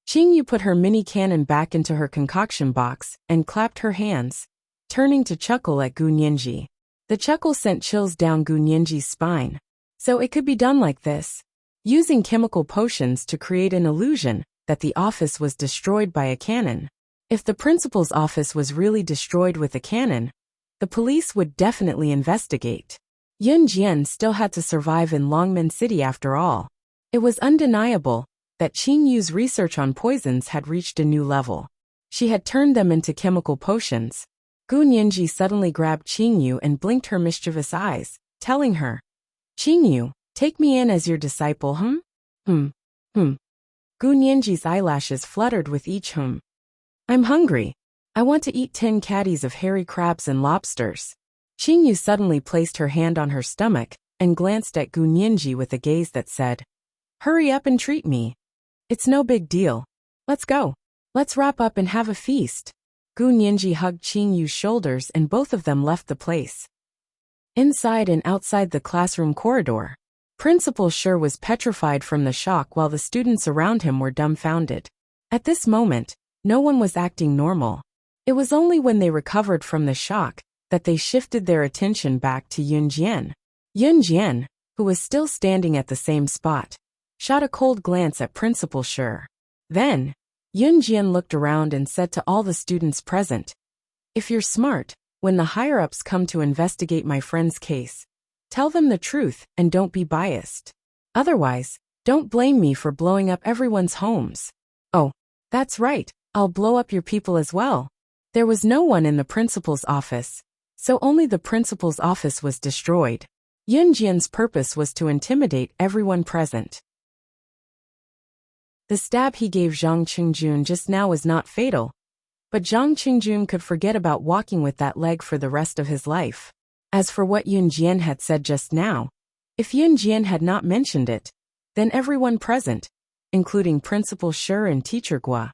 Qing Yu put her mini cannon back into her concoction box and clapped her hands, turning to chuckle at Gu Nianji. The chuckle sent chills down Gu Nianji's spine. So it could be done like this. Using chemical potions to create an illusion that the office was destroyed by a cannon. If the principal's office was really destroyed with a cannon, the police would definitely investigate. Yun Jian still had to survive in Longmen City after all. It was undeniable that Qing Yu's research on poisons had reached a new level. She had turned them into chemical potions. Gu Nianji suddenly grabbed Qing Yu and blinked her mischievous eyes, telling her, Qing Yu, take me in as your disciple, Gu Nianji's eyelashes fluttered with each I'm hungry. I want to eat 10 caddies of hairy crabs and lobsters. Qing Yu suddenly placed her hand on her stomach and glanced at Gu Nianji with a gaze that said, hurry up and treat me. It's no big deal. Let's go. Let's wrap up and have a feast. Gu Nianji hugged Qing Yu's shoulders and both of them left the place. Inside and outside the classroom corridor, Principal Sure was petrified from the shock while the students around him were dumbfounded. At this moment, no one was acting normal. It was only when they recovered from the shock that they shifted their attention back to Yun Jian. Yun Jian, who was still standing at the same spot, shot a cold glance at Principal Sure. Then, Yun Jian looked around and said to all the students present, if you're smart, when the higher-ups come to investigate my friend's case, tell them the truth and don't be biased. Otherwise, don't blame me for blowing up everyone's homes. Oh, that's right, I'll blow up your people as well. There was no one in the principal's office, so only the principal's office was destroyed. Yun Jian's purpose was to intimidate everyone present. The stab he gave Zhang Qingjun just now was not fatal, but Zhang Qingjun could forget about walking with that leg for the rest of his life. As for what Yun Jian had said just now, if Yun Jian had not mentioned it, then everyone present, including Principal Sure and Teacher Gua,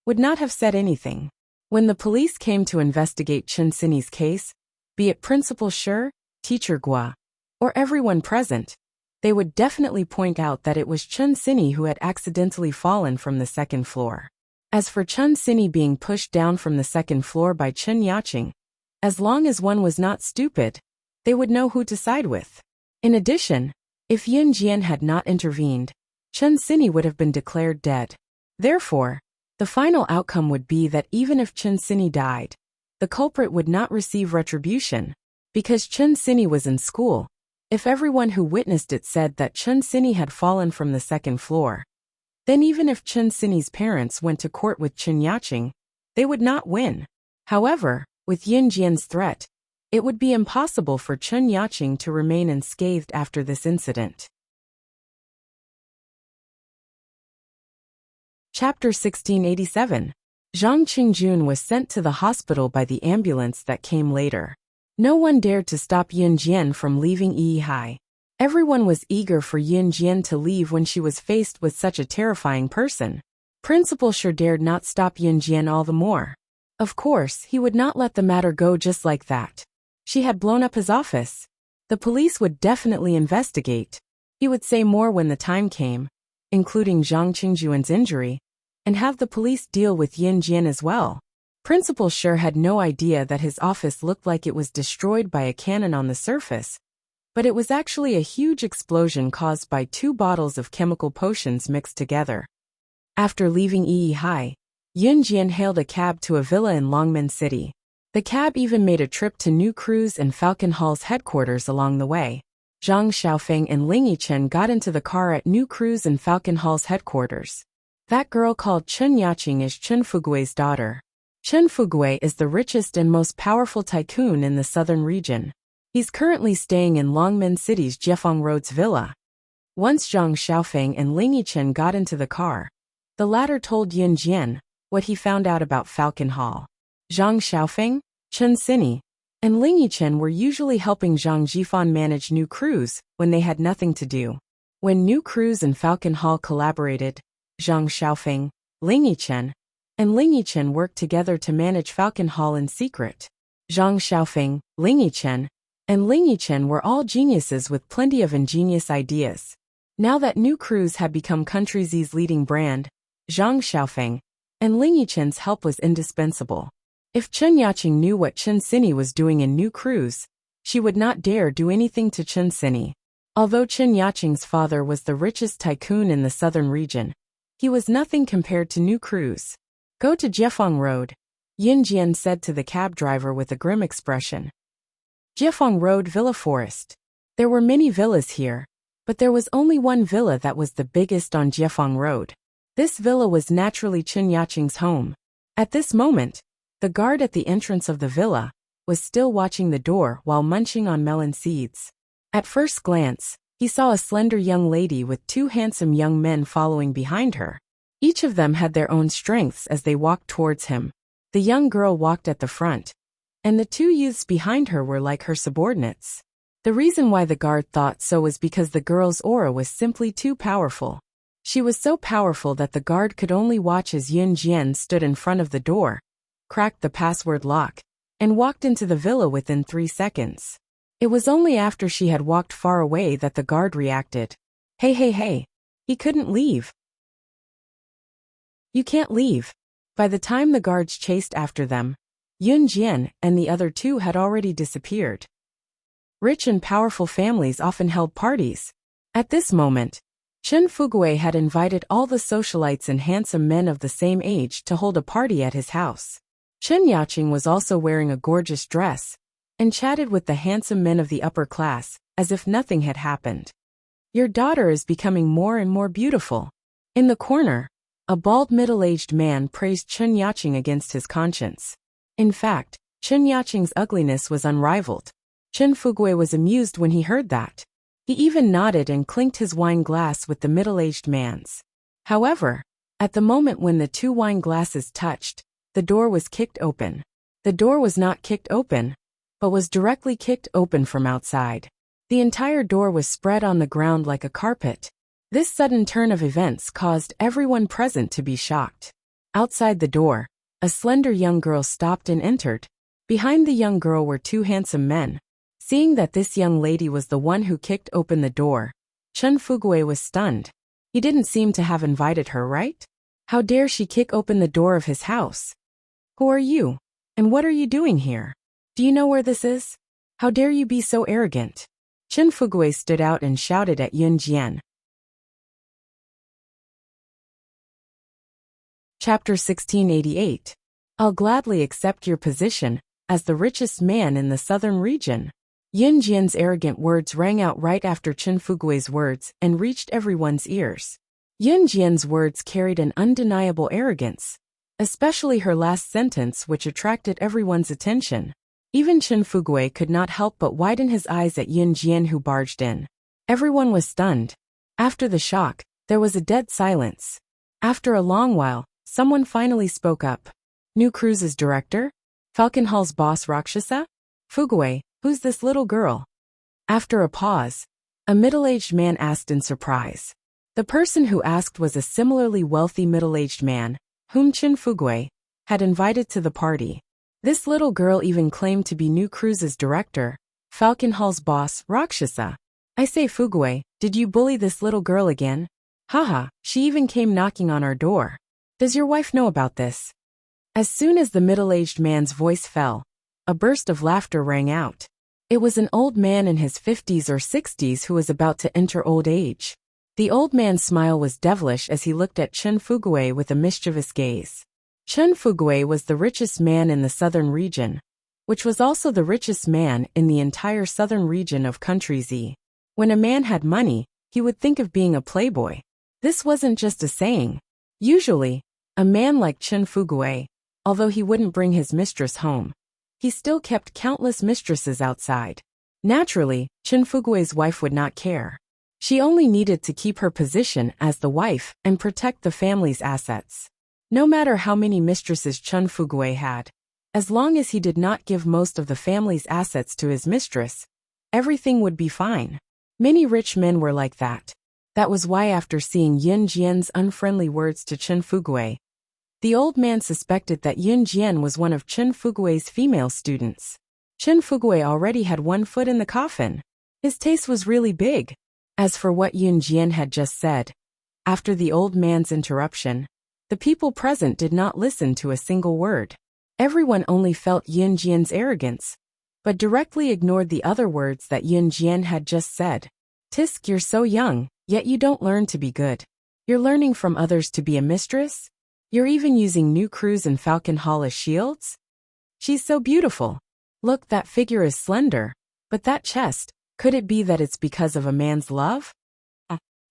would not have said anything. When the police came to investigate Chen Sini's case, be it Principal Sure, Teacher Gua, or everyone present, they would definitely point out that it was Chen Sini who had accidentally fallen from the 2nd floor. As for Chen Sini being pushed down from the 2nd floor by Chen Yaqing, as long as one was not stupid, they would know who to side with. In addition, if Yun Jian had not intervened, Chen Sini would have been declared dead. Therefore, the final outcome would be that even if Chen Sini died, the culprit would not receive retribution, because Chen Sini was in school. If everyone who witnessed it said that Chen Sini had fallen from the 2nd floor, then even if Chen Sini's parents went to court with Chen Yaqing, they would not win. However, with Yun Jian's threat, it would be impossible for Chen Yaqing to remain unscathed after this incident. Chapter 1687. Zhang Qingjun was sent to the hospital by the ambulance that came later. No one dared to stop Yun Jian from leaving Yihai. Everyone was eager for Yun Jian to leave when she was faced with such a terrifying person. Principal Sure dared not stop Yun Jian all the more. Of course, he would not let the matter go just like that. She had blown up his office. The police would definitely investigate. He would say more when the time came, including Zhang Qingjuan's injury, and have the police deal with Yun Jian as well. Principal sure had no idea that his office looked like it was destroyed by a cannon on the surface, but it was actually a huge explosion caused by 2 bottles of chemical potions mixed together. After leaving Yi Hai, Yun Jian hailed a cab to a villa in Longmen City. The cab even made a trip to New Cruise and Falcon Hall's headquarters along the way. Zhang Xiaofeng and Ling Yichen got into the car at New Cruise and Falcon Hall's headquarters. That girl called Chen Yaqing is Chen Fugui's daughter. Chen Fugui is the richest and most powerful tycoon in the southern region. He's currently staying in Longmen City's Jiefeng Road's villa. Once Zhang Xiaofeng and Ling Yichen got into the car, the latter told Yun Jian what he found out about Falcon Hall. Zhang Xiaofeng, Chen Sini, and Ling Yichen were usually helping Zhang Jifan manage New Cruise when they had nothing to do. When New Cruise and Falcon Hall collaborated, Zhang Xiaofeng, Ling Yichen, and Ling Yichen worked together to manage Falcon Hall in secret. Zhang Xiaofeng, Ling Yichen, and Ling Yichen were all geniuses with plenty of ingenious ideas. Now that New Cruise had become Country Z's leading brand, Zhang Xiaofeng and Ling Yichen's help was indispensable. If Chen Yaqing knew what Chen Sini was doing in New Cruise, she would not dare do anything to Chen Sini. Although Chen Yaqing's father was the richest tycoon in the southern region, he was nothing compared to New Cruise. Go to Jiefeng Road, Yun Jian said to the cab driver with a grim expression. Jiefeng Road Villa Forest. There were many villas here, but there was only one villa that was the biggest on Jiefeng Road. This villa was naturally Chen Yaqing's home. At this moment, the guard at the entrance of the villa was still watching the door while munching on melon seeds. At first glance, he saw a slender young lady with 2 handsome young men following behind her. Each of them had their own strengths as they walked towards him. The young girl walked at the front, and the 2 youths behind her were like her subordinates. The reason why the guard thought so was because the girl's aura was simply too powerful. She was so powerful that the guard could only watch as Yun Jian stood in front of the door, cracked the password lock, and walked into the villa within 3 seconds. It was only after she had walked far away that the guard reacted. Hey. He couldn't leave. You can't leave. By the time the guards chased after them, Yun Jian and the other 2 had already disappeared. Rich and powerful families often held parties. At this moment, Chen Fugui had invited all the socialites and handsome men of the same age to hold a party at his house. Chen Yaqing was also wearing a gorgeous dress and chatted with the handsome men of the upper class as if nothing had happened. Your daughter is becoming more and more beautiful. In the corner, a bald middle-aged man praised Chen Yaqing against his conscience. In fact, Chen Yaqing's ugliness was unrivaled. Chen Fugui was amused when he heard that. He even nodded and clinked his wine glass with the middle-aged man's. However, at the moment when the 2 wine glasses touched, the door was kicked open. The door was not kicked open, but was directly kicked open from outside. The entire door was spread on the ground like a carpet. This sudden turn of events caused everyone present to be shocked. Outside the door, a slender young girl stopped and entered. Behind the young girl were 2 handsome men. Seeing that this young lady was the one who kicked open the door, Chen Fugui was stunned. He didn't seem to have invited her, right? How dare she kick open the door of his house? Who are you? And what are you doing here? Do you know where this is? How dare you be so arrogant? Chen Fugui stood out and shouted at Yun Jian. Chapter 1688. I'll gladly accept your position as the richest man in the southern region. Yun Jian's arrogant words rang out right after Chen Fugui's words and reached everyone's ears. Yun Jian's words carried an undeniable arrogance, especially her last sentence, which attracted everyone's attention. Even Chen Fugui could not help but widen his eyes at Yun Jian, who barged in. Everyone was stunned. After the shock, there was a dead silence. After a long while, someone finally spoke up. New Cruise's director? Falcon Hall's boss Rakshasa? Fugui, who's this little girl? After a pause, a middle-aged man asked in surprise. The person who asked was a similarly wealthy middle-aged man, whom Chen Fugui had invited to the party. This little girl even claimed to be New Cruise's director, Falcon Hall's boss Rakshasa. I say, Fugui, did you bully this little girl again? Haha, she even came knocking on our door. Does your wife know about this? As soon as the middle-aged man's voice fell, a burst of laughter rang out. It was an old man in his 50s or 60s who was about to enter old age. The old man's smile was devilish as he looked at Chen Fugui with a mischievous gaze. Chen Fugui was the richest man in the southern region, which was also the richest man in the entire southern region of Country Z. When a man had money, he would think of being a playboy. This wasn't just a saying. Usually, a man like Chen Fugui, although he wouldn't bring his mistress home, he still kept countless mistresses outside. Naturally, Chen Fugui's wife would not care. She only needed to keep her position as the wife and protect the family's assets. No matter how many mistresses Chen Fugui had, as long as he did not give most of the family's assets to his mistress, everything would be fine. Many rich men were like that. That was why after seeing Yin Jian's unfriendly words to Chen Fugui, the old man suspected that Yin Jian was one of Chen Fugui's female students. Chen Fugui already had one foot in the coffin. His taste was really big. As for what Yin Jian had just said, after the old man's interruption, the people present did not listen to a single word. Everyone only felt Yin Jian's arrogance, but directly ignored the other words that Yin Jian had just said. Tisk, you're so young, yet you don't learn to be good. You're learning from others to be a mistress? You're even using new crews and Falcon Hall as shields? She's so beautiful. Look, that figure is slender, but that chest, could it be that it's because of a man's love?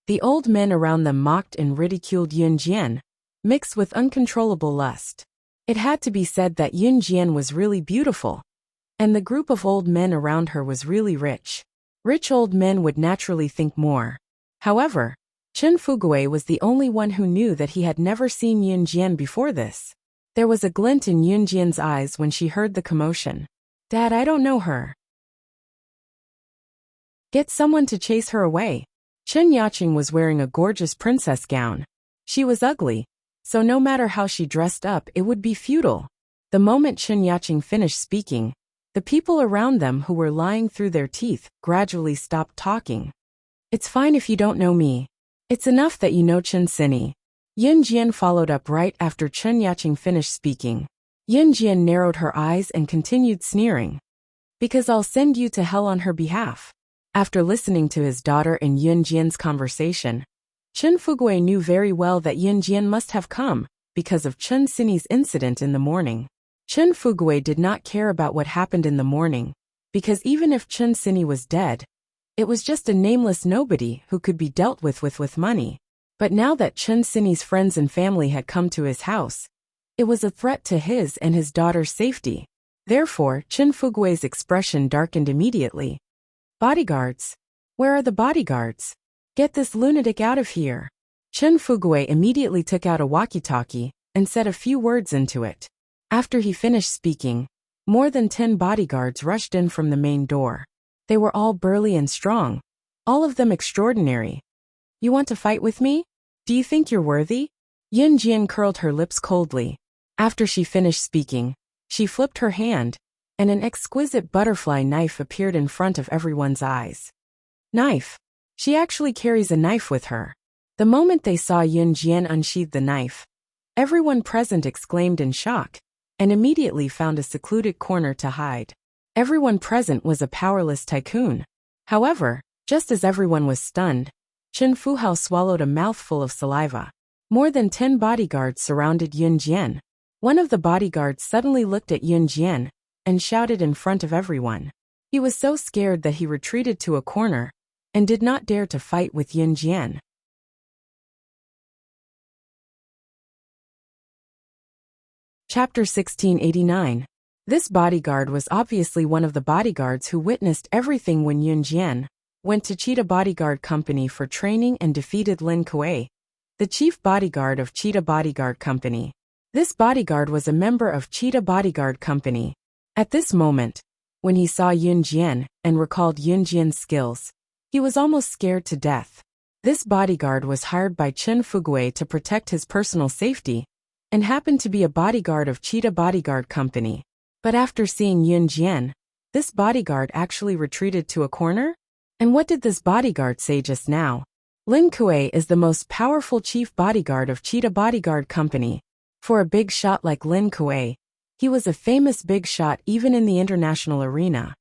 The old men around them mocked and ridiculed Yin Jian, mixed with uncontrollable lust. It had to be said that Yin Jian was really beautiful, and the group of old men around her was really rich. Rich old men would naturally think more. However, Chen Fugui was the only one who knew that he had never seen Yin Jian before this. There was a glint in Yin Jian's eyes when she heard the commotion. Dad, I don't know her. Get someone to chase her away. Chen Yaqing was wearing a gorgeous princess gown. She was ugly, so no matter how she dressed up it would be futile. The moment Chen Yaqing finished speaking, the people around them who were lying through their teeth gradually stopped talking. It's fine if you don't know me. It's enough that you know Chen Sini. Yin Jian followed up right after Chen Yaqing finished speaking. Yin Jian narrowed her eyes and continued sneering. Because I'll send you to hell on her behalf. After listening to his daughter and Yin Jian's conversation, Chen Fugui knew very well that Yin Jian must have come because of Chen Sini's incident in the morning. Chen Fugui did not care about what happened in the morning, because even if Chen Sini was dead, it was just a nameless nobody who could be dealt with money. But now that Chen Sini's friends and family had come to his house, it was a threat to his and his daughter's safety. Therefore, Chen Fugui's expression darkened immediately. Bodyguards? Where are the bodyguards? Get this lunatic out of here. Chen Fugui immediately took out a walkie-talkie and said a few words into it. After he finished speaking, more than 10 bodyguards rushed in from the main door. They were all burly and strong, all of them extraordinary. You want to fight with me? Do you think you're worthy? Yin Jian curled her lips coldly. After she finished speaking, she flipped her hand, and an exquisite butterfly knife appeared in front of everyone's eyes. Knife. She actually carries a knife with her. The moment they saw Yin Jian unsheathe the knife, everyone present exclaimed in shock, and immediately found a secluded corner to hide. Everyone present was a powerless tycoon. However, just as everyone was stunned, Chen Fuhao swallowed a mouthful of saliva. More than 10 bodyguards surrounded Yin Jian. One of the bodyguards suddenly looked at Yin Jian and shouted in front of everyone. He was so scared that he retreated to a corner and did not dare to fight with Yin Jian. Chapter 1689. This bodyguard was obviously one of the bodyguards who witnessed everything when Yin Jian went to Cheetah Bodyguard Company for training and defeated Lin Kuei, the chief bodyguard of Cheetah Bodyguard Company. This bodyguard was a member of Cheetah Bodyguard Company. At this moment, when he saw Yin Jian and recalled Yin Jian's skills, he was almost scared to death. This bodyguard was hired by Chen Fugui to protect his personal safety, and happened to be a bodyguard of Cheetah Bodyguard Company. But after seeing Yin Jian, this bodyguard actually retreated to a corner? And what did this bodyguard say just now? Lin Kuei is the most powerful chief bodyguard of Cheetah Bodyguard Company. For a big shot like Lin Kuei, he was a famous big shot even in the international arena.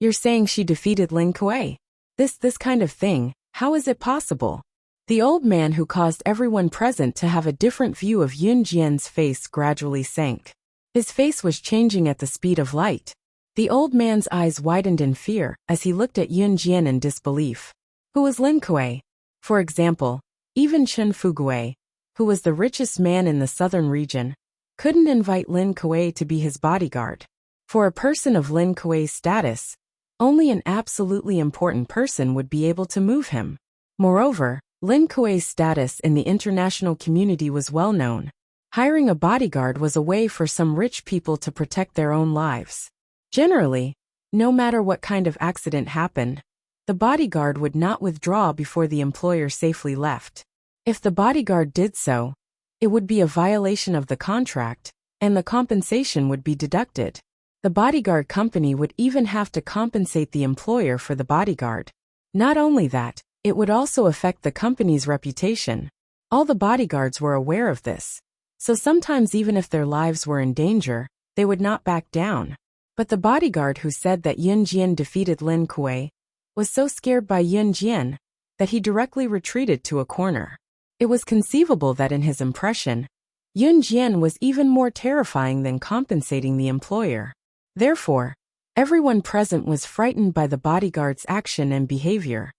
You're saying she defeated Lin Kuei? This kind of thing, how is it possible? The old man who caused everyone present to have a different view of Yun Jian's face gradually sank. His face was changing at the speed of light. The old man's eyes widened in fear as he looked at Yun Jian in disbelief. Who was Lin Kuei? For example, even Chen Fugui, who was the richest man in the southern region, couldn't invite Lin Kuei to be his bodyguard. For a person of Lin Kuei's status, only an absolutely important person would be able to move him. Moreover, Lin Kuei's status in the international community was well known. Hiring a bodyguard was a way for some rich people to protect their own lives. Generally, no matter what kind of accident happened, the bodyguard would not withdraw before the employer safely left. If the bodyguard did so, it would be a violation of the contract, and the compensation would be deducted. The bodyguard company would even have to compensate the employer for the bodyguard. Not only that, it would also affect the company's reputation. All the bodyguards were aware of this. So sometimes even if their lives were in danger, they would not back down. But the bodyguard who said that Yun Jian defeated Lin Kuei was so scared by Yun Jian that he directly retreated to a corner. It was conceivable that in his impression, Yun Jian was even more terrifying than compensating the employer. Therefore, everyone present was frightened by the bodyguard's action and behavior.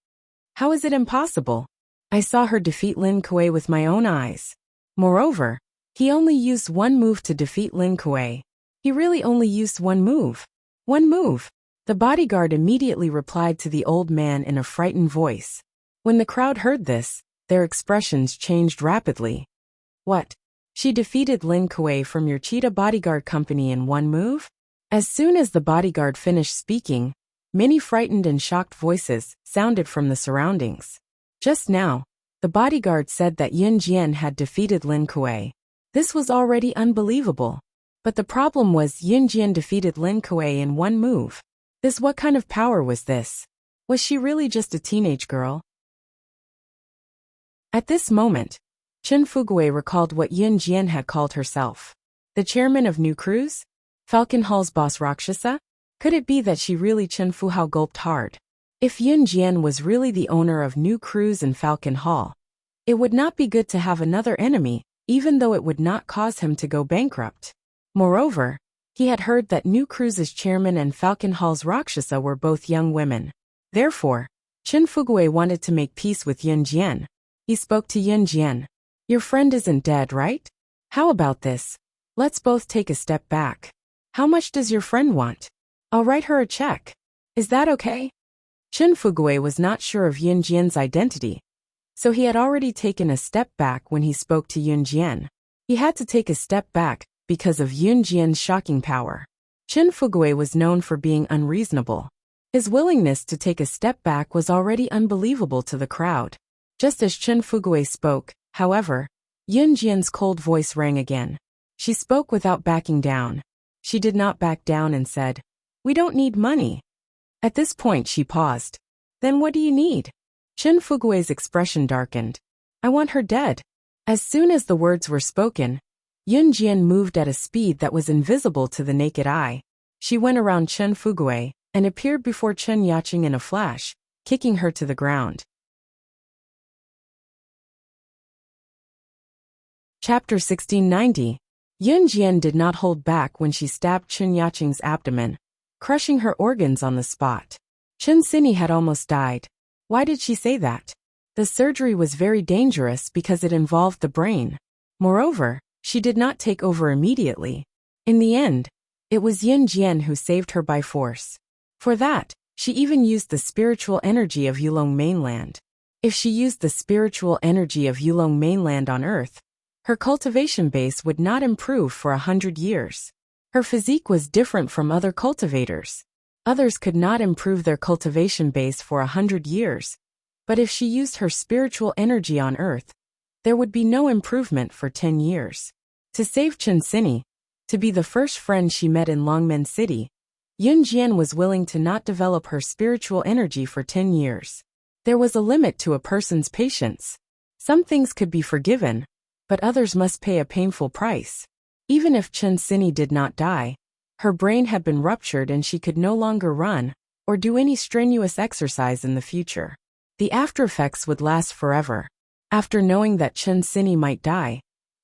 How is it impossible? I saw her defeat Lin Kuei with my own eyes. Moreover, he only used one move to defeat Lin Kuei. He really only used one move. One move. The bodyguard immediately replied to the old man in a frightened voice. When the crowd heard this, their expressions changed rapidly. What? She defeated Lin Kuei from your cheetah bodyguard company in one move? As soon as the bodyguard finished speaking, many frightened and shocked voices sounded from the surroundings. Just now, the bodyguard said that Yun Jian had defeated Lin Kuei. This was already unbelievable. But the problem was Yun Jian defeated Lin Kuei in one move. What kind of power was this? Was she really just a teenage girl? At this moment, Chen Fugui recalled what Yun Jian had called herself. The chairman of New Cruise? Falcon Hall's boss Rakshasa? Could it be that she really Chen Fuhao gulped hard? If Yun Jian was really the owner of New Cruise and Falcon Hall, it would not be good to have another enemy, even though it would not cause him to go bankrupt. Moreover, he had heard that New Cruise's chairman and Falcon Hall's Rakshasa were both young women. Therefore, Chen Fugui wanted to make peace with Yun Jian. He spoke to Yun Jian. Your friend isn't dead, right? How about this? Let's both take a step back. How much does your friend want? I'll write her a check. Is that okay? Chen Fugui was not sure of Yun Jian's identity, so he had already taken a step back when he spoke to Yun Jian. He had to take a step back because of Yun Jian's shocking power. Chen Fugui was known for being unreasonable. His willingness to take a step back was already unbelievable to the crowd. Just as Chen Fugui spoke, however, Yun Jian's cold voice rang again. She spoke without backing down. She did not back down and said, "We don't need money." At this point she paused. "Then what do you need?" Chen Fugui's expression darkened. "I want her dead." As soon as the words were spoken, Yun Jian moved at a speed that was invisible to the naked eye. She went around Chen Fugui and appeared before Chen Yaqing in a flash, kicking her to the ground. Chapter 1690. Yun Jian did not hold back when she stabbed Chen Yaqing's abdomen, crushing her organs on the spot. Chen Xinyi had almost died. Why did she say that? The surgery was very dangerous because it involved the brain. Moreover, she did not take over immediately. In the end, it was Yun Jian who saved her by force. For that, she even used the spiritual energy of Yulong mainland. If she used the spiritual energy of Yulong mainland on Earth, her cultivation base would not improve for 100 years. Her physique was different from other cultivators. Others could not improve their cultivation base for 100 years. But if she used her spiritual energy on Earth, there would be no improvement for 10 years. To save Chen Xinyi, to be the first friend she met in Longmen City, Yun Jian was willing to not develop her spiritual energy for 10 years. There was a limit to a person's patience. Some things could be forgiven, but others must pay a painful price. Even if Chen Sini did not die, her brain had been ruptured and she could no longer run or do any strenuous exercise in the future. The aftereffects would last forever. After knowing that Chen Sini might die,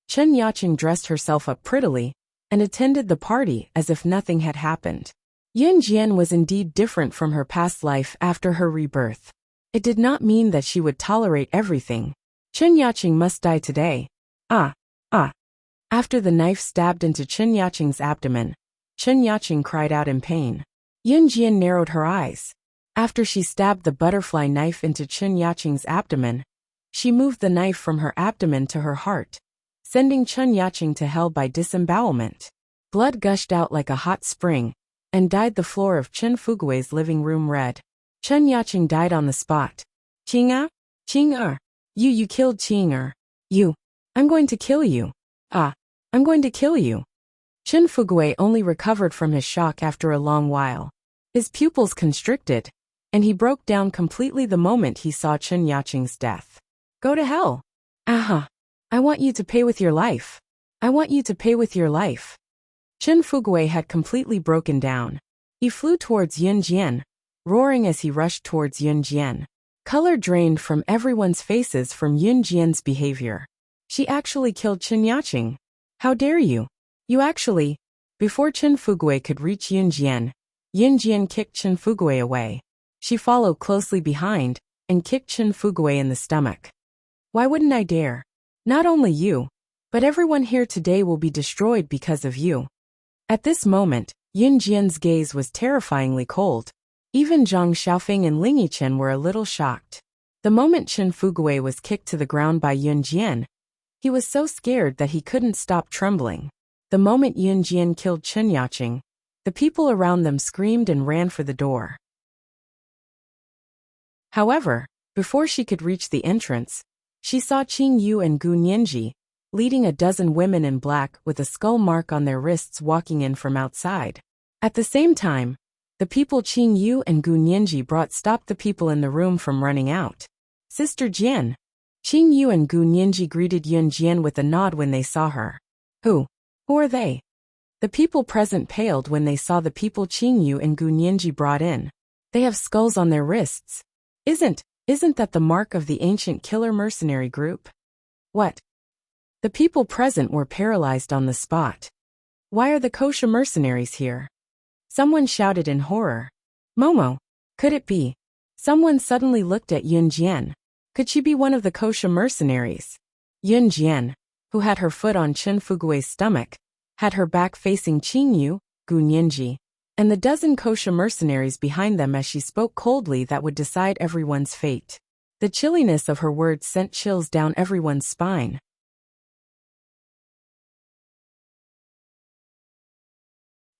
Chen Yaqing dressed herself up prettily and attended the party as if nothing had happened. Yin Jian was indeed different from her past life after her rebirth. It did not mean that she would tolerate everything. Chen Yaqing must die today. After the knife stabbed into Chen Yaqing's abdomen, Chen Yaqing cried out in pain. Yin Jian narrowed her eyes. After she stabbed the butterfly knife into Chen Yaqing's abdomen, she moved the knife from her abdomen to her heart, sending Chen Yaqing to hell by disembowelment. Blood gushed out like a hot spring and dyed the floor of Chen Fugui's living room red. Chen Yaqing died on the spot. Qing'er? Qing'er? You killed Qing'er. I'm going to kill you. I'm going to kill you. Chen Fugui only recovered from his shock after a long while. His pupils constricted, and he broke down completely the moment he saw Chen Yaqing's death. Go to hell. I want you to pay with your life. I want you to pay with your life. Chen Fugui had completely broken down. He flew towards Yin Jian, roaring as he rushed towards Yin Jian. Color drained from everyone's faces from Yin Jian's behavior. She actually killed Chen Yaqing. How dare you? You actually... Before Chen Fugui could reach Yin Jian kicked Chen Fugui away. She followed closely behind and kicked Chen Fugui in the stomach. Why wouldn't I dare? Not only you, but everyone here today will be destroyed because of you. At this moment, Yin Jian's gaze was terrifyingly cold. Even Zhang Xiaofeng and Ling Yichen were a little shocked. The moment Chen Fugui was kicked to the ground by Yin Jian, he was so scared that he couldn't stop trembling. The moment Yin Jian killed Chen Yaqing, the people around them screamed and ran for the door. However, before she could reach the entrance, she saw Qing Yu and Gu Nianji, leading a dozen women in black with a skull mark on their wrists walking in from outside. At the same time, the people Qing Yu and Gu Nianji brought stopped the people in the room from running out. Sister Jian. Qing Yu and Gu Nianji greeted Yin Jian with a nod when they saw her. Who are they? The people present paled when they saw the people Qing Yu and Gu Nianji brought in. They have skulls on their wrists. Isn't that the mark of the ancient killer mercenary group? What? The people present were paralyzed on the spot. Why are the kosher mercenaries here? Someone shouted in horror. Momo, could it be? Someone suddenly looked at Yin Jian. Could she be one of the kosher mercenaries? Yin Jian, who had her foot on Chen Fugui's stomach, had her back facing Qing Yu, Gu Nianji, and the dozen kosher mercenaries behind them as she spoke coldly that would decide everyone's fate. The chilliness of her words sent chills down everyone's spine.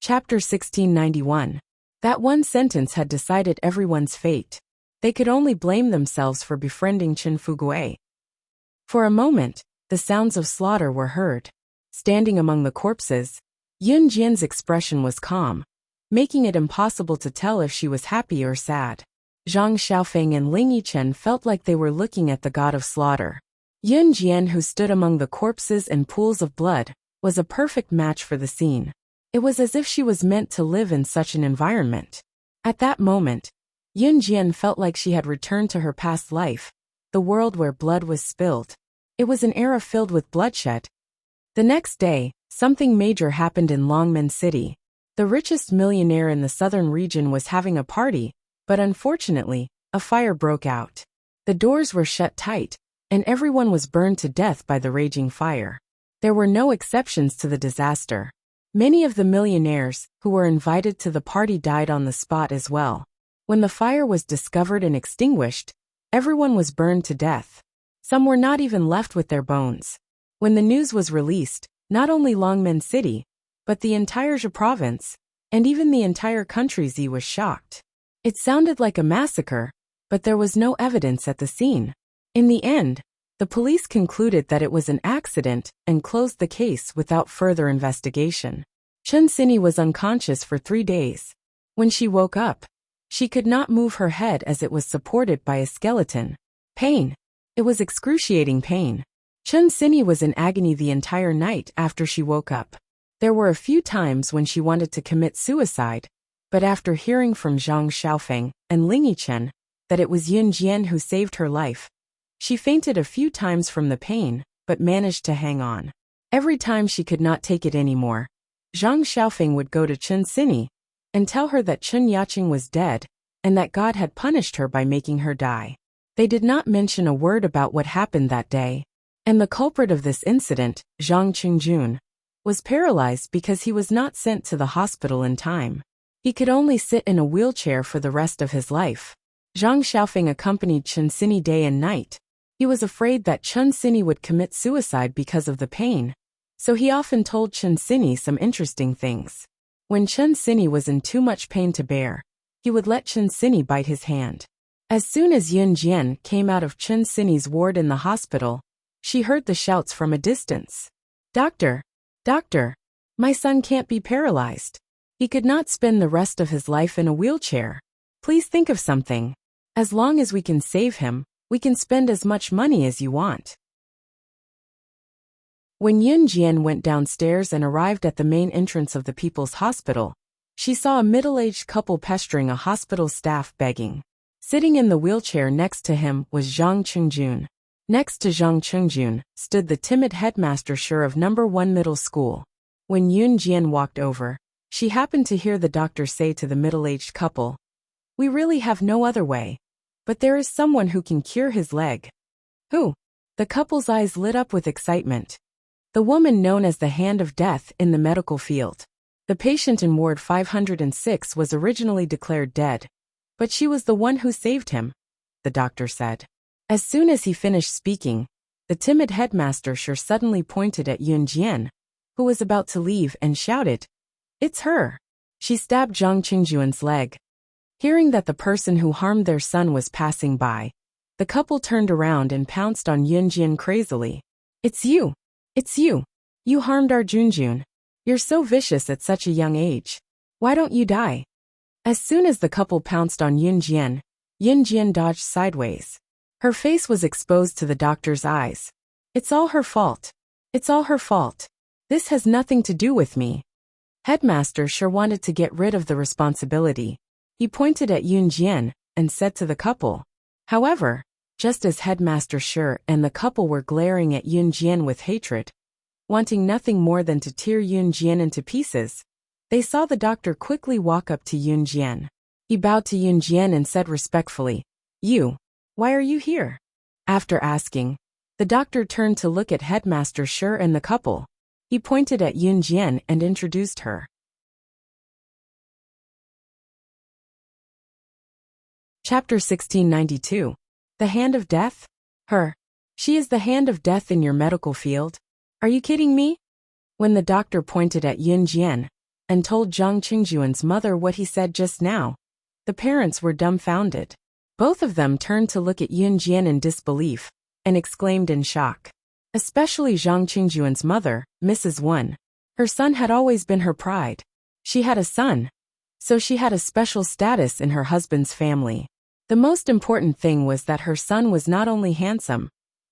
Chapter 1691. That one sentence had decided everyone's fate. They could only blame themselves for befriending Chen Fugui. For a moment, the sounds of slaughter were heard. Standing among the corpses, Yin Jian's expression was calm, making it impossible to tell if she was happy or sad. Zhang Xiaofeng and Ling Yichen felt like they were looking at the god of slaughter. Yin Jian, who stood among the corpses and pools of blood, was a perfect match for the scene. It was as if she was meant to live in such an environment. At that moment, Yin Jian felt like she had returned to her past life, the world where blood was spilled. It was an era filled with bloodshed. The next day, something major happened in Longmen City. The richest millionaire in the southern region was having a party, but unfortunately, a fire broke out. The doors were shut tight, and everyone was burned to death by the raging fire. There were no exceptions to the disaster. Many of the millionaires who were invited to the party died on the spot as well. When the fire was discovered and extinguished, everyone was burned to death. Some were not even left with their bones. When the news was released, not only Longmen City, but the entire Zhe province, and even the entire country Z was shocked. It sounded like a massacre, but there was no evidence at the scene. In the end, the police concluded that it was an accident and closed the case without further investigation. Chen Sini was unconscious for 3 days. When she woke up, she could not move her head as it was supported by a skeleton. Pain. It was excruciating pain. Chun Sini was in agony the entire night after she woke up. There were a few times when she wanted to commit suicide, but after hearing from Zhang Xiaofeng and Ling Yichen that it was Yun Jian who saved her life, she fainted a few times from the pain, but managed to hang on. Every time she could not take it anymore, Zhang Xiaofeng would go to Chun Sini and tell her that Chun Yaqing was dead and that God had punished her by making her die. They did not mention a word about what happened that day, and the culprit of this incident, Zhang Qingjun, was paralyzed because he was not sent to the hospital in time. He could only sit in a wheelchair for the rest of his life. Zhang Xiaofeng accompanied Chun Sini day and night. He was afraid that Chun Sini would commit suicide because of the pain, so he often told Chun Sini some interesting things. When Chun Sini was in too much pain to bear, he would let Chun Sini bite his hand. As soon as Yun Jian came out of Chun Sini's ward in the hospital, she heard the shouts from a distance. "Doctor! Doctor! My son can't be paralyzed. He could not spend the rest of his life in a wheelchair. Please think of something. As long as we can save him, we can spend as much money as you want." When Yun Jian went downstairs and arrived at the main entrance of the People's Hospital, she saw a middle-aged couple pestering a hospital staff begging. Sitting in the wheelchair next to him was Zhang Qingjun. Next to Zhang Qingjun stood the timid headmaster sure of No. 1 middle school. When Yun Jian walked over, she happened to hear the doctor say to the middle-aged couple, "We really have no other way, but there is someone who can cure his leg." "Who?" The couple's eyes lit up with excitement. The woman known as the Hand of Death in the medical field. The patient in Ward 506 was originally declared dead, but she was the one who saved him, the doctor said. As soon as he finished speaking, the timid headmaster sure suddenly pointed at Yun Jian, who was about to leave, and shouted, "It's her!" She stabbed Zhang Qingjun's leg. Hearing that the person who harmed their son was passing by, the couple turned around and pounced on Yun Jian crazily. "It's you! It's you! You harmed our Junjun. You're so vicious at such a young age. Why don't you die?" As soon as the couple pounced on Yun Jian dodged sideways. Her face was exposed to the doctor's eyes. "It's all her fault. It's all her fault. This has nothing to do with me." Headmaster sure wanted to get rid of the responsibility. He pointed at Yun Jian and said to the couple. However, just as Headmaster Shi and the couple were glaring at Yun Jian with hatred, wanting nothing more than to tear Yun Jian into pieces, they saw the doctor quickly walk up to Yun Jian. He bowed to Yun Jian and said respectfully, "Why are you here?" After asking, the doctor turned to look at Headmaster Shi and the couple. He pointed at Yun Jian and introduced her. Chapter 1692. The Hand of Death? Her. She is the Hand of Death in your medical field? Are you kidding me? When the doctor pointed at Yun Jian and told Zhang Qingjun's mother what he said just now, the parents were dumbfounded. Both of them turned to look at Yun Jian in disbelief and exclaimed in shock. Especially Zhang Qingjun's mother, Mrs. Wen. Her son had always been her pride. She had a son, so she had a special status in her husband's family. The most important thing was that her son was not only handsome,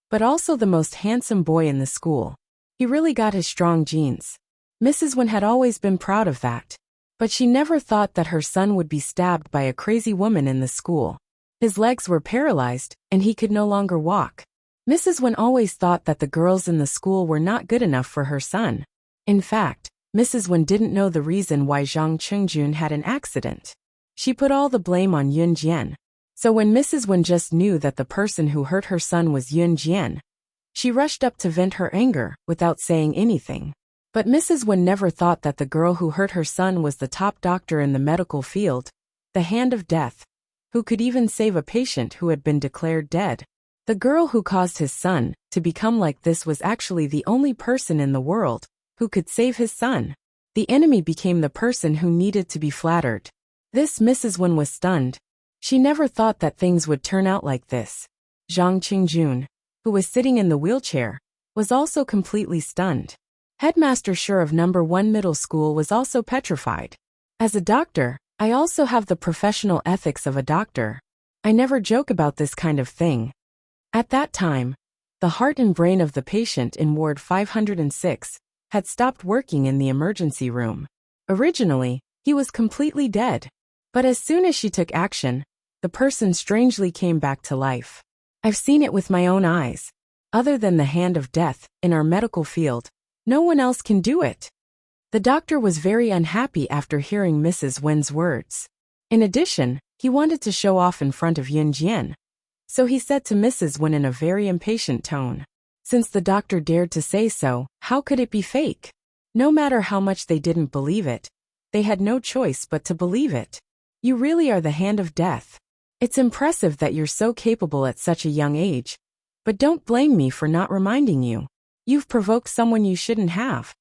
but also the most handsome boy in the school. He really got his strong genes. Mrs. Wen had always been proud of that, but she never thought that her son would be stabbed by a crazy woman in the school. His legs were paralyzed, and he could no longer walk. Mrs. Wen always thought that the girls in the school were not good enough for her son. In fact, Mrs. Wen didn't know the reason why Zhang Qingjun had an accident. She put all the blame on Yun Jian. So when Mrs. Wen just knew that the person who hurt her son was Yun Jian, she rushed up to vent her anger without saying anything. But Mrs. Wen never thought that the girl who hurt her son was the top doctor in the medical field, the Hand of Death, who could even save a patient who had been declared dead. The girl who caused his son to become like this was actually the only person in the world who could save his son. The enemy became the person who needed to be flattered. This Mrs. Wen was stunned. She never thought that things would turn out like this. Zhang Qingjun, who was sitting in the wheelchair, was also completely stunned. Headmaster Shi of No. 1 middle school was also petrified. As a doctor, I also have the professional ethics of a doctor. I never joke about this kind of thing. At that time, The heart and brain of the patient in Ward 506 had stopped working in the emergency room. Originally, he was completely dead. But as soon as she took action, the person strangely came back to life. I've seen it with my own eyes. Other than the hand of death, in our medical field, no one else can do it. The doctor was very unhappy after hearing Mrs. Wen's words. In addition, he wanted to show off in front of Yun Jian. So he said to Mrs. Wen in a very impatient tone. Since the doctor dared to say so, how could it be fake? No matter how much they didn't believe it, they had no choice but to believe it. You really are the hand of death. It's impressive that you're so capable at such a young age. But don't blame me for not reminding you. You've provoked someone you shouldn't have.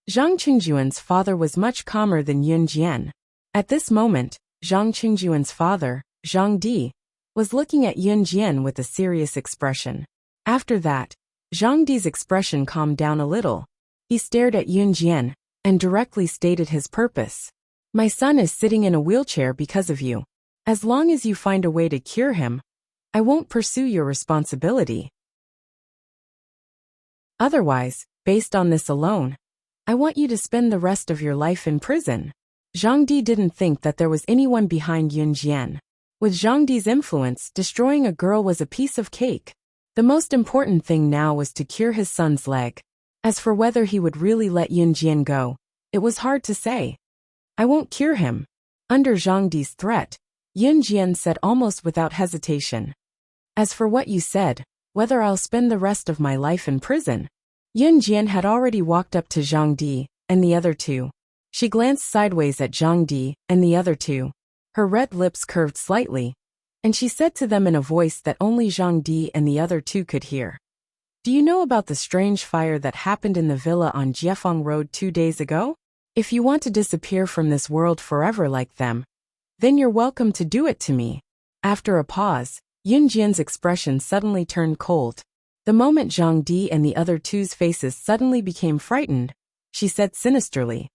Zhang Qingjuan's father was much calmer than Yun Jian. At this moment, Zhang Qingjuan's father, Zhang Di, was looking at Yun Jian with a serious expression. After that, Zhang Di's expression calmed down a little. He stared at Yun Jian and directly stated his purpose. My son is sitting in a wheelchair because of you. As long as you find a way to cure him, I won't pursue your responsibility. Otherwise, based on this alone, I want you to spend the rest of your life in prison. Zhang Di didn't think that there was anyone behind Yun Jian. With Zhang Di's influence, destroying a girl was a piece of cake. The most important thing now was to cure his son's leg. As for whether he would really let Yun Jian go, it was hard to say. I won't cure him. Under Zhang Di's threat, Yun Jian said almost without hesitation. As for what you said, whether I'll spend the rest of my life in prison. Yun Jian had already walked up to Zhang Di and the other two. She glanced sideways at Zhang Di and the other two. Her red lips curved slightly, and she said to them in a voice that only Zhang Di and the other two could hear. Do you know about the strange fire that happened in the villa on Jiefeng Road 2 days ago? If you want to disappear from this world forever like them, then you're welcome to do it to me. After a pause, Yun Jian's expression suddenly turned cold. The moment Zhang Di and the other two's faces suddenly became frightened, she said sinisterly.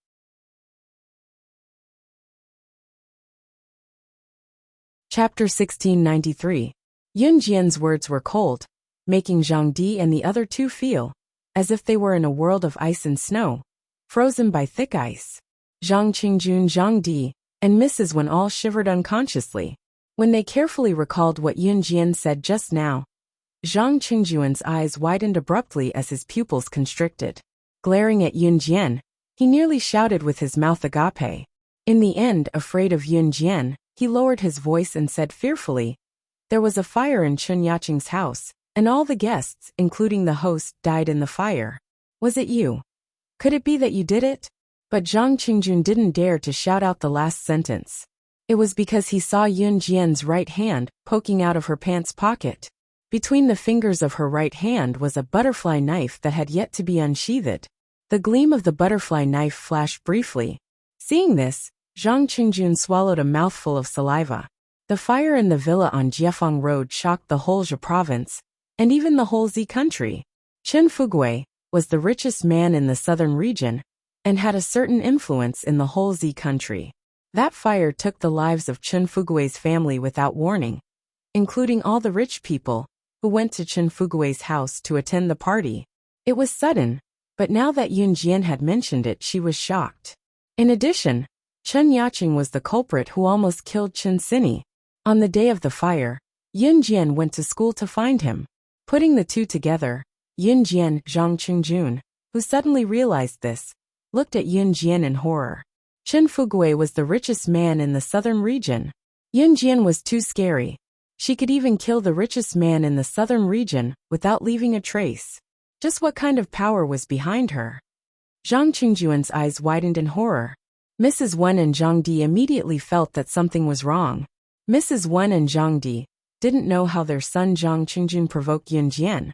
Chapter 1693. Yun Jian's words were cold, making Zhang Di and the other two feel as if they were in a world of ice and snow, frozen by thick ice. Zhang Qingjun, Zhang Di, and Mrs. Wen all shivered unconsciously. When they carefully recalled what Yun Jian said just now, Zhang Qingjuan's eyes widened abruptly as his pupils constricted. Glaring at Yun Jian, he nearly shouted with his mouth agape. In the end, afraid of Yun Jian, he lowered his voice and said fearfully, there was a fire in Chun Yaqing's house, and all the guests, including the host, died in the fire. Was it you? Could it be that you did it? But Zhang Qingjun didn't dare to shout out the last sentence. It was because he saw Yun Jian's right hand poking out of her pants pocket. Between the fingers of her right hand was a butterfly knife that had yet to be unsheathed. The gleam of the butterfly knife flashed briefly. Seeing this, Zhang Qingjun swallowed a mouthful of saliva. The fire in the villa on Jiefeng Road shocked the whole Zhe province, and even the whole Zi country. Chen Fugui was the richest man in the southern region, and had a certain influence in the whole Zi country. That fire took the lives of Chen Fugui's family without warning, including all the rich people who went to Chen Fugui's house to attend the party. It was sudden, but now that Yun Jian had mentioned it, she was shocked. In addition, Chun Yaqing was the culprit who almost killed Chen Sini. On the day of the fire, Yun Jian went to school to find him. Putting the two together, Yun Jian, Zhang Qingjun, who suddenly realized this, looked at Yun Jian in horror. Chen Fugui was the richest man in the southern region. Yun Jian was too scary. She could even kill the richest man in the southern region without leaving a trace. Just what kind of power was behind her? Zhang Qingjuan's eyes widened in horror. Mrs. Wen and Zhang Di immediately felt that something was wrong. Mrs. Wen and Zhang Di didn't know how their son Zhang Qingjun provoked Yun Jian,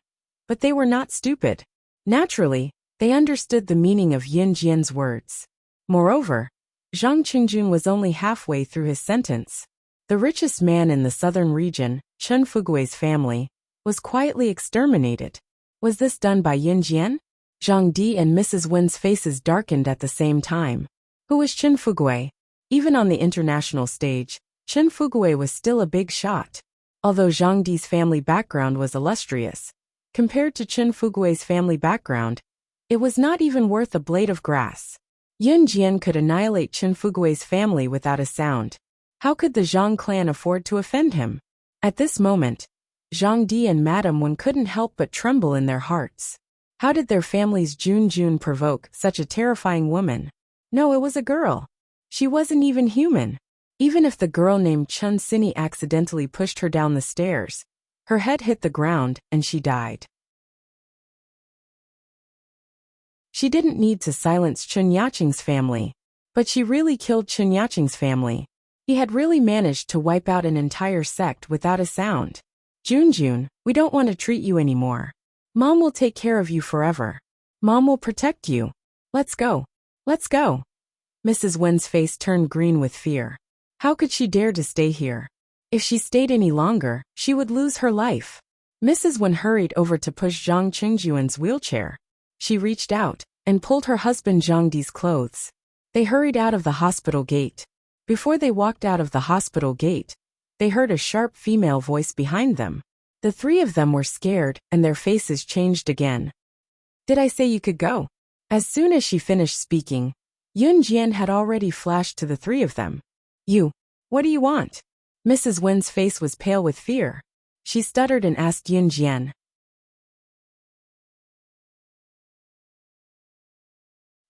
but they were not stupid. Naturally, they understood the meaning of Yun Jian's words. Moreover, Zhang Qingjun was only halfway through his sentence. The richest man in the southern region, Chen Fugui's family, was quietly exterminated. Was this done by Yun Jian? Zhang Di and Mrs. Wen's faces darkened at the same time. Who was Chen Fugui? Even on the international stage, Chen Fugui was still a big shot. Although Zhang Di's family background was illustrious, Compared to Chen Fugui's family background, it was not even worth a blade of grass. Yun Jian could annihilate Chen Fugui's family without a sound. How could the Zhang clan afford to offend him? At this moment, Zhang Di and Madame Wen couldn't help but tremble in their hearts. How did their family's Jun provoke such a terrifying woman? No, it was a girl. She wasn't even human. Even if the girl named Chun Sini accidentally pushed her down the stairs, her head hit the ground and she died. She didn't need to silence Chun Yaqing's family, but she really killed Chun Yaqing's family. He had really managed to wipe out an entire sect without a sound. Jun, we don't want to treat you anymore. Mom will take care of you forever. Mom will protect you. Let's go. Let's go. Mrs. Wen's face turned green with fear. How could she dare to stay here? If she stayed any longer, she would lose her life. Mrs. Wen hurried over to push Zhang Qingjuan's wheelchair. She reached out and pulled her husband Zhang Di's clothes. They hurried out of the hospital gate. Before they walked out of the hospital gate, they heard a sharp female voice behind them. The three of them were scared and their faces changed again. Did I say you could go? As soon as she finished speaking, Yun Jian had already flashed to the three of them. You, what do you want? Mrs. Wen's face was pale with fear. She stuttered and asked Yun Jian.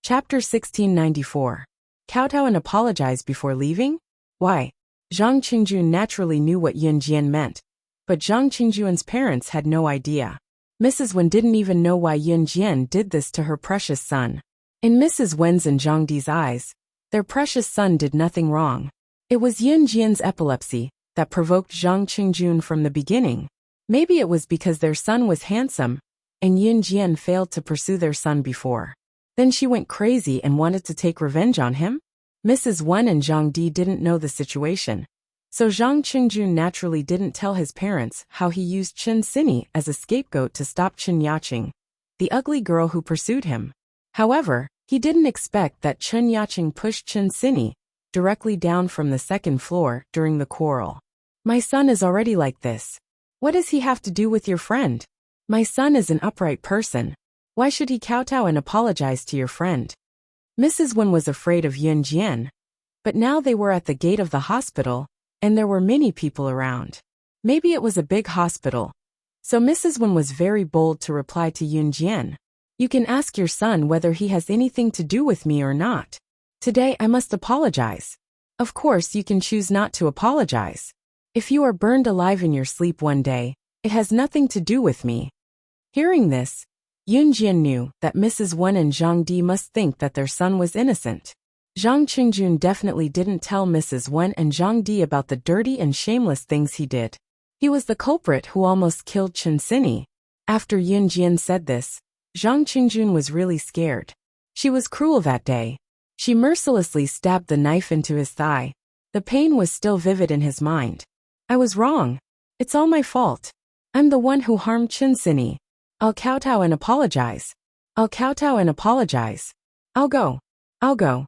Chapter 1694. Kowtow and apologize before leaving? Why? Zhang Qingjun naturally knew what Yun Jian meant, but Zhang Qingjuan's parents had no idea. Mrs. Wen didn't even know why Yun Jian did this to her precious son. In Mrs. Wen's and Zhang Di's eyes, their precious son did nothing wrong. It was Yun Jian's epilepsy that provoked Zhang Qingjun from the beginning. Maybe it was because their son was handsome, and Yun Jian failed to pursue their son before. Then she went crazy and wanted to take revenge on him? Mrs. Wen and Zhang Di didn't know the situation, so Zhang Qingjun naturally didn't tell his parents how he used Chen Sini as a scapegoat to stop Chen Yaqing, the ugly girl who pursued him. However, he didn't expect that Chen Yaqing pushed Chen Sini directly down from the second floor during the quarrel. My son is already like this. What does he have to do with your friend? My son is an upright person. Why should he kowtow and apologize to your friend? Mrs. Wen was afraid of Yun Jian, but now they were at the gate of the hospital, and there were many people around. Maybe it was a big hospital. So Mrs. Wen was very bold to reply to Yun Jian. You can ask your son whether he has anything to do with me or not. Today I must apologize. Of course you can choose not to apologize. If you are burned alive in your sleep one day, it has nothing to do with me. Hearing this, Yun Jian knew that Mrs. Wen and Zhang Di must think that their son was innocent. Zhang Qingjun definitely didn't tell Mrs. Wen and Zhang Di about the dirty and shameless things he did. He was the culprit who almost killed Chen Sini. After Yun Jian said this, Zhang Qingjun was really scared. She was cruel that day. She mercilessly stabbed the knife into his thigh. The pain was still vivid in his mind. I was wrong. It's all my fault. I'm the one who harmed Chen Sini. I'll kowtow and apologize. I'll kowtow and apologize. I'll go. I'll go.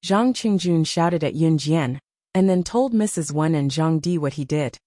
Zhang Qingjun shouted at Yun Jian, and then told Mrs. Wen and Zhang Di what he did.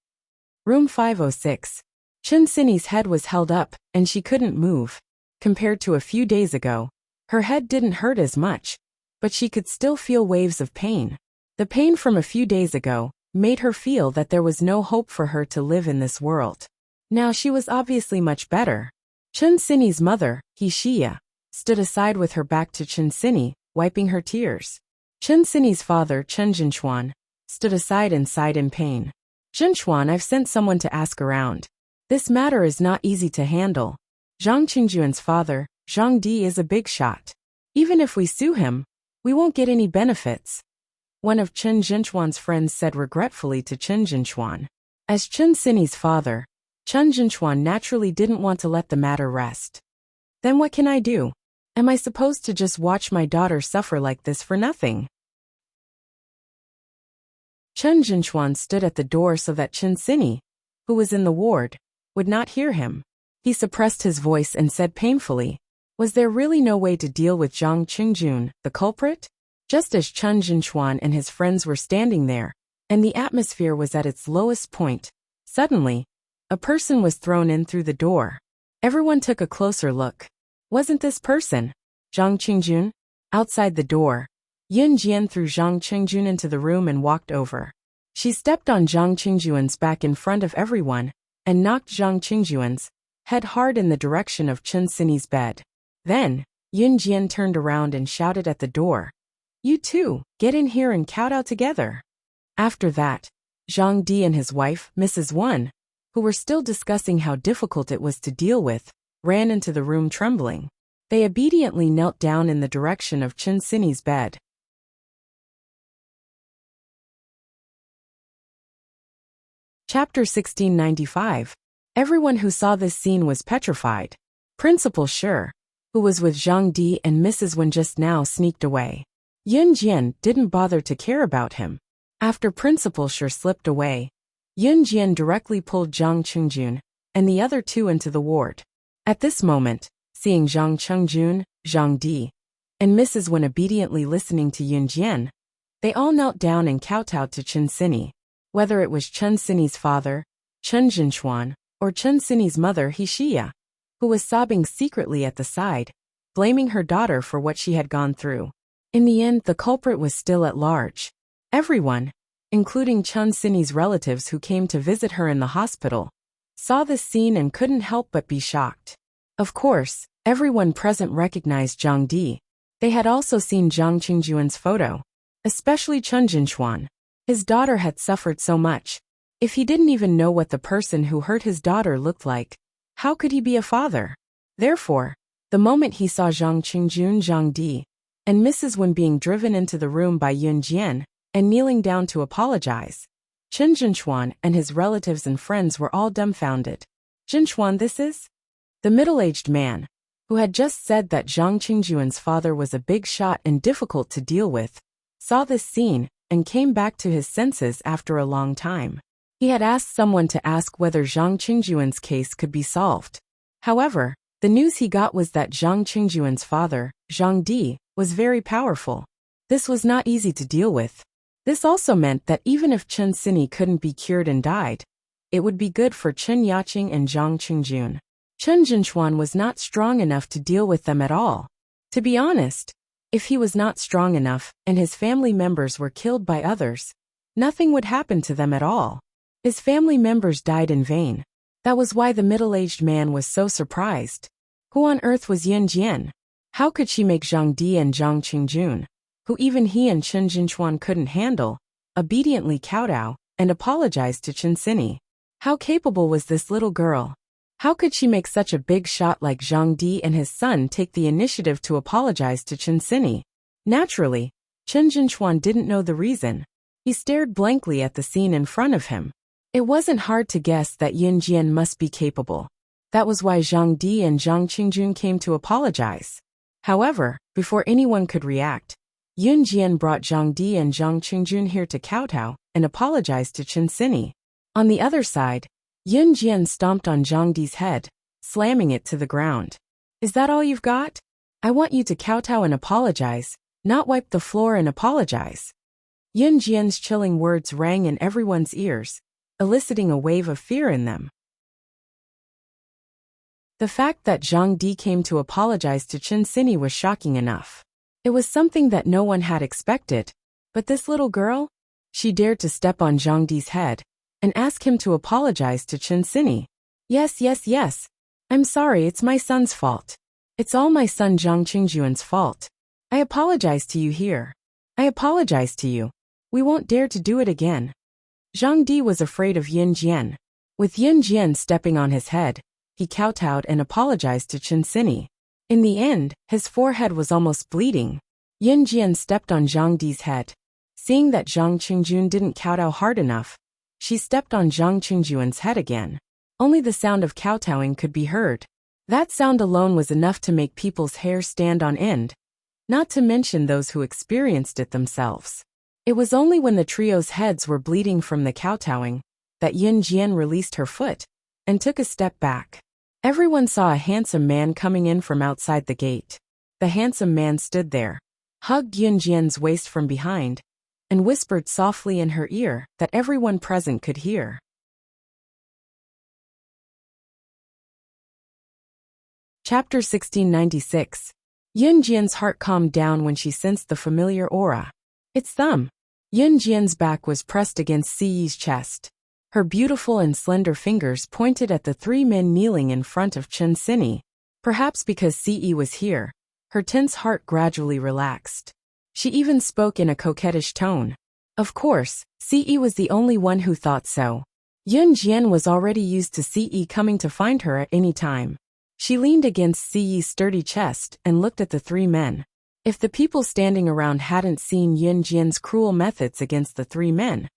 Room 506. Chen Sini's head was held up, and she couldn't move. Compared to a few days ago, her head didn't hurt as much, but she could still feel waves of pain. The pain from a few days ago made her feel that there was no hope for her to live in this world. Now she was obviously much better. Chen Sini's mother, He Xia, stood aside with her back to Chen Sini, wiping her tears. Chen Sini's father, Chen Zhenchuan, stood aside and sighed in pain. Zhenchuan, I've sent someone to ask around. This matter is not easy to handle. Zhang Qingjuan's father, Zhang Di, is a big shot. Even if we sue him, we won't get any benefits. One of Chen Zhenchuan's friends said regretfully to Chen Zhenchuan. As Chen Sini's father, Chen Zhenchuan naturally didn't want to let the matter rest. Then what can I do? Am I supposed to just watch my daughter suffer like this for nothing? Chen Zhenchuan stood at the door so that Chen Sini, who was in the ward, would not hear him. He suppressed his voice and said painfully, was there really no way to deal with Zhang Qingjun, the culprit? Just as Chen Zhenchuan and his friends were standing there, and the atmosphere was at its lowest point, suddenly, a person was thrown in through the door. Everyone took a closer look. Wasn't this person Zhang Qingjun? Outside the door, Yun Jian threw Zhang Qingjun into the room and walked over. She stepped on Zhang Qingjun's back in front of everyone and knocked Zhang Qingjun's head hard in the direction of Chen Sini's bed. Then, Yun Jian turned around and shouted at the door, "You two, get in here and kowtow together." After that, Zhang Di and his wife, Mrs. Wan, who were still discussing how difficult it was to deal with, ran into the room trembling. They obediently knelt down in the direction of Chen Sini's bed. Chapter 1695. Everyone who saw this scene was petrified. Principal Shi, who was with Zhang Di and Mrs. Wen just now, sneaked away. Yun Jian didn't bother to care about him. After Principal Shi slipped away, Yun Jian directly pulled Zhang Qingjun and the other two into the ward. At this moment, seeing Zhang Qingjun, Zhang Di, and Mrs. Wen obediently listening to Yun Jian, they all knelt down and kowtowed to Chen Sini. Whether it was Chen Sini's father, Chen Jinchuan, or Chen Sini's mother, Xia, who was sobbing secretly at the side, blaming her daughter for what she had gone through. In the end, the culprit was still at large. Everyone, including Chen Sini's relatives who came to visit her in the hospital, saw this scene and couldn't help but be shocked. Of course, everyone present recognized Zhang Di. They had also seen Zhang Qingjun's photo, especially Chen Jinchuan. His daughter had suffered so much. If he didn't even know what the person who hurt his daughter looked like, how could he be a father? Therefore, the moment he saw Zhang Qingjun, Zhang Di, and Mrs. Wen being driven into the room by Yun Jian and kneeling down to apologize, Chen Jinchuan and his relatives and friends were all dumbfounded. Jinchuan, this is? The middle-aged man, who had just said that Zhang Qingjun's father was a big shot and difficult to deal with, saw this scene and came back to his senses after a long time. He had asked someone to ask whether Zhang Qingjun's case could be solved. However, the news he got was that Zhang Qingjun's father, Zhang Di, was very powerful. This was not easy to deal with. This also meant that even if Chen Sini couldn't be cured and died, it would be good for Chen Yaqing and Zhang Qingjun. Chen Jinchuan was not strong enough to deal with them at all. To be honest, if he was not strong enough and his family members were killed by others, nothing would happen to them at all. His family members died in vain. That was why the middle-aged man was so surprised. Who on earth was Yun Jian? How could she make Zhang Di and Zhang Qingjun, who even he and Chen Jinchuan couldn't handle, obediently kowtow and apologize to Chen Sini? How capable was this little girl? How could she make such a big shot like Zhang Di and his son take the initiative to apologize to Chen Sini? Naturally, Chen Jinchuan didn't know the reason. He stared blankly at the scene in front of him. It wasn't hard to guess that Yun Jian must be capable. That was why Zhang Di and Zhang Qingjun came to apologize. However, before anyone could react, Yun Jian brought Zhang Di and Zhang Qingjun here to kowtow and apologize to Chen Sini. On the other side, Yun Jian stomped on Zhang Di's head, slamming it to the ground. "Is that all you've got? I want you to kowtow and apologize, not wipe the floor and apologize." Yun Jian's chilling words rang in everyone's ears, eliciting a wave of fear in them. The fact that Zhang Di came to apologize to Chen Sini was shocking enough. It was something that no one had expected, but this little girl? She dared to step on Zhang Di's head and ask him to apologize to Chen Sini. Yes. I'm sorry, it's my son's fault. It's all my son Zhang Qingjun's fault. I apologize to you here. I apologize to you. We won't dare to do it again." Zhang Di was afraid of Yun Jian. With Yun Jian stepping on his head, he kowtowed and apologized to Chen Sini. In the end, his forehead was almost bleeding. Yun Jian stepped on Zhang Di's head. Seeing that Zhang Qingjun didn't kowtow hard enough, she stepped on Zhang Qingjun's head again. Only the sound of kowtowing could be heard. That sound alone was enough to make people's hair stand on end, not to mention those who experienced it themselves. It was only when the trio's heads were bleeding from the kowtowing that Yun Jian released her foot and took a step back. Everyone saw a handsome man coming in from outside the gate. The handsome man stood there, hugged Yun Jian's waist from behind, and whispered softly in her ear that everyone present could hear. Chapter 1696. Yun Jian's heart calmed down when she sensed the familiar aura. It's them. Yun Jian's back was pressed against Siyi's chest. Her beautiful and slender fingers pointed at the three men kneeling in front of Chen Sini. Perhaps because Siyi was here, her tense heart gradually relaxed. She even spoke in a coquettish tone. Of course, Siyi was the only one who thought so. Yun Jian was already used to Siyi coming to find her at any time. She leaned against Siyi's sturdy chest and looked at the three men. If the people standing around hadn't seen Yun Jian's cruel methods against the three men,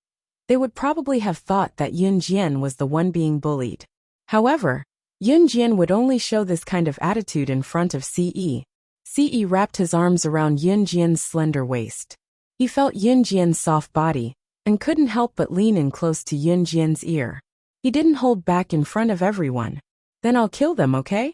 they would probably have thought that Yun Jian was the one being bullied. However, Yun Jian would only show this kind of attitude in front of Siyi. Siyi wrapped his arms around Yun Jian's slender waist. He felt Yun Jian's soft body, and couldn't help but lean in close to Yun Jian's ear. He didn't hold back in front of everyone. Then I'll kill them, okay?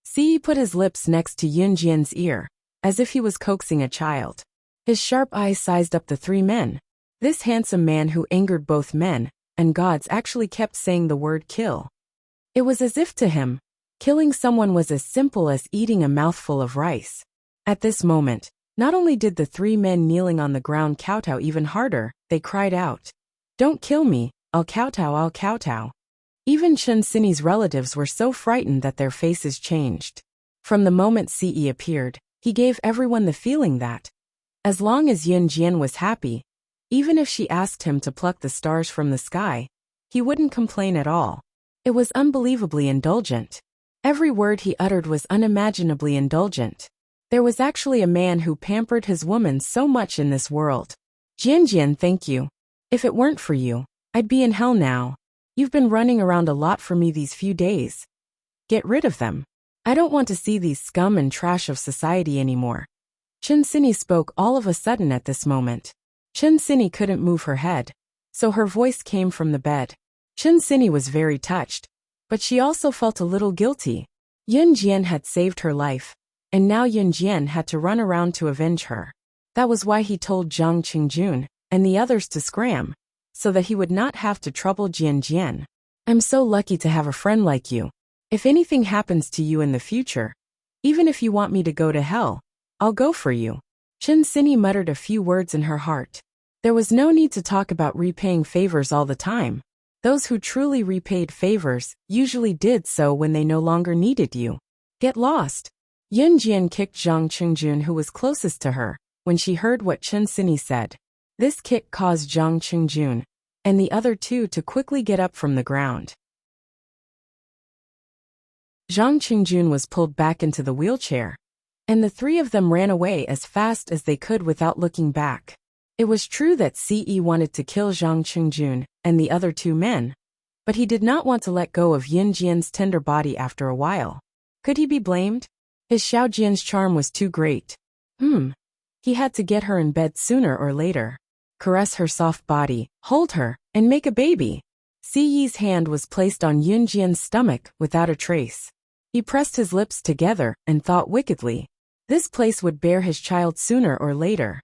Siyi put his lips next to Yun Jian's ear, as if he was coaxing a child. His sharp eyes sized up the three men. This handsome man who angered both men and gods actually kept saying the word kill. It was as if to him, killing someone was as simple as eating a mouthful of rice. At this moment, not only did the three men kneeling on the ground kowtow even harder, they cried out, "Don't kill me, I'll kowtow, I'll kowtow." Even Chen Sini's relatives were so frightened that their faces changed. From the moment Siyi appeared, he gave everyone the feeling that, as long as Yun Jian was happy, even if she asked him to pluck the stars from the sky, he wouldn't complain at all. It was unbelievably indulgent. Every word he uttered was unimaginably indulgent. There was actually a man who pampered his woman so much in this world. Jian, thank you. If it weren't for you, I'd be in hell now. You've been running around a lot for me these few days. Get rid of them. I don't want to see these scum and trash of society anymore. Chen Sini spoke all of a sudden at this moment. Chen Sini couldn't move her head, so her voice came from the bed. Chen Sini was very touched, but she also felt a little guilty. Yun Jian had saved her life, and now Yun Jian had to run around to avenge her. That was why he told Zhang Qingjun and the others to scram, so that he would not have to trouble Jian. I'm so lucky to have a friend like you. If anything happens to you in the future, even if you want me to go to hell, I'll go for you. Chen Sini muttered a few words in her heart. There was no need to talk about repaying favors all the time. Those who truly repaid favors usually did so when they no longer needed you. Get lost. Yun Jian kicked Zhang Qingjun, who was closest to her, when she heard what Chen Sini said. This kick caused Zhang Qingjun and the other two to quickly get up from the ground. Zhang Qingjun was pulled back into the wheelchair, and the three of them ran away as fast as they could without looking back. It was true that Siyi wanted to kill Zhang Qingjun and the other two men, but he did not want to let go of Yun Jian's tender body after a while. Could he be blamed? His Xiao Jian's charm was too great. He had to get her in bed sooner or later. Caress her soft body, hold her, and make a baby. Siyi's hand was placed on Yun Jian's stomach without a trace. He pressed his lips together and thought wickedly. This place would bear his child sooner or later.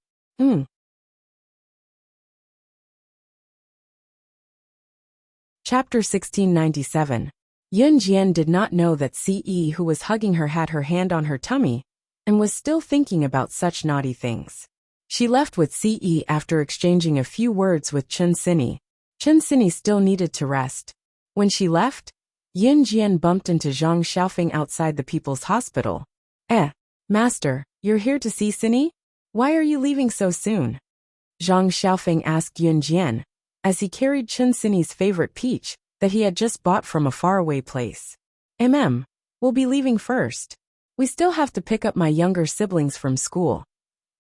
Chapter 1697. Yun Jian did not know that Siyi, who was hugging her, had her hand on her tummy and was still thinking about such naughty things. She left with Siyi after exchanging a few words with Chen Sini. Chen Sini still needed to rest. When she left, Yun Jian bumped into Zhang Xiaofeng outside the People's Hospital. Master, you're here to see Sini? Why are you leaving so soon? Zhang Xiaofeng asked Yun Jian, as he carried Chen Sini's favorite peach that he had just bought from a faraway place. We'll be leaving first. We still have to pick up my younger siblings from school.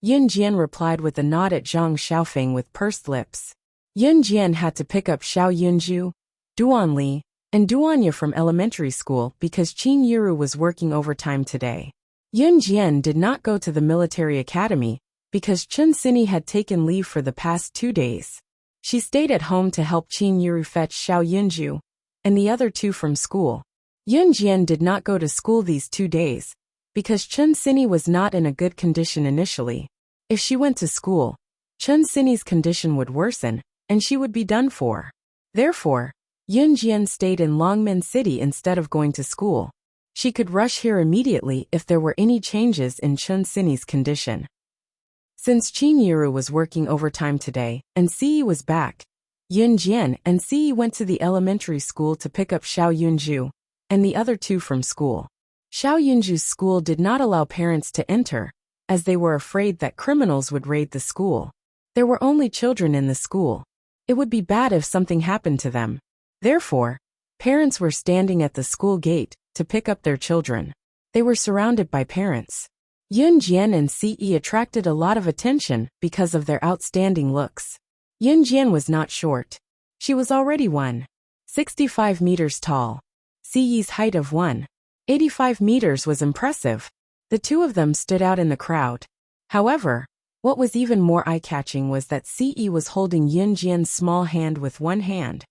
Yun Jian replied with a nod at Zhang Xiaofeng with pursed lips. Yun Jian had to pick up Xiao Yunju, Duan Li, and Duanya from elementary school because Qin Yuru was working overtime today. Yun Jian did not go to the military academy because Chen Sini had taken leave for the past 2 days. She stayed at home to help Qin Yuru fetch Xiao Yunju and the other two from school. Yun Jian did not go to school these 2 days because Chen Sini was not in a good condition initially. If she went to school, Chen Sini's condition would worsen, and she would be done for. Therefore, Yun Jian stayed in Longmen City instead of going to school. She could rush here immediately if there were any changes in Chun Sinny's condition. Since Qin Yiru was working overtime today, and Siyi was back, Yun Jian and Siyi went to the elementary school to pick up Xiao Yunju and the other two from school. Xiao Yunju's school did not allow parents to enter, as they were afraid that criminals would raid the school. There were only children in the school. It would be bad if something happened to them. Therefore, parents were standing at the school gate to pick up their children. They were surrounded by parents. Yun Jian and Siyi attracted a lot of attention because of their outstanding looks. Yun Jian was not short. She was already 1.65 meters tall. Siyi's height of 1.85 meters was impressive. The two of them stood out in the crowd. However, what was even more eye-catching was that Siyi was holding Yun Jian's small hand with one hand,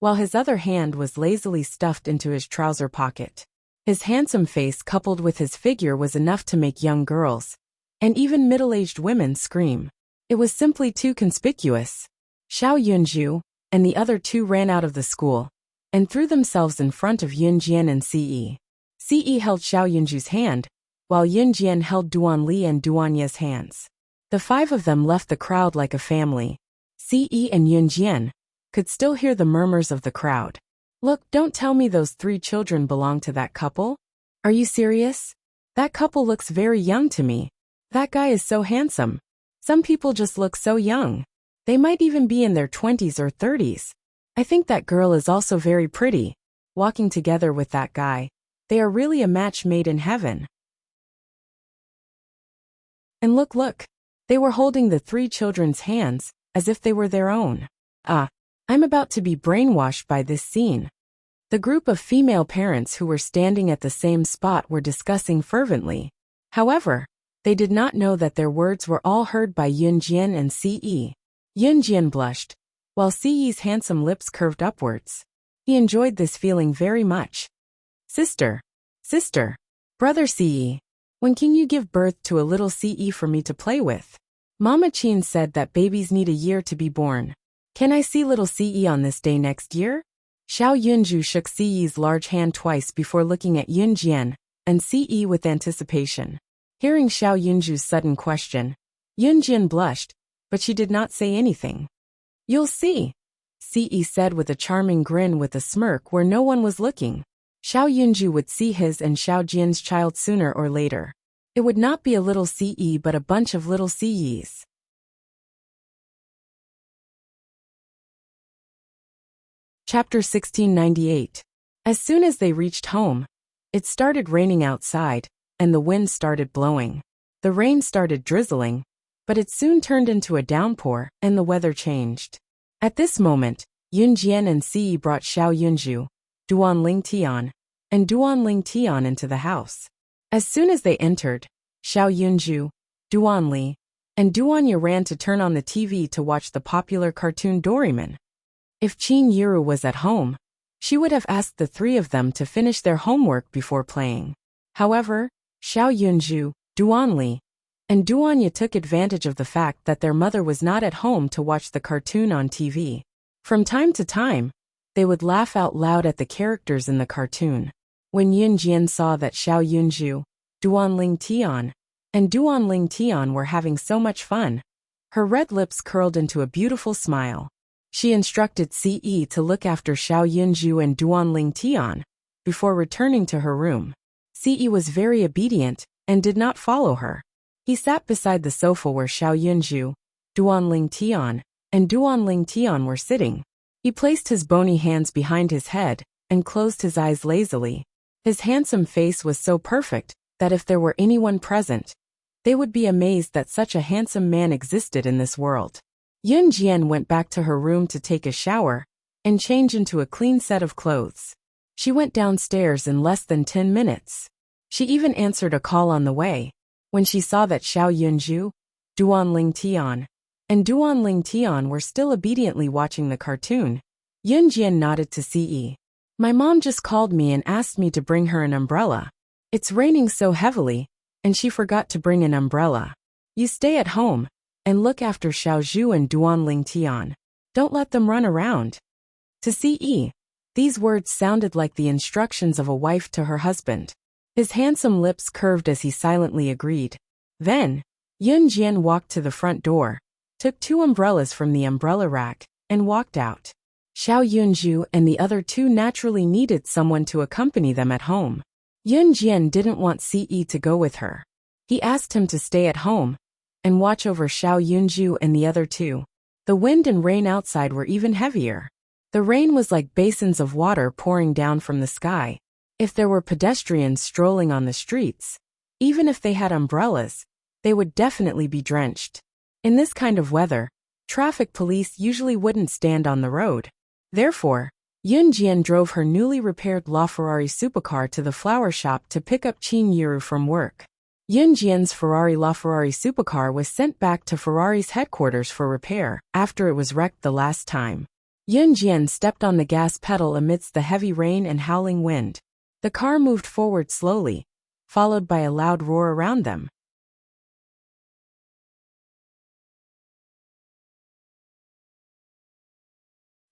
while his other hand was lazily stuffed into his trouser pocket. His handsome face coupled with his figure was enough to make young girls, and even middle-aged women, scream. It was simply too conspicuous. Xiao Yunju and the other two ran out of the school and threw themselves in front of Yun Jian and Siyi. Siyi held Xiao Yunju's hand, while Yun Jian held Duan Li and Duan Ye's hands. The five of them left the crowd like a family. Siyi and Yun Jian could still hear the murmurs of the crowd. Look, don't tell me those three children belong to that couple. Are you serious? That couple looks very young to me. That guy is so handsome. Some people just look so young. They might even be in their 20s or 30s. I think that girl is also very pretty. Walking together with that guy, they are really a match made in heaven. And look. They were holding the three children's hands, as if they were their own. I'm about to be brainwashed by this scene. The group of female parents who were standing at the same spot were discussing fervently. However, they did not know that their words were all heard by Yun Jian and Siyi. Yun Jian blushed, while Siyi's handsome lips curved upwards. He enjoyed this feeling very much. Sister, brother Siyi, when can you give birth to a little Siyi for me to play with? Mama Qin said that babies need a year to be born. Can I see little Siyi on this day next year? Xiao Yunju shook Siyi's large hand twice before looking at Yun Jian and Siyi with anticipation. Hearing Xiao Yunju's sudden question, Yun Jian blushed, but she did not say anything. You'll see, Siyi said with a charming grin with a smirk where no one was looking. Xiao Yunju would see his and Xiao Jian's child sooner or later. It would not be a little Siyi but a bunch of little Siyis. Chapter 1698. As soon as they reached home, it started raining outside, and the wind started blowing. The rain started drizzling, but it soon turned into a downpour, and the weather changed. At this moment, Yun Jian and Siyi brought Xiao Yunju, Duan Ling Tian, and Duan Ling Tian into the house. As soon as they entered, Xiao Yunju, Duan Li, and Duan Ye ran to turn on the TV to watch the popular cartoon Doraemon. If Qin Yiru was at home, she would have asked the three of them to finish their homework before playing. However, Xiao Yunju, Duan Li, and Duan Ye took advantage of the fact that their mother was not at home to watch the cartoon on TV. From time to time, they would laugh out loud at the characters in the cartoon. When Yun Jian saw that Xiao Yunju, Duan Ling Tian, and Duan Ling Tian were having so much fun, her red lips curled into a beautiful smile. She instructed Siyi to look after Xiao Yunju and Duan Ling Tian before returning to her room. Siyi was very obedient and did not follow her. He sat beside the sofa where Xiao Yunju, Duan Ling Tian, and Duan Ling Tian were sitting. He placed his bony hands behind his head and closed his eyes lazily. His handsome face was so perfect that if there were anyone present, they would be amazed that such a handsome man existed in this world. Yun Jian went back to her room to take a shower and change into a clean set of clothes. She went downstairs in less than 10 minutes. She even answered a call on the way. When she saw that Xiao Yunju, Duan Ling Tian, and Duan Ling Tian were still obediently watching the cartoon, Yun Jian nodded to Siyi. My mom just called me and asked me to bring her an umbrella. It's raining so heavily, and she forgot to bring an umbrella. You stay at home and look after Xiao Zhu and Duan Ling Tian. Don't let them run around. To Siyi, these words sounded like the instructions of a wife to her husband. His handsome lips curved as he silently agreed. Then, Yun Jian walked to the front door, took 2 umbrellas from the umbrella rack, and walked out. Xiao Yunju and the other 2 naturally needed someone to accompany them at home. Yun Jian didn't want Ce to go with her. He asked him to stay at home and watch over Xiao Yunju and the other 2. The wind and rain outside were even heavier. The rain was like basins of water pouring down from the sky. If there were pedestrians strolling on the streets, even if they had umbrellas, they would definitely be drenched. In this kind of weather, traffic police usually wouldn't stand on the road. Therefore, Yun Jian drove her newly repaired LaFerrari supercar to the flower shop to pick up Qin Yiru from work. Yun Jian's LaFerrari supercar was sent back to Ferrari's headquarters for repair after it was wrecked the last time. Yun Jian stepped on the gas pedal amidst the heavy rain and howling wind. The car moved forward slowly, followed by a loud roar around them.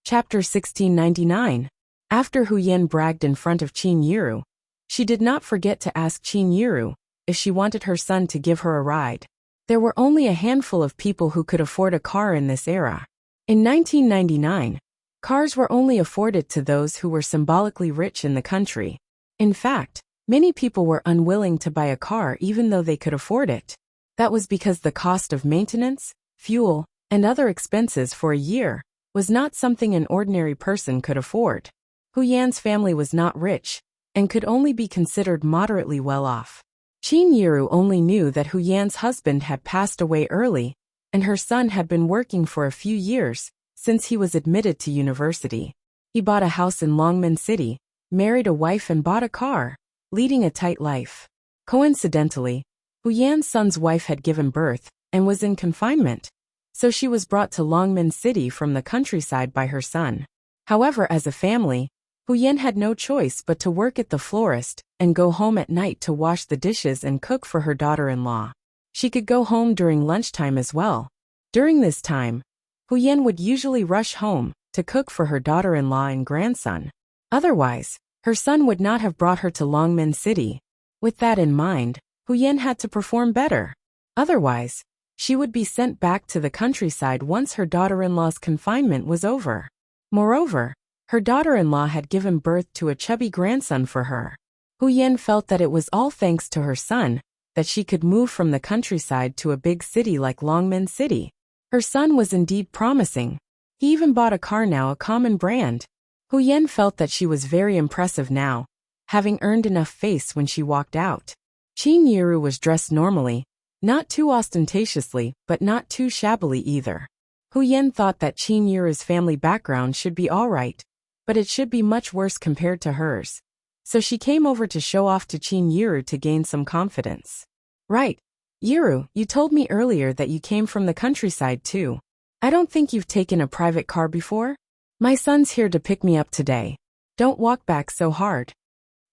Chapter 1699. After Hu Yan bragged in front of Qin Yiru, she did not forget to ask Qin Yiru if she wanted her son to give her a ride. There were only a handful of people who could afford a car in this era. In 1999, cars were only afforded to those who were symbolically rich in the country. In fact, many people were unwilling to buy a car even though they could afford it. That was because the cost of maintenance, fuel, and other expenses for a year was not something an ordinary person could afford. Hu Yan's family was not rich and could only be considered moderately well off. Qin Yiru only knew that Hu Yan's husband had passed away early, and her son had been working for a few years since he was admitted to university. He bought a house in Longmen City, married a wife and bought a car, leading a tight life. Coincidentally, Hu Yan's son's wife had given birth and was in confinement, so she was brought to Longmen City from the countryside by her son. However, as a family, Hu Yan had no choice but to work at the florist and go home at night to wash the dishes and cook for her daughter-in-law. She could go home during lunchtime as well. During this time, Hu Yan would usually rush home to cook for her daughter-in-law and grandson. Otherwise, her son would not have brought her to Longmen City. With that in mind, Hu Yan had to perform better. Otherwise, she would be sent back to the countryside once her daughter-in-law's confinement was over. Moreover, her daughter-in-law had given birth to a chubby grandson for her. Hu Yan felt that it was all thanks to her son that she could move from the countryside to a big city like Longmen City. Her son was indeed promising. He even bought a car, now a common brand. Hu Yan felt that she was very impressive now, having earned enough face when she walked out. Qin Yiru was dressed normally, not too ostentatiously, but not too shabbily either. Hu Yan thought that Qin Yiru's family background should be alright, but it should be much worse compared to hers. So she came over to show off to Qin Yiru to gain some confidence. Right. Yiru, you told me earlier that you came from the countryside too. I don't think you've taken a private car before? My son's here to pick me up today. Don't walk back so hard.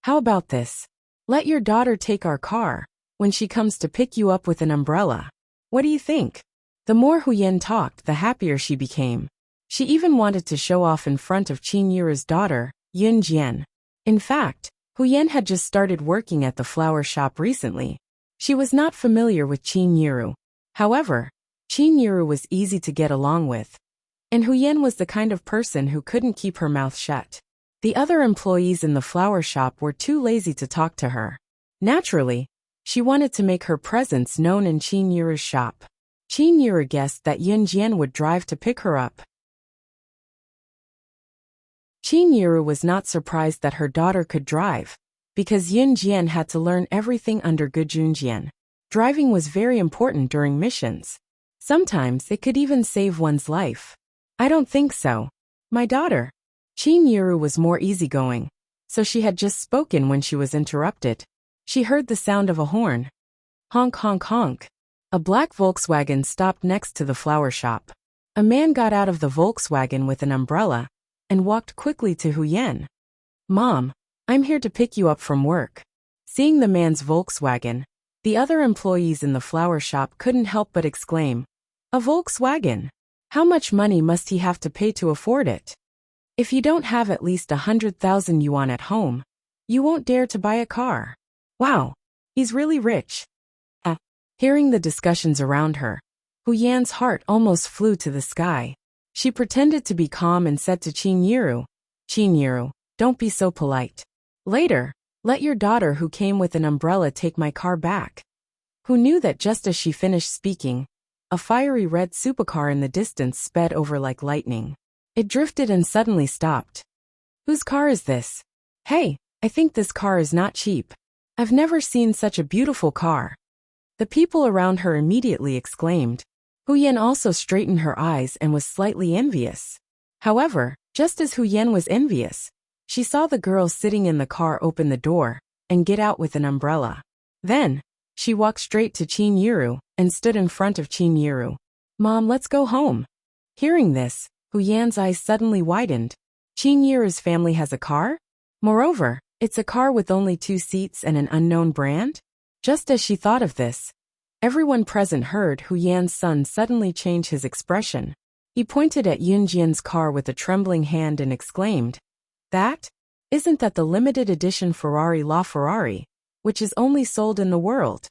How about this? Let your daughter take our car when she comes to pick you up with an umbrella. What do you think? The more Hu Yan talked, the happier she became. She even wanted to show off in front of Qin Yiru's daughter, Yun Jian. In fact, Hu Yan had just started working at the flower shop recently. She was not familiar with Qin Yiru. However, Qin Yiru was easy to get along with, and Hu Yan was the kind of person who couldn't keep her mouth shut. The other employees in the flower shop were too lazy to talk to her. Naturally, she wanted to make her presence known in Qin Yiru's shop. Qin Yiru guessed that Yun Jian would drive to pick her up. Qin Yiru was not surprised that her daughter could drive, because Yun Jian had to learn everything under Gu Junjian. Driving was very important during missions. Sometimes it could even save one's life. I don't think so. My daughter. Qin Yiru was more easygoing, so she had just spoken when she was interrupted. She heard the sound of a horn. Honk honk honk. A black Volkswagen stopped next to the flower shop. A man got out of the Volkswagen with an umbrella and walked quickly to Hu Yan. Mom, I'm here to pick you up from work. Seeing the man's Volkswagen, the other employees in the flower shop couldn't help but exclaim, "A Volkswagen? How much money must he have to pay to afford it? If you don't have at least 100,000 yuan at home, you won't dare to buy a car." Wow, he's really rich. Hearing the discussions around her, Hu Yan's heart almost flew to the sky. She pretended to be calm and said to Qin, don't be so polite. Later, let your daughter who came with an umbrella take my car back. Who knew that just as she finished speaking, a fiery red supercar in the distance sped over like lightning. It drifted and suddenly stopped. Whose car is this? Hey, I think this car is not cheap. I've never seen such a beautiful car. The people around her immediately exclaimed. Hu Yan also straightened her eyes and was slightly envious. However, just as Hu Yan was envious, she saw the girl sitting in the car open the door and get out with an umbrella. Then, she walked straight to Qin and stood in front of Qin. Mom, let's go home. Hearing this, Hu Yan's eyes suddenly widened. Qin family has a car? Moreover, it's a car with only 2 seats and an unknown brand? Just as she thought of this, everyone present heard Hu Yan's son suddenly change his expression. He pointed at Yunjian's car with a trembling hand and exclaimed, Isn't that the limited edition Ferrari LaFerrari, which is only sold in the world?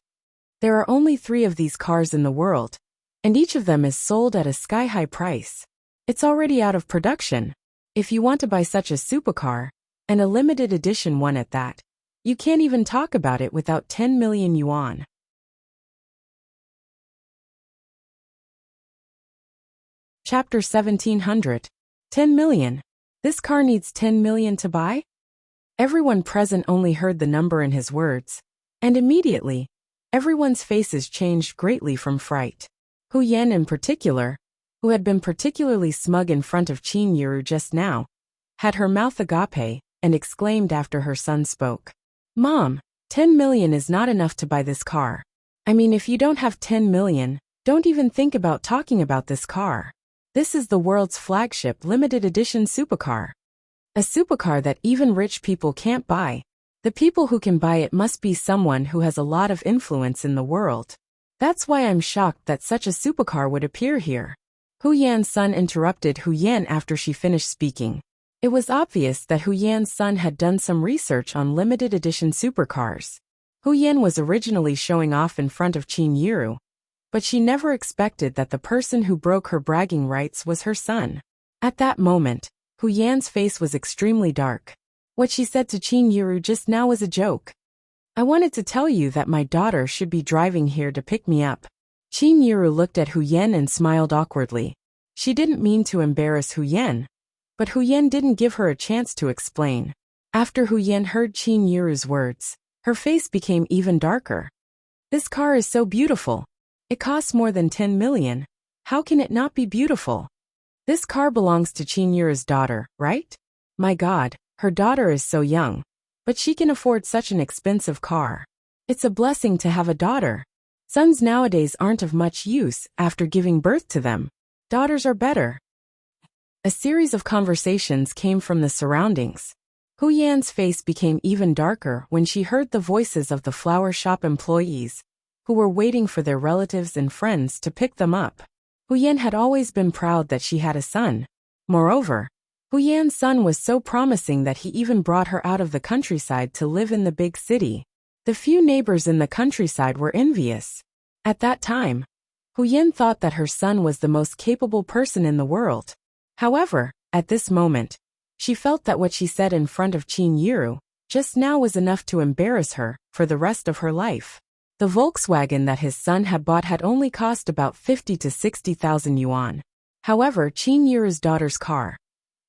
There are only 3 of these cars in the world, and each of them is sold at a sky-high price. It's already out of production. If you want to buy such a supercar, and a limited edition one at that, you can't even talk about it without 10 million yuan. Chapter 1700. 10 million. This car needs 10 million to buy? Everyone present only heard the number in his words, and immediately, everyone's faces changed greatly from fright. Hu Yan in particular, who had been particularly smug in front of Qin just now, had her mouth agape and exclaimed after her son spoke. Mom, 10 million is not enough to buy this car. I mean, if you don't have 10 million, don't even think about talking about this car. This is the world's flagship limited edition supercar. A supercar that even rich people can't buy. The people who can buy it must be someone who has a lot of influence in the world. That's why I'm shocked that such a supercar would appear here. Hu Yan's son interrupted Hu Yan after she finished speaking. It was obvious that Hu Yan's son had done some research on limited edition supercars. Hu Yan was originally showing off in front of Qin, but she never expected that the person who broke her bragging rights was her son. At that moment, Hu Yan's face was extremely dark. What she said to Qin just now was a joke. I wanted to tell you that my daughter should be driving here to pick me up. Qin looked at Hu Yan and smiled awkwardly. She didn't mean to embarrass Hu Yan, but Hu Yan didn't give her a chance to explain. After Hu Yan heard Qin words, her face became even darker. This car is so beautiful. It costs more than 10 million. How can it not be beautiful? This car belongs to Qin daughter, right? My God, her daughter is so young, but she can afford such an expensive car. It's a blessing to have a daughter. Sons nowadays aren't of much use after giving birth to them. Daughters are better. A series of conversations came from the surroundings. Hu Yan's face became even darker when she heard the voices of the flower shop employees, who were waiting for their relatives and friends to pick them up. Hu Yan had always been proud that she had a son. Moreover, Hu Yan's son was so promising that he even brought her out of the countryside to live in the big city. The few neighbors in the countryside were envious. At that time, Hu Yan thought that her son was the most capable person in the world. However, at this moment, she felt that what she said in front of Qin just now was enough to embarrass her for the rest of her life. The Volkswagen that his son had bought had only cost about 50 to 60,000 yuan. However, Qin daughter's car.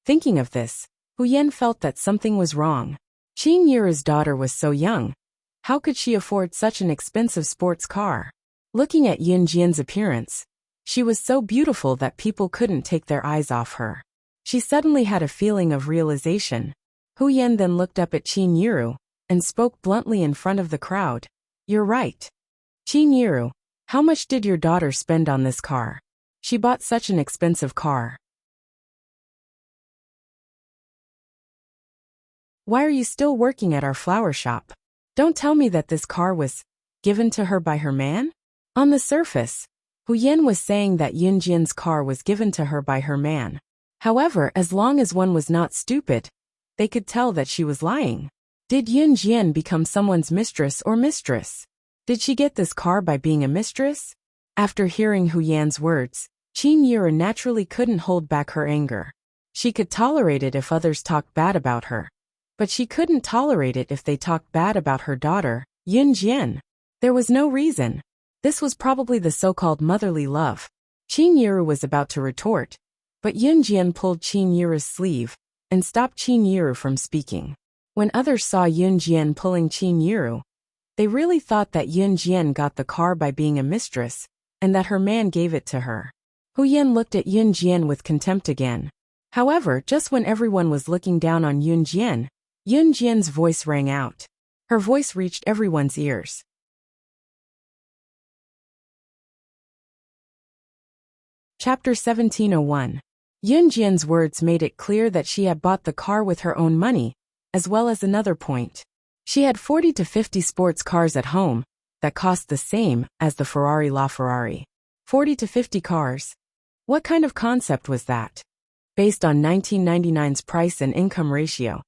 Thinking of this, Hu Yan felt that something was wrong. Qin daughter was so young. How could she afford such an expensive sports car? Looking at Yunjian's appearance, she was so beautiful that people couldn't take their eyes off her. She suddenly had a feeling of realization. Hu Yan then looked up at Qin and spoke bluntly in front of the crowd. You're right. Qin, how much did your daughter spend on this car? She bought such an expensive car. Why are you still working at our flower shop? Don't tell me that this car was given to her by her man? On the surface, Hu Yan was saying that Yunjian's car was given to her by her man. However, as long as one was not stupid, they could tell that she was lying. Did Yun Jian become someone's mistress or mistress? Did she get this car by being a mistress? After hearing Hu Yan's words, Qin Yura naturally couldn't hold back her anger. She could tolerate it if others talked bad about her. But she couldn't tolerate it if they talked bad about her daughter, Yun Jian. There was no reason. This was probably the so-called motherly love. Qin Yura was about to retort, but Yun Jian pulled Qin Yura's sleeve and stopped Qin Yura from speaking. When others saw Yun Jian pulling Qin Yura, they really thought that Yun Jian got the car by being a mistress, and that her man gave it to her. Hu Yan looked at Yun Jian with contempt again. However, just when everyone was looking down on Yun Jian's voice rang out. Her voice reached everyone's ears. Chapter 1701. Yun Jian's words made it clear that she had bought the car with her own money, as well as another point. She had 40 to 50 sports cars at home that cost the same as the Ferrari LaFerrari. 40 to 50 cars. What kind of concept was that? Based on 1999's price and income ratio,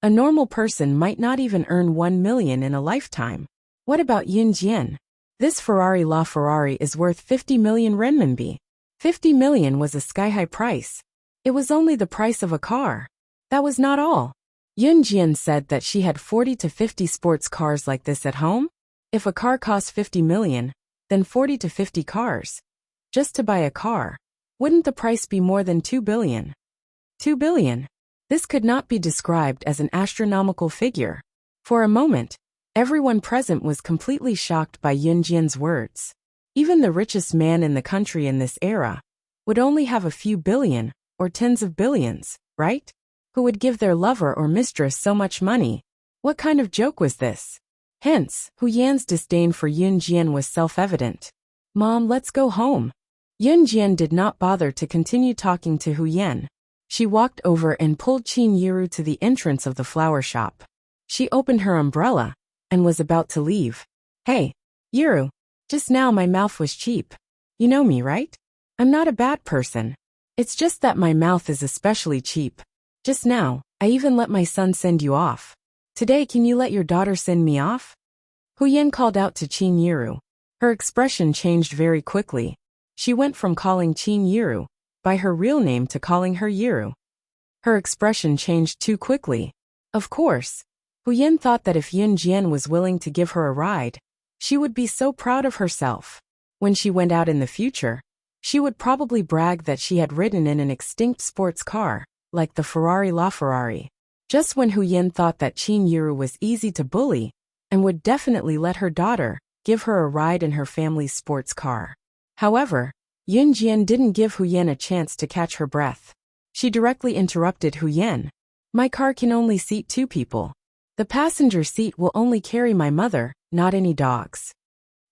a normal person might not even earn 1 million in a lifetime. What about Yun Jian? This Ferrari LaFerrari is worth 50 million renminbi. 50 million was a sky-high price. It was only the price of a car. That was not all. Yun Jian said that she had 40 to 50 sports cars like this at home. If a car costs 50 million, then 40 to 50 cars. Just to buy a car, wouldn't the price be more than 2 billion? 2 billion? This could not be described as an astronomical figure. For a moment, everyone present was completely shocked by Yun Jian's words. Even the richest man in the country in this era would only have a few billion, or tens of billions, right? Who would give their lover or mistress so much money? What kind of joke was this? Hence, Hu Yan's disdain for Yun Jian was self-evident. Mom, let's go home. Yun Jian did not bother to continue talking to Hu Yan. She walked over and pulled Qin Yuru to the entrance of the flower shop. She opened her umbrella and was about to leave. Hey, Yuru, just now my mouth was cheap. You know me, right? I'm not a bad person. It's just that my mouth is especially cheap. Just now, I even let my son send you off. Today, can you let your daughter send me off? Hu Yan called out to Qin Yuru. Her expression changed very quickly. She went from calling Qin Yuru by her real name to calling her Yuru. Her expression changed too quickly. Of course, Hu Yan thought that if Yun Jian was willing to give her a ride, she would be so proud of herself. When she went out in the future, she would probably brag that she had ridden in an extinct sports car, like the Ferrari LaFerrari. Just when Hu Yan thought that Qin Yuru was easy to bully, and would definitely let her daughter give her a ride in her family's sports car. However, Yun Jian didn't give Hu Yan a chance to catch her breath. She directly interrupted Hu Yan. My car can only seat 2 people. The passenger seat will only carry my mother, not any dogs.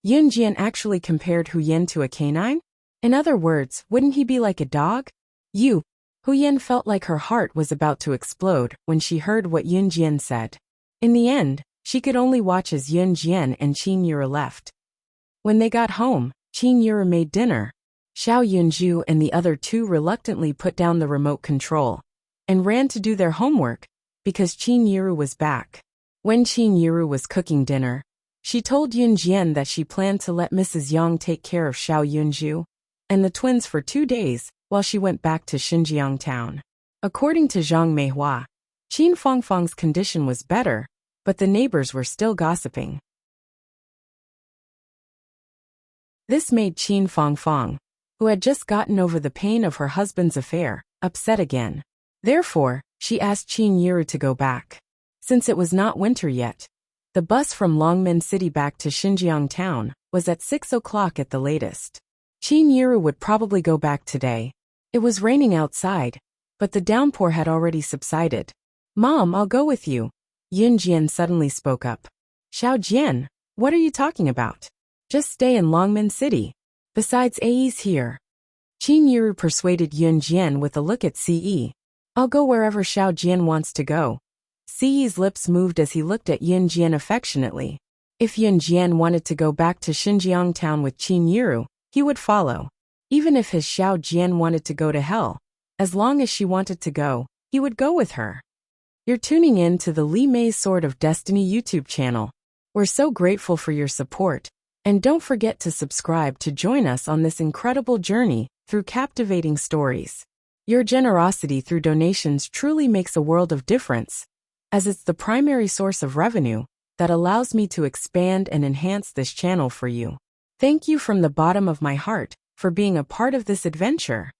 Yun Jian actually compared Hu Yan to a canine? In other words, wouldn't he be like a dog? You. Hu Yan felt like her heart was about to explode when she heard what Yun Jian said. In the end, she could only watch as Yun Jian and Qin Yura left. When they got home, Qin Yura made dinner. Xiao Yunju and the other 2 reluctantly put down the remote control and ran to do their homework because Qin Yura was back. When Qin Yura was cooking dinner, she told Yun Jian that she planned to let Mrs. Yang take care of Xiao Yunju and the twins for 2 days while she went back to Xinjiang town. According to Zhang Meihua, Qin Fangfang's condition was better, but the neighbors were still gossiping. This made Qin Fangfang, who had just gotten over the pain of her husband's affair, upset again. Therefore, she asked Qin Yuru to go back. Since it was not winter yet, the bus from Longmen City back to Xinjiang town was at 6 o'clock at the latest. Qin Yuru would probably go back today. It was raining outside, but the downpour had already subsided. Mom, I'll go with you. Yun Jian suddenly spoke up. Xiao Jian, what are you talking about? Just stay in Longmen City. Besides, Ai's here. Qin Yuru persuaded Yun Jian with a look at Ce. I'll go wherever Xiao Jian wants to go. Ce's lips moved as he looked at Yun Jian affectionately. If Yun Jian wanted to go back to Xinjiang town with Qin Yuru, he would follow. Even if his Xiao Jian wanted to go to hell, as long as she wanted to go, he would go with her. You're tuning in to the Lee May's Sword of Destiny YouTube channel. We're so grateful for your support, and don't forget to subscribe to join us on this incredible journey through captivating stories. Your generosity through donations truly makes a world of difference, as it's the primary source of revenue that allows me to expand and enhance this channel for you. Thank you from the bottom of my heart for being a part of this adventure.